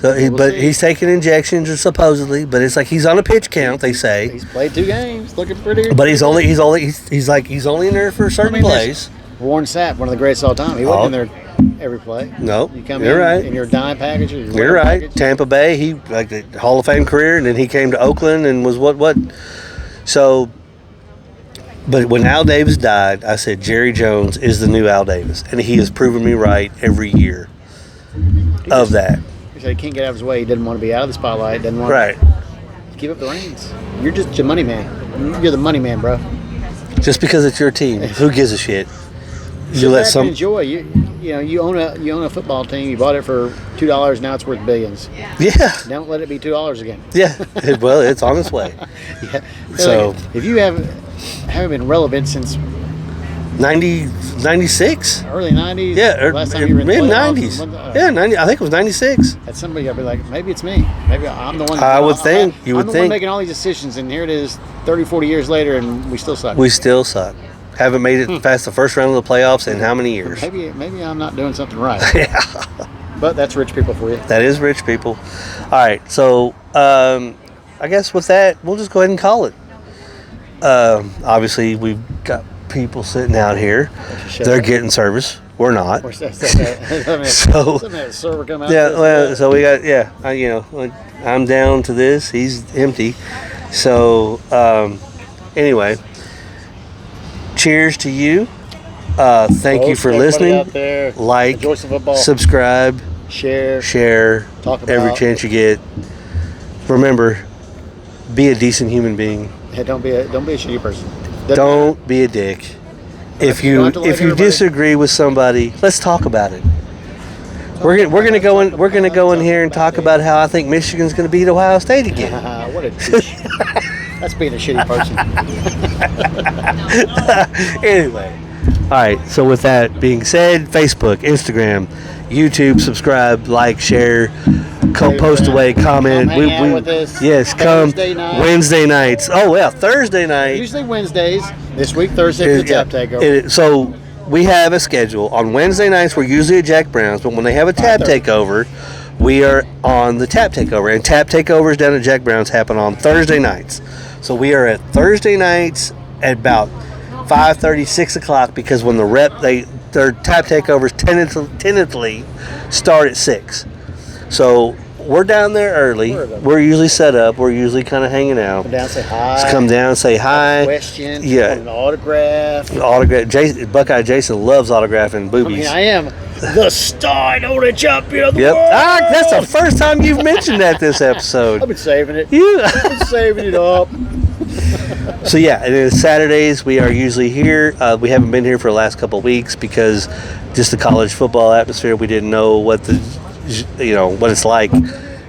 He's taking injections supposedly, but it's like he's on a pitch count. They say he's played 2 games, looking pretty. But he's only in there for certain plays. Warren Sapp, one of the greatest of all time. He wasn't in there every play. No, you come you're right. In your dime package. Or you're right. Package. Tampa Bay, he like the Hall of Fame career, and then he came to Oakland and was what. So, but when Al Davis died, I said Jerry Jones is the new Al Davis, and he has proven me right every year of that. He said he can't get out of his way. He didn't want to be out of the spotlight. Didn't want to give up the reins. You're just a money man. You're the money man, bro. Just because it's your team, who gives a shit? You let some enjoy. You own a football team. You bought it for $2. Now it's worth billions. Yeah. Don't let it be $2 again. Yeah. Well, it's on its way. Yeah. So if you haven't been relevant since 96? Early 90s? Yeah, last time you were in the mid-90s. Yeah, 90. I think it was 96. At somebody, I'd be like, maybe it's me. Maybe I'm the one. I would think. You would I'm the think. one making all these decisions, and here it is 30, 40 years later, and we still suck. We still suck. Haven't made it past the first round of the playoffs in how many years? Maybe I'm not doing something right. Yeah. But that's rich people for you. That is rich people. All right, so I guess with that, we'll just go ahead and call it. Obviously, we've got people sitting out here. They're getting service. We're not. So we got I'm down to this. He's empty. So anyway, cheers to you. Thank you for listening. Like, subscribe, share. Talk about every chance you get. Remember, be a decent human being. Hey, don't be a shitty person. Don't be a dick. If you disagree with somebody, let's talk about it. We're gonna go in here and talk about how I think Michigan's gonna beat Ohio State again. What a douche. That's being a shitty person. Anyway, all right. So with that being said, Facebook, Instagram, YouTube, subscribe, like, share, post away, comment. Come Wednesday nights. Oh well, Thursday night. Usually Wednesdays. This week Thursday for the Tap Takeover. So we have a schedule. On Wednesday nights we're usually at Jack Brown's, but when they have a Tap Takeover, we are on the Tap Takeover. And Tap Takeovers down at Jack Brown's happen on Thursday nights. So we are at Thursday nights at about 5:30, 6 o'clock, because when their Tap Takeovers tentatively start at 6. So we're down there early. We're usually set up. We're usually kind of hanging out. Come down, say hi. Just come down, say hi. Question. Yeah. An autograph. Buckeye Jason loves autographing boobies. I am the star, the champion of the world. That's the first time you've mentioned that this episode. I've been saving it. I've been saving it up. So yeah, and then Saturdays we are usually here. We haven't been here for the last couple of weeks because just the college football atmosphere. We didn't know what what it's like.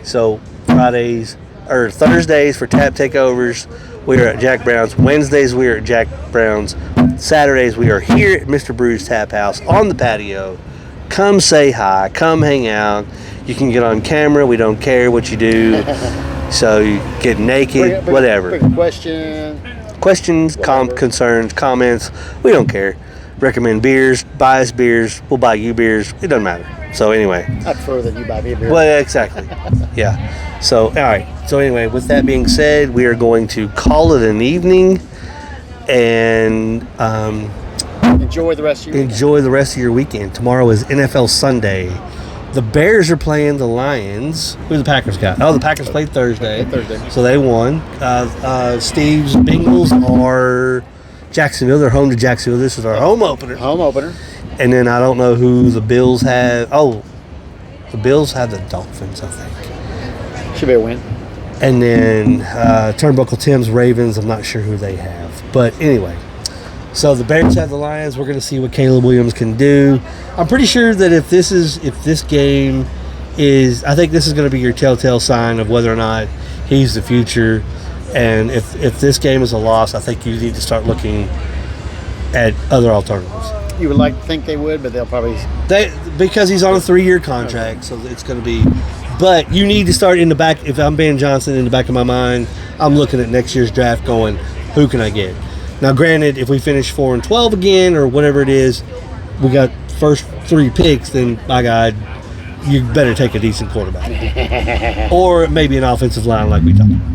So Fridays, or Thursdays for tap takeovers, we are at Jack Brown's. Wednesdays, we are at Jack Brown's. Saturdays, we are here at Mr. Brew's Tap House on the patio. Come say hi. Come hang out. You can get on camera. We don't care what you do. So you get naked, whatever. Bring a question. Questions, concerns, comments. We don't care. Recommend beers. Buy us beers. We'll buy you beers. It doesn't matter. So anyway. I prefer that you buy me a beer. Well, exactly. Yeah. So, all right. So anyway, with that being said, we are going to call it an evening and enjoy the rest of your weekend. Tomorrow is NFL Sunday. The Bears are playing the Lions. Who the Packers got? Oh, the Packers played Thursday. So they won. Steve's Bengals are Jacksonville. They're home to Jacksonville. This is our home opener. And then I don't know who the Bills have. Oh, the Bills have the Dolphins, I think. Should be a win. And then Turnbuckle Tim's Ravens. I'm not sure who they have. But anyway. So the Bears have the Lions. We're going to see what Caleb Williams can do. I'm pretty sure that if this game is, I think this is going to be your telltale sign of whether or not he's the future. And if this game is a loss, I think you need to start looking at other alternatives. You would like to think they would, but they'll probably... Because he's on a 3-year contract, so it's going to be... But you need to start in the back. If I'm Ben Johnson, in the back of my mind, I'm looking at next year's draft going, who can I get? Now, granted, if we finish 4-12 again or whatever it is, we got first 3 picks, then, by God, you better take a decent quarterback. Or maybe an offensive line like we talked about.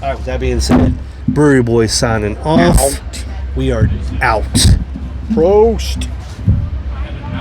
All right, with that being said, Brewery Boys signing off. We are out. Prost.